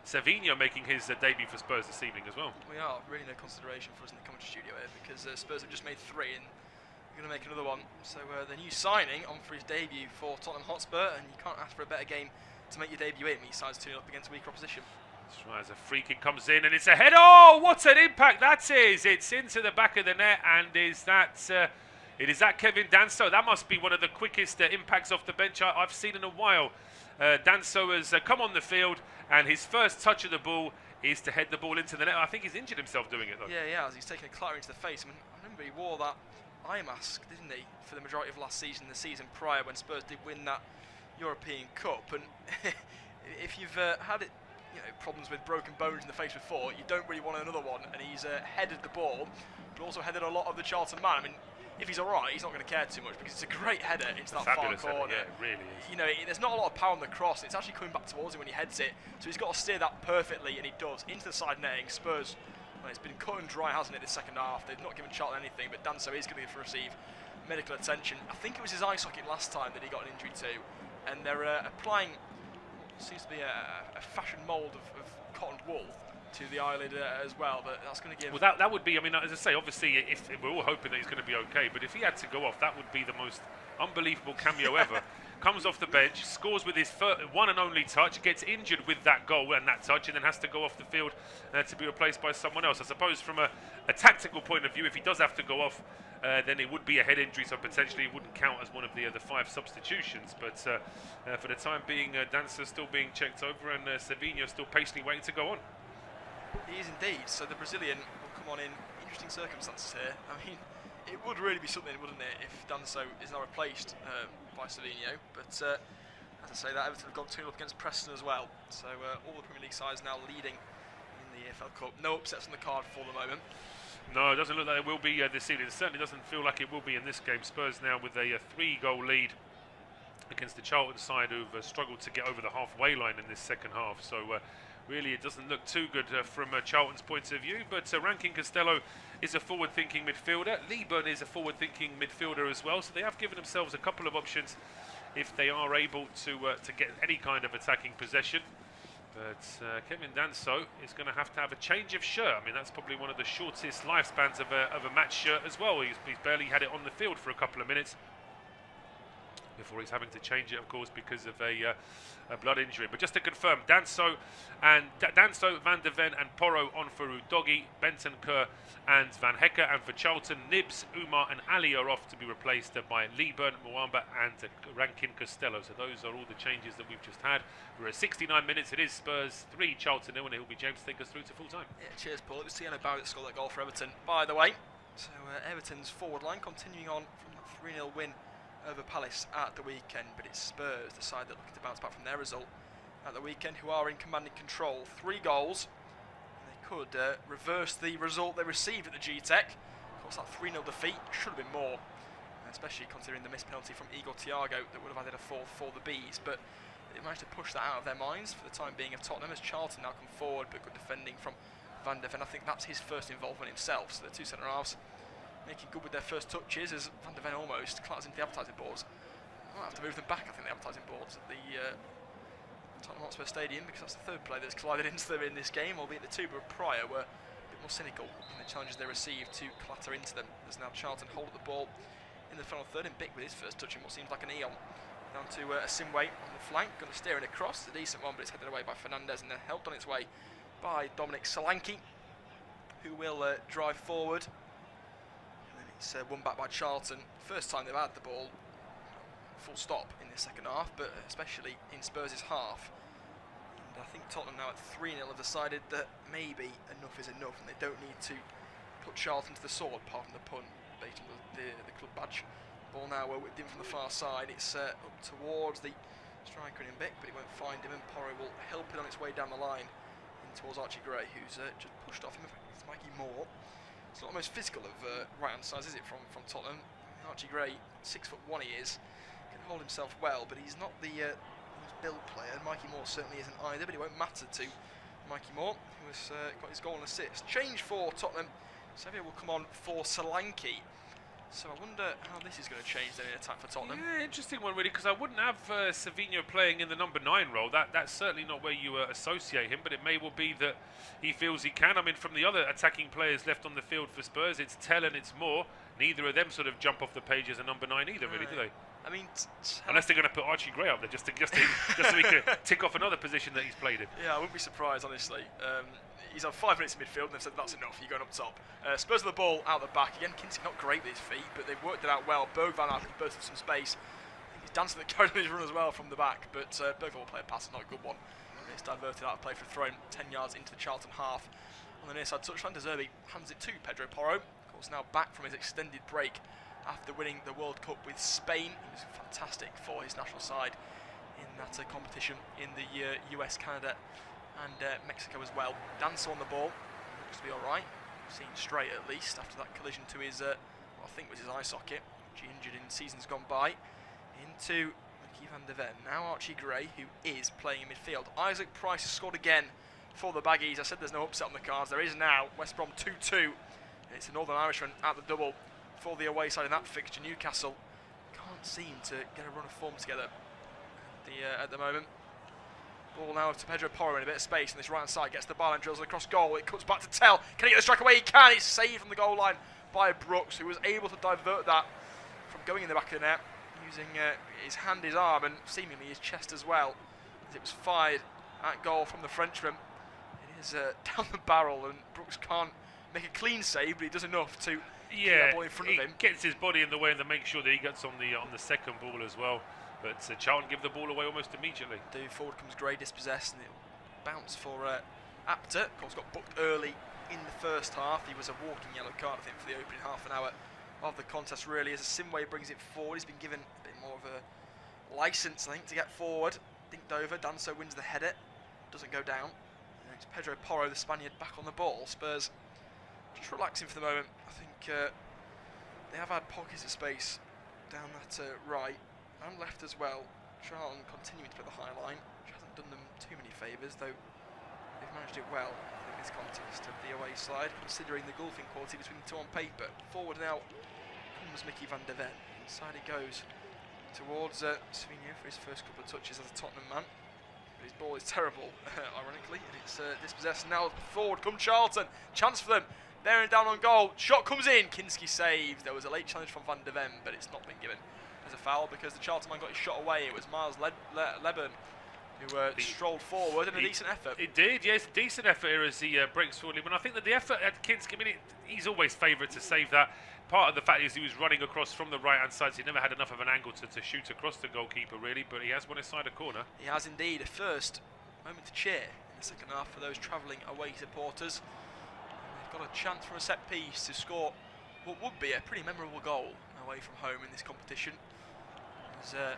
Savinho making his debut for Spurs this evening as well. We are. Really no consideration for us in the commentary studio here, because Spurs have just made 3 and we're going to make another one. So the new signing on for his debut for Tottenham Hotspur, and you can't ask for a better game to make your debut in when he decides to turn up against a weaker opposition. That's right, as a free kick comes in, and it's a head. Oh, what an impact that is! It's into the back of the net, and it is that Kevin Danso. That must be one of the quickest impacts off the bench I've seen in a while. Danso has come on the field, and his first touch of the ball is to head the ball into the net. I think he's injured himself doing it, though. Yeah, he has. He's taken a clatter into the face. I mean, I remember he wore that eye mask, didn't he, for the majority of last season, the season prior, when Spurs did win that European Cup. And if you've had it, problems with broken bones in the face before, you don't really want another one. And he's headed the ball, but also headed a lot of the Charlton man. I mean, if he's all right, he's not going to care too much, because it's a great header into that far corner. Yeah, it really is. There's not a lot of power on the cross. It's actually coming back towards him when he heads it. So he's got to steer that perfectly, and he does. Into the side netting. Spurs, it's been cut and dry, hasn't it, this second half? They've not given Charlton anything, but Danso is going to receive medical attention. I think it was his eye socket last time that he got an injury to, and they're applying what seems to be a fashion mould of cotton wool to the eyelid as well, but that's going to give... Well, that would be, I mean, as I say, obviously, if we're all hoping that he's going to be okay, but if he had to go off, that would be the most unbelievable cameo ever. Comes off the bench, scores with his one and only touch, gets injured with that goal and that touch, and then has to go off the field to be replaced by someone else. I suppose from a tactical point of view, if he does have to go off, then it would be a head injury, so potentially it wouldn't count as one of the 5 substitutions. But for the time being, Dancer's still being checked over, and Savinho still patiently waiting to go on. He is indeed. So the Brazilian will come on in interesting circumstances here. I mean, it would really be something, wouldn't it, if Danso is now replaced by Savinho. But as I say, that Everton have gone 2-0 up against Preston as well. So all the Premier League sides now leading in the EFL Cup. No upsets on the card for the moment. No, it doesn't look like it will be this evening. It certainly doesn't feel like it will be in this game. Spurs now with a 3-goal lead against the Charlton side, who've struggled to get over the halfway line in this second half. So really, it doesn't look too good from Charlton's point of view. But Rankin Costello is a forward-thinking midfielder. Lieburn is a forward-thinking midfielder as well. So they have given themselves a couple of options if they are able to get any kind of attacking possession. But Kevin Danso is going to have a change of shirt. I mean, that's probably one of the shortest lifespans of a match shirt as well. He's barely had it on the field for a couple of minutes before he's having to change it, of course, because of a blood injury. But just to confirm, Danso, Van der Ven and Porro on for Udogi, Bentancur and Van Hecke, and for Charlton, Nibs, Umar and Ali are off to be replaced by Lieburn, Mwamba and Rankin Costello. So those are all the changes that we've just had. We're at 69 minutes. It is Spurs 3, Charlton 0, and it will be James to take us through to full time. Yeah, cheers, Paul. It was Tiano Barry that scored that goal for Everton, by the way. So Everton's forward line continuing on from that 3-0 win over Palace at the weekend, but it's Spurs, the side that looking to bounce back from their result at the weekend, who are in commanding control. 3 goals. They could reverse the result they received at the G-Tech. Of course, that 3-0 defeat should have been more, especially considering the missed penalty from Igor Thiago that would have added a 4 for the Bees. But they managed to push that out of their minds for the time being of Tottenham, as Charlton now come forward, but good defending from Van der Ven. I think that's his first involvement himself, so the 2 centre-halves making good with their first touches, as Van der Ven almost clatters into the advertising boards. I might have to move them back, I think, the advertising boards at the Tottenham Hotspur Stadium, because that's the 3rd player that's collided into them in this game, albeit the 2 prior were a bit more cynical in the challenges they received to clatter into them, as now Charlton hold the ball in the final third, and Bick with his first touch in what seems like an eon. Down to Asimwe on the flank, going to steer it across. It's a decent one, but it's headed away by Fernandez, and then helped on its way by Dominic Solanke, who will drive forward. And then it's won back by Charlton. First time they've had the ball, full stop, in the second half, but especially in Spurs' half. And I think Tottenham now at 3-0 have decided that maybe enough is enough, and they don't need to put Charlton to the sword, pardon the pun, based on the club badge. Ball now whipped in from the far side. It's up towards the striker in Bick, but he won't find him, and Porro will help it on its way down the line in towards Archie Gray, who's just pushed off him. In fact, it's Mikey Moore. It's not the most physical of right-hand sides, is it, from Tottenham? Archie Gray, 6'1" he is, can hold himself well, but he's not the most build player. Mikey Moore certainly isn't either, but it won't matter to Mikey Moore, who has got his goal and assist. Change for Tottenham. Xavier will come on for Solanke. So I wonder how this is going to change then in attack for Tottenham. Yeah, interesting one really, because I wouldn't have Savinho playing in the number 9 role. That's certainly not where you associate him, but it may well be that he feels he can. I mean, from the other attacking players left on the field for Spurs, it's Tell and it's Moore. Neither of them sort of jump off the page as a number 9 either, really, do they? I mean, unless they're going to put Archie Gray up there just so he can tick off another position that he's played in. Yeah, I wouldn't be surprised, honestly. He's on 5 minutes in midfield, and they've said that's enough, you're going up top. Spurs with the ball out the back. Again, Kinsey not great with his feet, but they've worked it out well. Bergvall actually bursted some space. I think he's dancing the carried on his run as well from the back, but Bergvall will play a pass, not a good one. And it's diverted out of play for a throw 10 yards into the Charlton half. On the near side touchline, De Zerbi hands it to Pedro Porro. Of course, now back from his extended break after winning the World Cup with Spain. He was fantastic for his national side in that competition in the US, Canada and Mexico as well. Danso on the ball, looks to be alright, seen straight at least after that collision to his, what I think was his eye socket, which he injured in seasons gone by. Into Mickey van der Ven, now Archie Gray, who is playing in midfield. Isaac Price has scored again for the Baggies. I said there's no upset on the cards, there is now. West Brom 2-2, it's the Northern Irishman at the double for the away side in that fixture. Newcastle can't seem to get a run of form together at the moment. Ball now to Pedro Porro in a bit of space, and this right hand side gets the ball and drills it across goal. It cuts back to Tell. Can he get the strike away? He can. It's saved from the goal line by Brooks, who was able to divert that from going in the back of the net using his hand, his arm, and seemingly his chest as well, as it was fired at goal from the Frenchman. It is down the barrel, and Brooks can't make a clean save, but he does enough to get that ball in front of him. Gets his body in the way and then makes sure that he gets on the second ball as well. But Charlton give the ball away almost immediately. Forward comes Gray dispossessed, and it'll bounce for Apter. Of course, got booked early in the first half. He was a walking yellow card, I think, for the opening half an hour of the contest, really. As Simway brings it forward, he's been given a bit more of a licence, I think, to get forward. Dinked over, Danso wins the header, doesn't go down. And it's Pedro Porro, the Spaniard, back on the ball. Spurs just relaxing for the moment. I think they have had pockets of space down that right and left as well. Charlton continuing to play the high line, which hasn't done them too many favours, though they've managed it well in this contest of the away side, considering the golfing quality between the two on paper. Forward now comes Mickey van der Ven. Inside he goes towards Savinho for his first couple of touches as a Tottenham man. But his ball is terrible, ironically, and it's dispossessed. Now forward come Charlton. Chance for them. Bearing down on goal. Shot comes in. Kinski saves. There was a late challenge from van der Ven, but it's not been given as a foul because the Charlton man got his shot away. It was Miles Leburn who strolled forward in a decent effort. It did, yes, decent effort here as he breaks forward. And I think that the effort at Kinski, I mean, he's always favoured to save that. Part of the fact is he was running across from the right hand side, so he never had enough of an angle to shoot across the goalkeeper, really. But he has won inside a corner. He has indeed. A first moment to cheer in the second half for those travelling away supporters. They've got a chance from a set piece to score what would be a pretty memorable goal away from home in this competition. There's the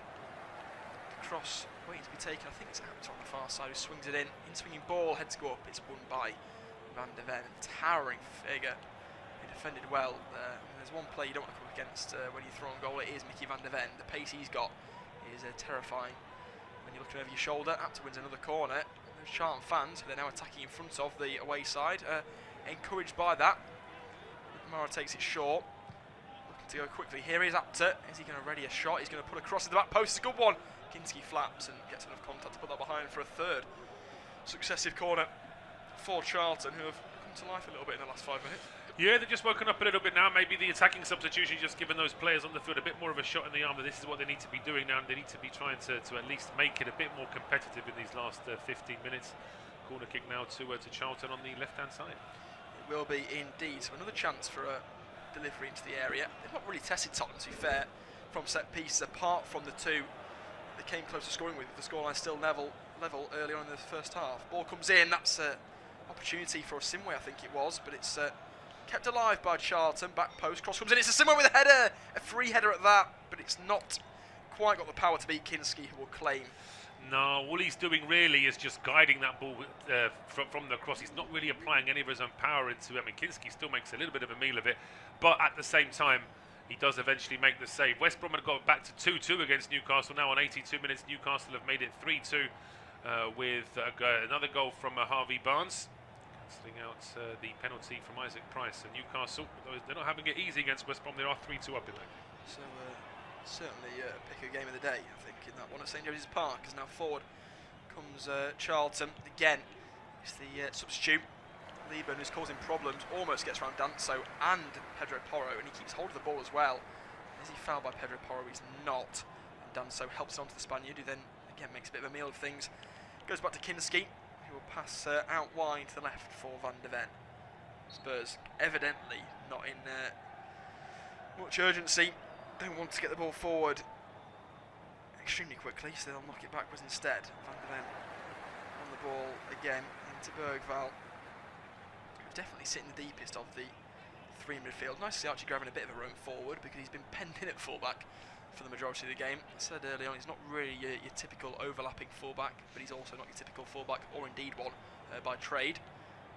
cross waiting to be taken. I think it's Apter on the far side who swings it in. In-swinging ball, heads go up. It's won by van der Ven. Towering figure. He defended well. There's one play you don't want to come against when you throw on goal. It is Mickey van der Ven. The pace he's got is terrifying. When you're looking over your shoulder, Apter wins another corner. Those Charlton fans, who they're now attacking in front of the away side, encouraged by that. Mara takes it short. To go quickly. Here is Apter. Is he going to ready a shot? He's going to put a cross in the back post. It's a good one. Kinski flaps and gets enough contact to put that behind for a third successive corner for Charlton, who have come to life a little bit in the last 5 minutes. Yeah, they've just woken up a little bit now. Maybe the attacking substitution just given those players on the field a bit more of a shot in the arm. But this is what they need to be doing now. They need to be trying to at least make it a bit more competitive in these last 15 minutes. Corner kick now to Charlton on the left-hand side. It will be indeed. So another chance for a delivery into the area. They've not really tested Tottenham, to be fair, from set pieces, apart from the two they came close to scoring with the scoreline still level early on in the first half. Ball comes in, that's an opportunity for a Simway, I think it was, but it's kept alive by Charlton. Back post, cross comes in, it's a Simway with a header, a free header at that, but it's not quite got the power to beat Kinski, who will claim. No, all he's doing really is just guiding that ball from the cross. He's not really applying any of his own power into it. I mean, Kinski still makes a little bit of a meal of it, but at the same time, he does eventually make the save. West Brom had got back to 2-2 against Newcastle. Now on 82 minutes, Newcastle have made it 3-2 with another goal from Harvey Barnes, cancelling out the penalty from Isaac Price. And Newcastle, they're not having it easy against West Brom. They are 3-2 up in that. So certainly a pick of game of the day, I think, in that one at St James's Park. As now forward comes Charlton again. It's the substitute. Lieben, who's causing problems, almost gets around Danso and Pedro Porro, and he keeps hold of the ball as well. Is he fouled by Pedro Porro? He's not. And Danso helps it onto the Spaniard, who then again makes a bit of a meal of things. Goes back to Kinski, who will pass out wide to the left for Van de Ven. Spurs evidently not in much urgency. Don't want to get the ball forward extremely quickly, so they'll knock it backwards instead. Van de Ven on the ball again into Bergvall. Definitely sitting the deepest of the three midfield. Nice to see Archie grabbing a bit of a run forward because he's been penned in at fullback for the majority of the game. I said early on, he's not really your typical overlapping fullback, but he's also not your typical fullback, or indeed one by trade.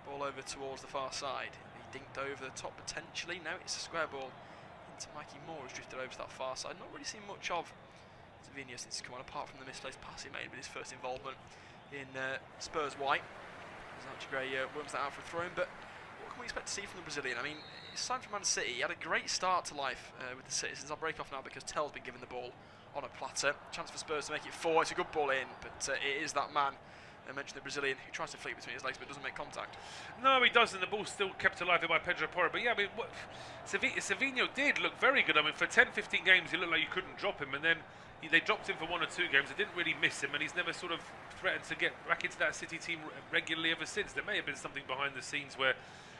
Ball over towards the far side. He dinked over the top potentially. No, it's a square ball into Mikey Moore, who's drifted over to that far side. Not really seen much of Savinho since he's come on, apart from the misplaced pass he made with his first involvement in Spurs white. Archie Gray worms that out for a throw in, but what can we expect to see from the Brazilian? I mean, he's signed for Man City. He had a great start to life with the Citizens. I'll break off now because Tell's been given the ball on a platter. Chance for Spurs to make it 4. It's a good ball in, but it is that man, I mentioned the Brazilian, who tries to flick between his legs but doesn't make contact. No, he doesn't. The ball's still kept alive there by Pedro Porro. But yeah, I mean, Savinho did look very good. I mean, for 10-15 games, he looked like you couldn't drop him, and then they dropped him for 1 or 2 games. They didn't really miss him, and he's never sort of threatened to get back into that City team regularly ever since. There may have been something behind the scenes where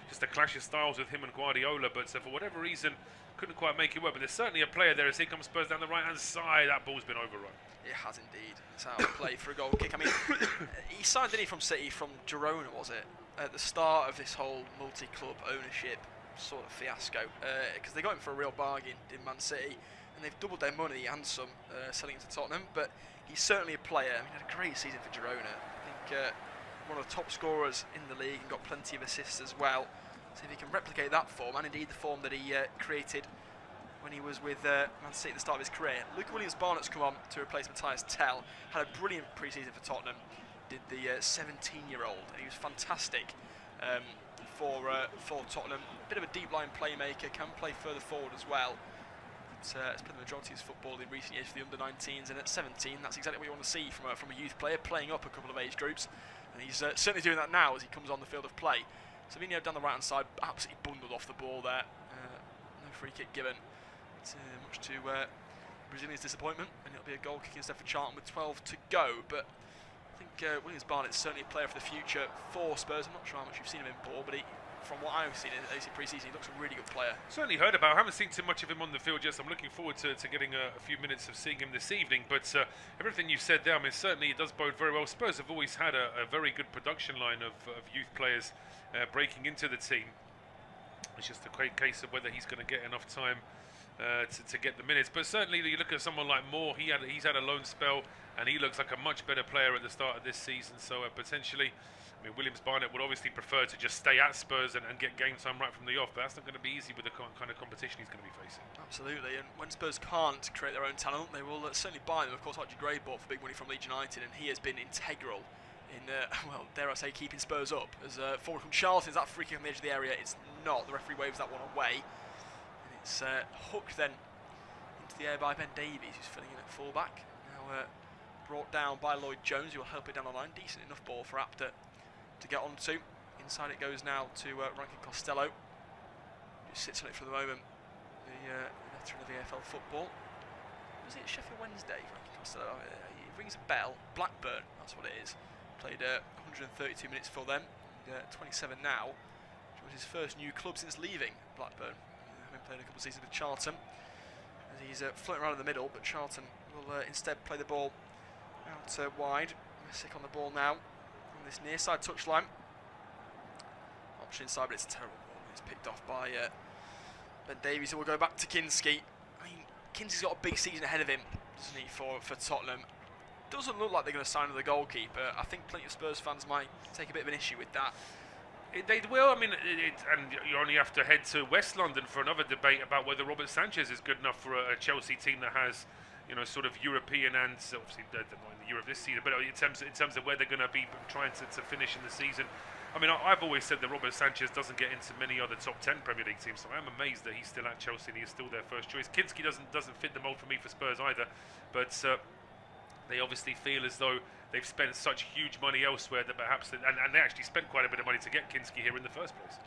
just a clash of styles with him and Guardiola, but for whatever reason, couldn't quite make it work. But there's certainly a player there as he comes Spurs down the right-hand side. That ball's been overrun. It has indeed. It's out of play for a goal kick. I mean, he signed, didn't he, from City, from Girona, was it? At the start of this whole multi-club ownership sort of fiasco, because they got him for a real bargain in Man City, and they've doubled their money and some selling him to Tottenham. But he's certainly a player. I mean, he had a great season for Girona. I think one of the top scorers in the league and got plenty of assists as well. So if he can replicate that form, and indeed the form that he created when he was with Man City at the start of his career. Luke Williams-Barnett's come on to replace Matthias Tell. Had a brilliant pre-season for Tottenham. Did the 17-year-old, and he was fantastic for Tottenham. Bit of a deep-line playmaker, can play further forward as well. It's played the majority of his football in recent years for the under-19s, and at 17, that's exactly what you want to see from a youth player, playing up a couple of age groups. And he's certainly doing that now as he comes on the field of play. Savinho down the right-hand side, absolutely bundled off the ball there. No free kick given. It's much to Brazilian's disappointment, and it'll be a goal kick instead for Charlton with 12 to go. But I think Williams-Barnett's certainly a player for the future for Spurs. I'm not sure how much you've seen of him, Paul, but from what I've seen in AC pre-season, he looks a really good player. Certainly heard about. I haven't seen too much of him on the field yet. So I'm looking forward to getting a few minutes of seeing him this evening. But everything you said there, I mean, certainly it does bode very well. Spurs have always had a very good production line of youth players breaking into the team. It's just a case of whether he's going to get enough time to get the minutes. But certainly you look at someone like Moore, he's had a loan spell, and he looks like a much better player at the start of this season. So potentially, I mean, Williams-Barnett would obviously prefer to just stay at Spurs and get game time right from the off, but that's not going to be easy with the kind of competition he's going to be facing. Absolutely, and when Spurs can't create their own talent, they will certainly buy them. Of course, Archie Gray bought for big money from Leeds United, and he has been integral in, well, dare I say, keeping Spurs up. As forward from Charlton, is that free kick on the edge of the area? It's not. The referee waves that one away. And it's hooked then into the air by Ben Davies, who's filling in at fullback. Now brought down by Lloyd Jones, who will help it down the line. Decent enough ball for Apter to get onto. Inside it goes now to Rankin Costello. who sits on it for the moment. The veteran of EFL football. Was it Sheffield Wednesday? It rings a bell. Blackburn, that's what it is. Played 132 minutes for them. 27 now. It was his first new club since leaving Blackburn. Having played a couple of seasons with Charlton. As he's floating around in the middle, but Charlton will instead play the ball out wide. Messick on the ball now on this near side touchline. Option inside, but it's a terrible ball. It's picked off by Ben Davies, who will go back to Kinski. I mean, Kinski's got a big season ahead of him, doesn't he, for Tottenham? Doesn't look like they're going to sign another goalkeeper. I think plenty of Spurs fans might take a bit of an issue with that. They will. I mean, and you only have to head to West London for another debate about whether Robert Sanchez is good enough for a Chelsea team that has, you know, sort of European and obviously they're not in the Europe this season, but in terms of where they're going to be trying to finish in the season. I mean, I've always said that Robert Sanchez doesn't get into many other top 10 Premier League teams, so I'm amazed that he's still at Chelsea and he's still their first choice. Kinski doesn't fit the mould for me for Spurs either, but they obviously feel as though they've spent such huge money elsewhere that perhaps, and they actually spent quite a bit of money to get Kinski here in the first place.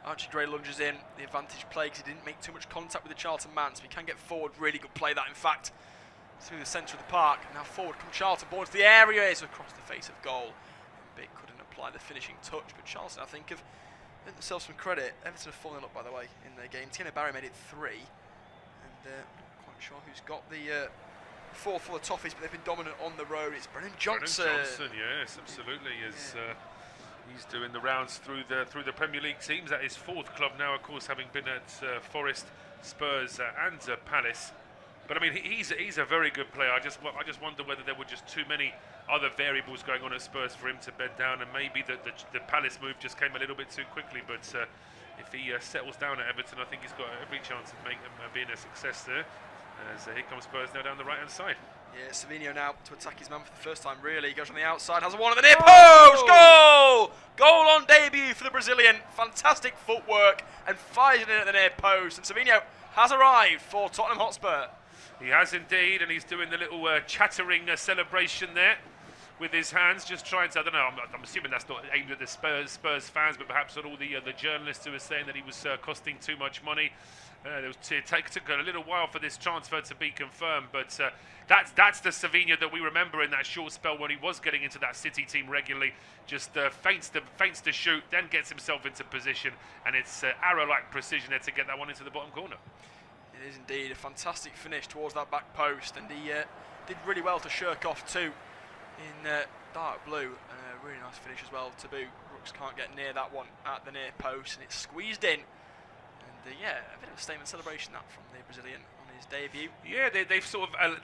Archie Gray lunges in, the advantage play because he didn't make too much contact with the Charlton man, so he can get forward. Really good play that, in fact, through the centre of the park. Now forward come Charlton, ball into the area, is across the face of goal. Big couldn't apply the finishing touch, but Charlton, I think, have earned themselves some credit. Everton have fallen up, by the way, in their game. Tino Barry made it 3, and not quite sure who's got the 4 for the Toffees, but they've been dominant on the road. It's Brennan Johnson. Brennan Johnson, yes, absolutely. He's doing the rounds through the Premier League teams. At his 4th club now, of course, having been at Forest, Spurs, and Palace. But I mean, he's a very good player. I just wonder whether there were just too many other variables going on at Spurs for him to bed down, and maybe the Palace move just came a little bit too quickly. But if he settles down at Everton, I think he's got every chance of being a success there. As here comes Spurs now down the right hand side. Yeah, Savinho now to attack his man for the first time, really. He goes on the outside, has a one at the near post. Goal! Goal on debut for the Brazilian. Fantastic footwork and fires it in at the near post. And Savinho has arrived for Tottenham Hotspur. He has indeed, and he's doing the little chattering celebration there with his hands, just trying to, I don't know, I'm assuming that's not aimed at the Spurs fans, but perhaps at all the journalists who are saying that he was costing too much money. It took a little while for this transfer to be confirmed, but that's the Savinho that we remember in that short spell when he was getting into that City team regularly. Just feints to shoot, then gets himself into position, and it's arrow-like precision there to get that one into the bottom corner. It is indeed a fantastic finish towards that back post, and he did really well to shirk off too in dark blue. Really nice finish as well to boot. Brooks can't get near that one at the near post, and it's squeezed in. And yeah, a bit of a statement celebration that from the Brazilian on his debut. Yeah, they've sort of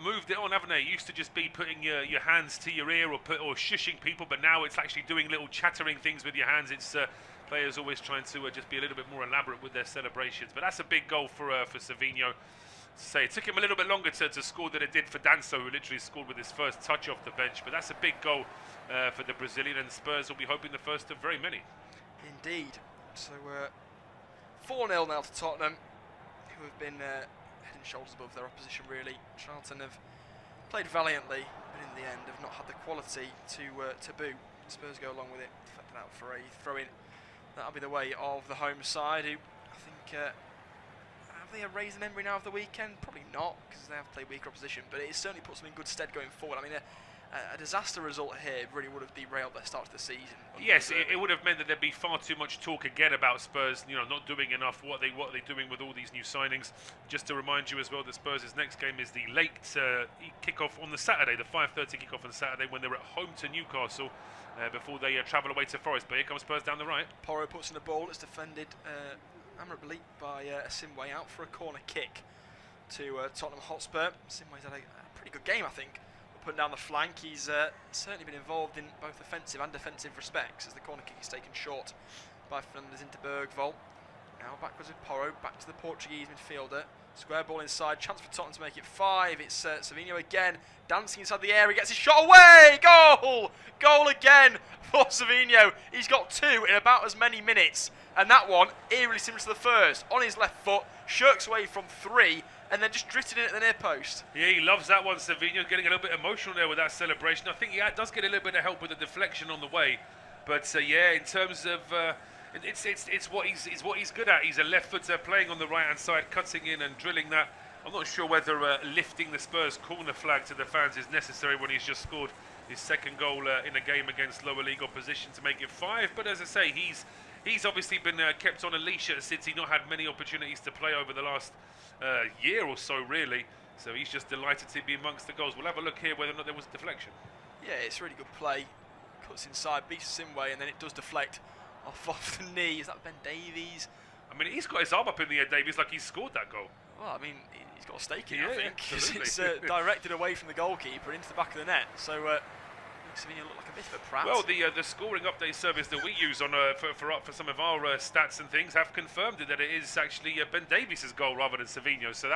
moved it on, haven't they? It used to just be putting your hands to your ear or shushing people, but now it's actually doing little chattering things with your hands. It's players always trying to just be a little bit more elaborate with their celebrations. But that's a big goal for Savinho. Say it took him a little bit longer to score than it did for Danso, who literally scored with his first touch off the bench. But that's a big goal for the Brazilian, and Spurs will be hoping the first of very many. Indeed. So 4-0 now to Tottenham, who have been head and shoulders above their opposition, really. Charlton have played valiantly, but in the end have not had the quality to boot. Spurs go along with it, deflected out for a throw-in. That'll be the way of the home side, who I think have they erased the memory now of the weekend? Probably not, because they have played weaker opposition, but it certainly puts them in good stead going forward. I mean, a disaster result here really would have derailed their start to the season. Yes, it would have meant that there'd be far too much talk again about Spurs, not doing enough. What are they doing with all these new signings? Just to remind you as well that Spurs' next game is the late kick-off on the Saturday, the 5:30 kick-off on Saturday, when they're at home to Newcastle before they travel away to Forest. But here comes Spurs down the right. Porro puts in the ball. It's defended admirably by Simway out for a corner kick to Tottenham Hotspur. Simway's had a pretty good game, I think. Putting down the flank, he's certainly been involved in both offensive and defensive respects, as the corner kick is taken short by Fernandes into Bergvall. Now backwards with Porro, back to the Portuguese midfielder. Square ball inside, chance for Tottenham to make it 5. It's Savinho again, dancing inside the area, gets his shot away! Goal! Goal again for Savinho. He's got 2 in about as many minutes. And that one, eerily similar to the first, on his left foot, shirks away from 3, and then just drifted in at the near post. Yeah, he loves that one, Savinho, getting a little bit emotional there with that celebration. I think he does get a little bit of help with the deflection on the way. But yeah, in terms of It's what he's good at. He's a left footer playing on the right hand side, cutting in and drilling that. I'm not sure whether lifting the Spurs corner flag to the fans is necessary when he's just scored his second goal in a game against lower league opposition to make it 5. But as I say, he's obviously been kept on a leash at City, not had many opportunities to play over the last year or so, really. So he's just delighted to be amongst the goals. We'll have a look here whether or not there was a deflection. Yeah, it's really good play. Cuts inside, beats Simway, and then it does deflect off the knee. Is that Ben Davies? I mean, he's got his arm up in the air, Davies, like he's scored that goal. Well, I mean, he's got a stake in it, Yeah, I think, because absolutely. it's directed away from the goalkeeper into the back of the net. So makes Sevilla look like a bit of a prat. Well, the scoring update service that we use on for some of our stats and things have confirmed that it is actually Ben Davies' goal rather than Savinho. So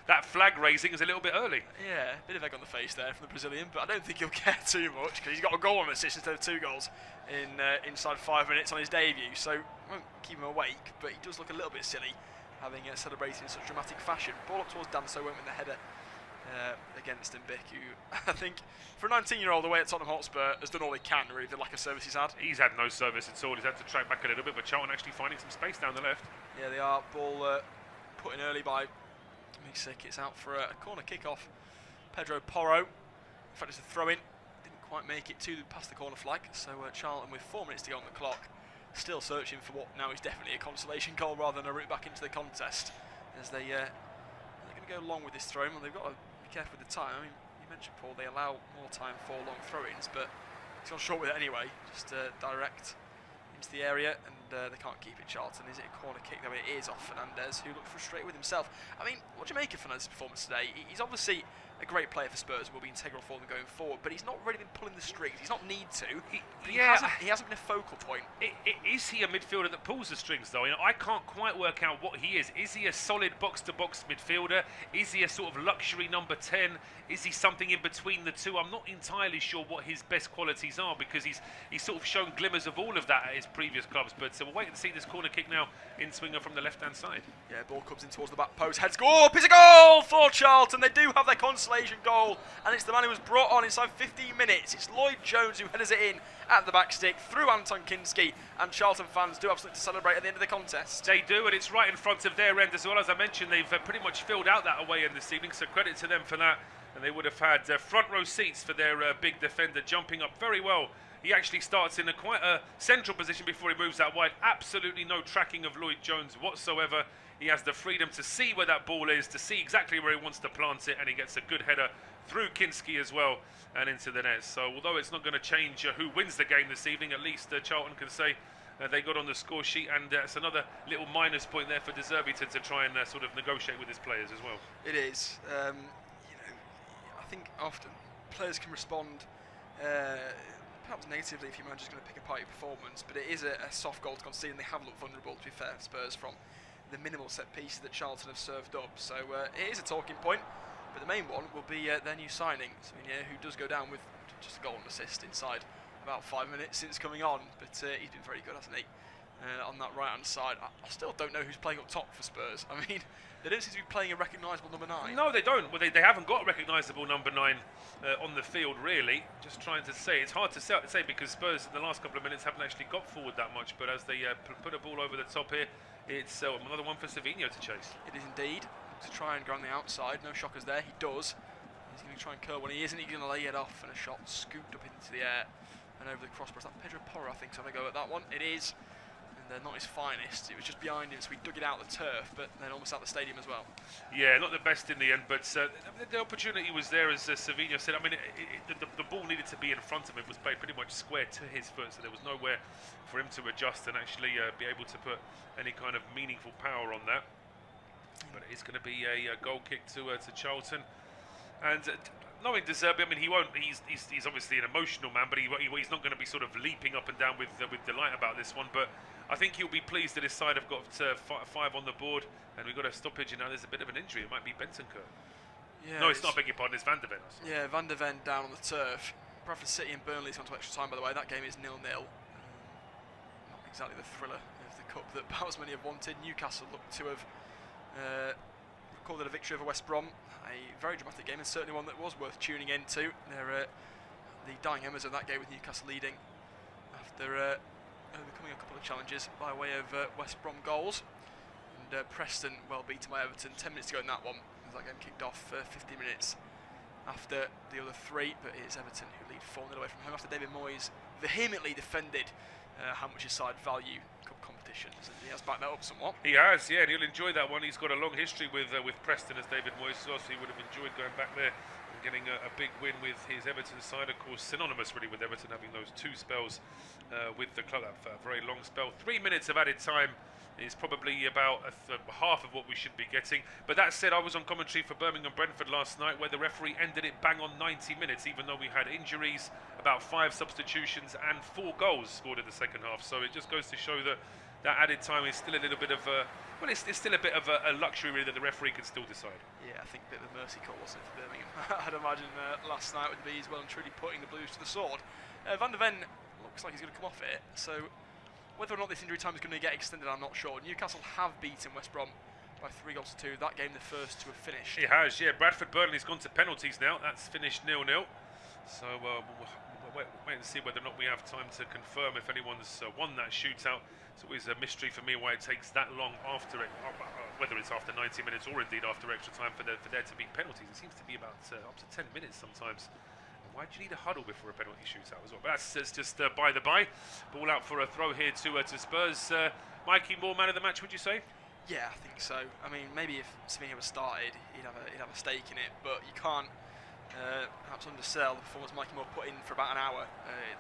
that flag raising is a little bit early. Yeah, a bit of egg on the face there from the Brazilian, but I don't think he'll care too much because he's got a goal and assist instead of 2 goals in inside 5 minutes on his debut. So won't keep him awake, but he does look a little bit silly having celebrated in such dramatic fashion. Ball up towards Danso, went with the header against Mbik, who I think for a 19-year-old away at Tottenham Hotspur has done all he can, really, the lack of service he's had. He's had no service at all. He's had to track back a little bit, but Charlton actually finding some space down the left. Yeah, they are. Ball put in early by Misik. It's out for a corner kick-off. Pedro Porro. In fact, it's a throw-in. Didn't quite make it past the corner flag. So Charlton, with 4 minutes to go on the clock, still searching for what now is definitely a consolation goal rather than a route back into the contest. As they're going to go long with this throw-in. Well, they've got to be careful with the time. I mean, you mentioned, Paul, they allow more time for long throw-ins, but he's gone short with it anyway. Just direct into the area, and they can't keep it. Charlton. Is it a corner kick? Though it is off Fernandez, who looked frustrated with himself. I mean, what do you make of Fernandez's performance today? He's obviously a great player for Spurs and will be integral for them going forward, but he's not really been pulling the strings. He's not need to. He hasn't been a focal point. Is he a midfielder that pulls the strings, though? You know, I can't quite work out what he is. Is he a solid box-to-box midfielder? Is he a sort of luxury number 10? Is he something in between the two? I'm not entirely sure what his best qualities are, because he's sort of shown glimmers of all of that at his previous clubs. But we'll wait and see this corner kick now in swinger from the left-hand side. Yeah, ball comes in towards the back post. Heads go up. It's a goal for Charlton. They do have their consolation goal, and it's the man who was brought on inside 15 minutes. It's Lloyd Jones who headers it in at the back stick through Anton Kinski, and Charlton fans do have something to celebrate at the end of the contest. They do, and it's right in front of their end as well. As I mentioned, they've pretty much filled out that away end this evening, so credit to them for that. And they would have had front row seats for their big defender, jumping up very well. He actually starts in quite a central position before he moves out wide. Absolutely no tracking of Lloyd Jones whatsoever. He has the freedom to see where that ball is, to see exactly where he wants to plant it, and he gets a good header through Kinski as well and into the net. So although it's not going to change who wins the game this evening, at least Charlton can say they got on the score sheet, and it's another little minus point there for De Zerbi to try and sort of negotiate with his players as well. It is. I think often players can respond perhaps negatively if your manager's going to pick apart your performance, but it is a soft goal to concede, and they have looked vulnerable, to be fair, Spurs, from the minimal set pieces that Charlton have served up. So it is a talking point, but the main one will be their new signing, who does go down with just a goal and assist inside about 5 minutes since coming on, but he's been very good, hasn't he, on that right-hand side. I still don't know who's playing up top for Spurs. I mean, they don't seem to be playing a recognisable number 9. No, they don't. Well, they haven't got a recognisable number 9 on the field, really. Just trying to say. It's hard to say because Spurs in the last couple of minutes haven't actually got forward that much, but as they put a ball over the top here, it's another one for Savinho to chase. It is indeed. To try and go on the outside. No shockers there. He does. He's going to try and curl when he isn't. He's going to lay it off, and a shot scooped up into the air and over the crossbar. Is that Pedro Porro, I think, so they go at that one? It is. And not his finest. It was just behind him, so we dug it out of the turf, but then almost out the stadium as well. Yeah, not the best in the end, but the opportunity was there, as Savinho said. I mean, the ball needed to be in front of him. It was played pretty much square to his foot, so there was nowhere for him to adjust and actually be able to put any kind of meaningful power on that. But it is going to be a goal kick to Charlton. And knowing De Zerbi, I mean, he won't. He's obviously an emotional man, but he's not going to be sort of leaping up and down with delight about this one. But I think he'll be pleased that his side have got 5 on the board, and we've got a stoppage, and now there's a bit of an injury. It might be Bentancur. Yeah, no, it's not. Beg your pardon. It's Van der Ven. Yeah, Van der Ven down on the turf. Bradford City and Burnley's gone to extra time, by the way. That game is 0-0. Not exactly the thriller of the cup that perhaps many have wanted. Newcastle look to have recorded a victory over West Brom. A very dramatic game, and certainly one that was worth tuning into. They're the dying embers of that game with Newcastle leading after overcoming a couple of couple of challenges by way of West Brom goals. And Preston well beaten by Everton. 10 minutes to go in that one. As that game kicked off 50 minutes after the other three, but it is Everton who lead 4-0 away from home after David Moyes vehemently defended how much his side value cup competitions. And he has backed that up somewhat. He has, yeah, and he'll enjoy that one. He's got a long history with Preston as David Moyes, so he would have enjoyed going back there and getting a big win with his Everton side. Of course, synonymous really with Everton having those 2 spells with the club, that very long spell. 3 minutes of added time is probably about half of what we should be getting. But that said, I was on commentary for Birmingham Brentford last night, where the referee ended it bang on 90 minutes, even though we had injuries, about 5 substitutions and 4 goals scored in the second half. So it just goes to show that that added time is still a little bit of a, well, it's still a bit of a luxury really that the referee can still decide. Yeah, I think a bit of a mercy call, wasn't it, for Birmingham? I'd imagine last night would be well and truly putting the Blues to the sword. Van der Ven looks like he's going to come off it, so whether or not this injury time is going to get extended, I'm not sure. Newcastle have beaten West Brom by 3-2. That game the first to have finished. It has, yeah. Bradford Burnley's gone to penalties now. That's finished 0-0. So we'll wait and see whether or not we have time to confirm if anyone's won that shootout. It's always a mystery for me why it takes that long after it, whether it's after 90 minutes or indeed after extra time for there to be penalties. It seems to be about up to 10 minutes sometimes. Why do you need a huddle before a penalty shootout as well? But that's just by the by. Ball out for a throw here to Spurs. Mikey Moore, man of the match, would you say? Yeah, I think so. I mean, maybe if Savino was started, he'd have a stake in it. But you can't perhaps undersell the performance Mikey Moore put in for about an hour.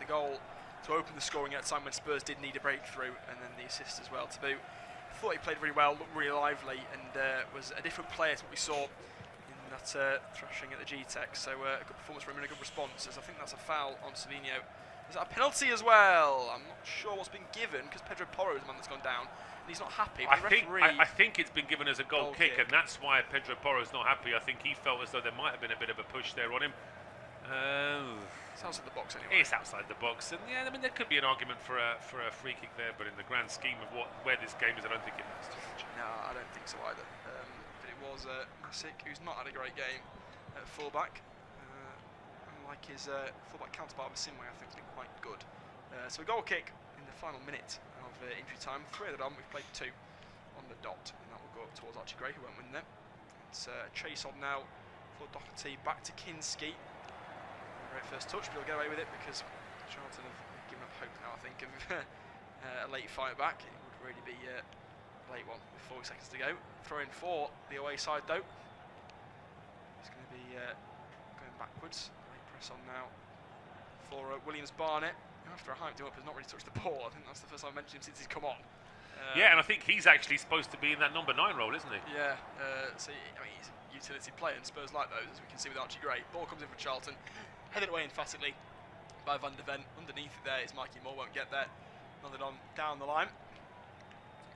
The goal to open the scoring at a time when Spurs did need a breakthrough, and then the assist as well to boot. I thought he played really well, looked really lively, and was a different player to what we saw that thrashing at the G-Tech. So a good performance from him and a good response, as I think that's a foul on Savino. Is that a penalty as well? I'm not sure what's been given, because Pedro Porro is the man that's gone down and he's not happy. I think it's been given as a goal kick, and that's why Pedro Porro is not happy. I think he felt as though there might have been a bit of a push there on him. It's outside the box anyway. It's outside the box, and yeah, I mean there could be an argument for a free kick there, but in the grand scheme of where this game is, I don't think it matters too much. No, I don't think so either. But it was Masic, who's not had a great game at fullback. Unlike his fullback counterpart of Simway, I think has been quite good. So a goal kick in the final minute of injury time. 3 of them, we've played 2 on the dot, and that will go up towards Archie Gray, who won't win them. It's chase on now for Doherty, back to Kinski. Great first touch, but he'll get away with it because Charlton have given up hope now, I think, of a late fight back. It would really be a late one with 40 seconds to go. Throw in for the away side though. It's going to be going backwards. Late press on now for Williams Barnett. After a hyped him up, has not really touched the ball. I think that's the first time I've mentioned him since he's come on. Yeah, and I think he's actually supposed to be in that number 9 role, isn't he? Yeah, so I mean, he's a utility player, and Spurs like those, as we can see with Archie Gray. Ball comes in for Charlton, headed away emphatically by Van der Ven. Underneath it there is Mikey Moore, won't get there. Nodded on down the line.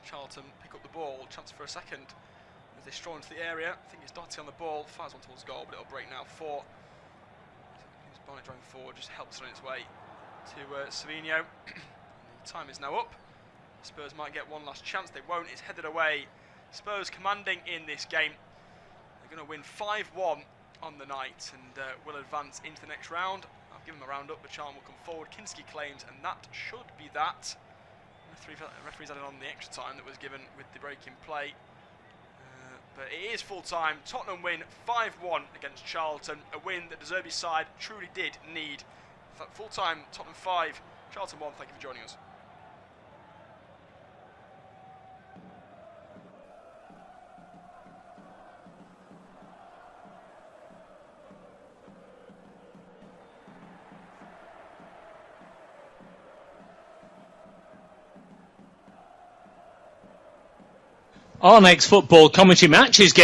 Charlton pick up the ball, chance for a second as they stroll into the area. I think it's Doherty on the ball, fires one towards goal, but it'll break now for Barnett driving forward, just helps on its way to Savino. The time is now up. Spurs might get one last chance. They won't. It's headed away. Spurs commanding in this game. They're going to win 5-1 on the night and will advance into the next round. I've given them a round up, but Charlton will come forward. Kinski claims, and that should be that. The 3 referees added on the extra time that was given with the break in play. But it is full time. Tottenham win 5-1 against Charlton. A win that De Zerbi's side truly did need. Full time, Tottenham 5, Charlton 1. Thank you for joining us. Our next football commentary match is getting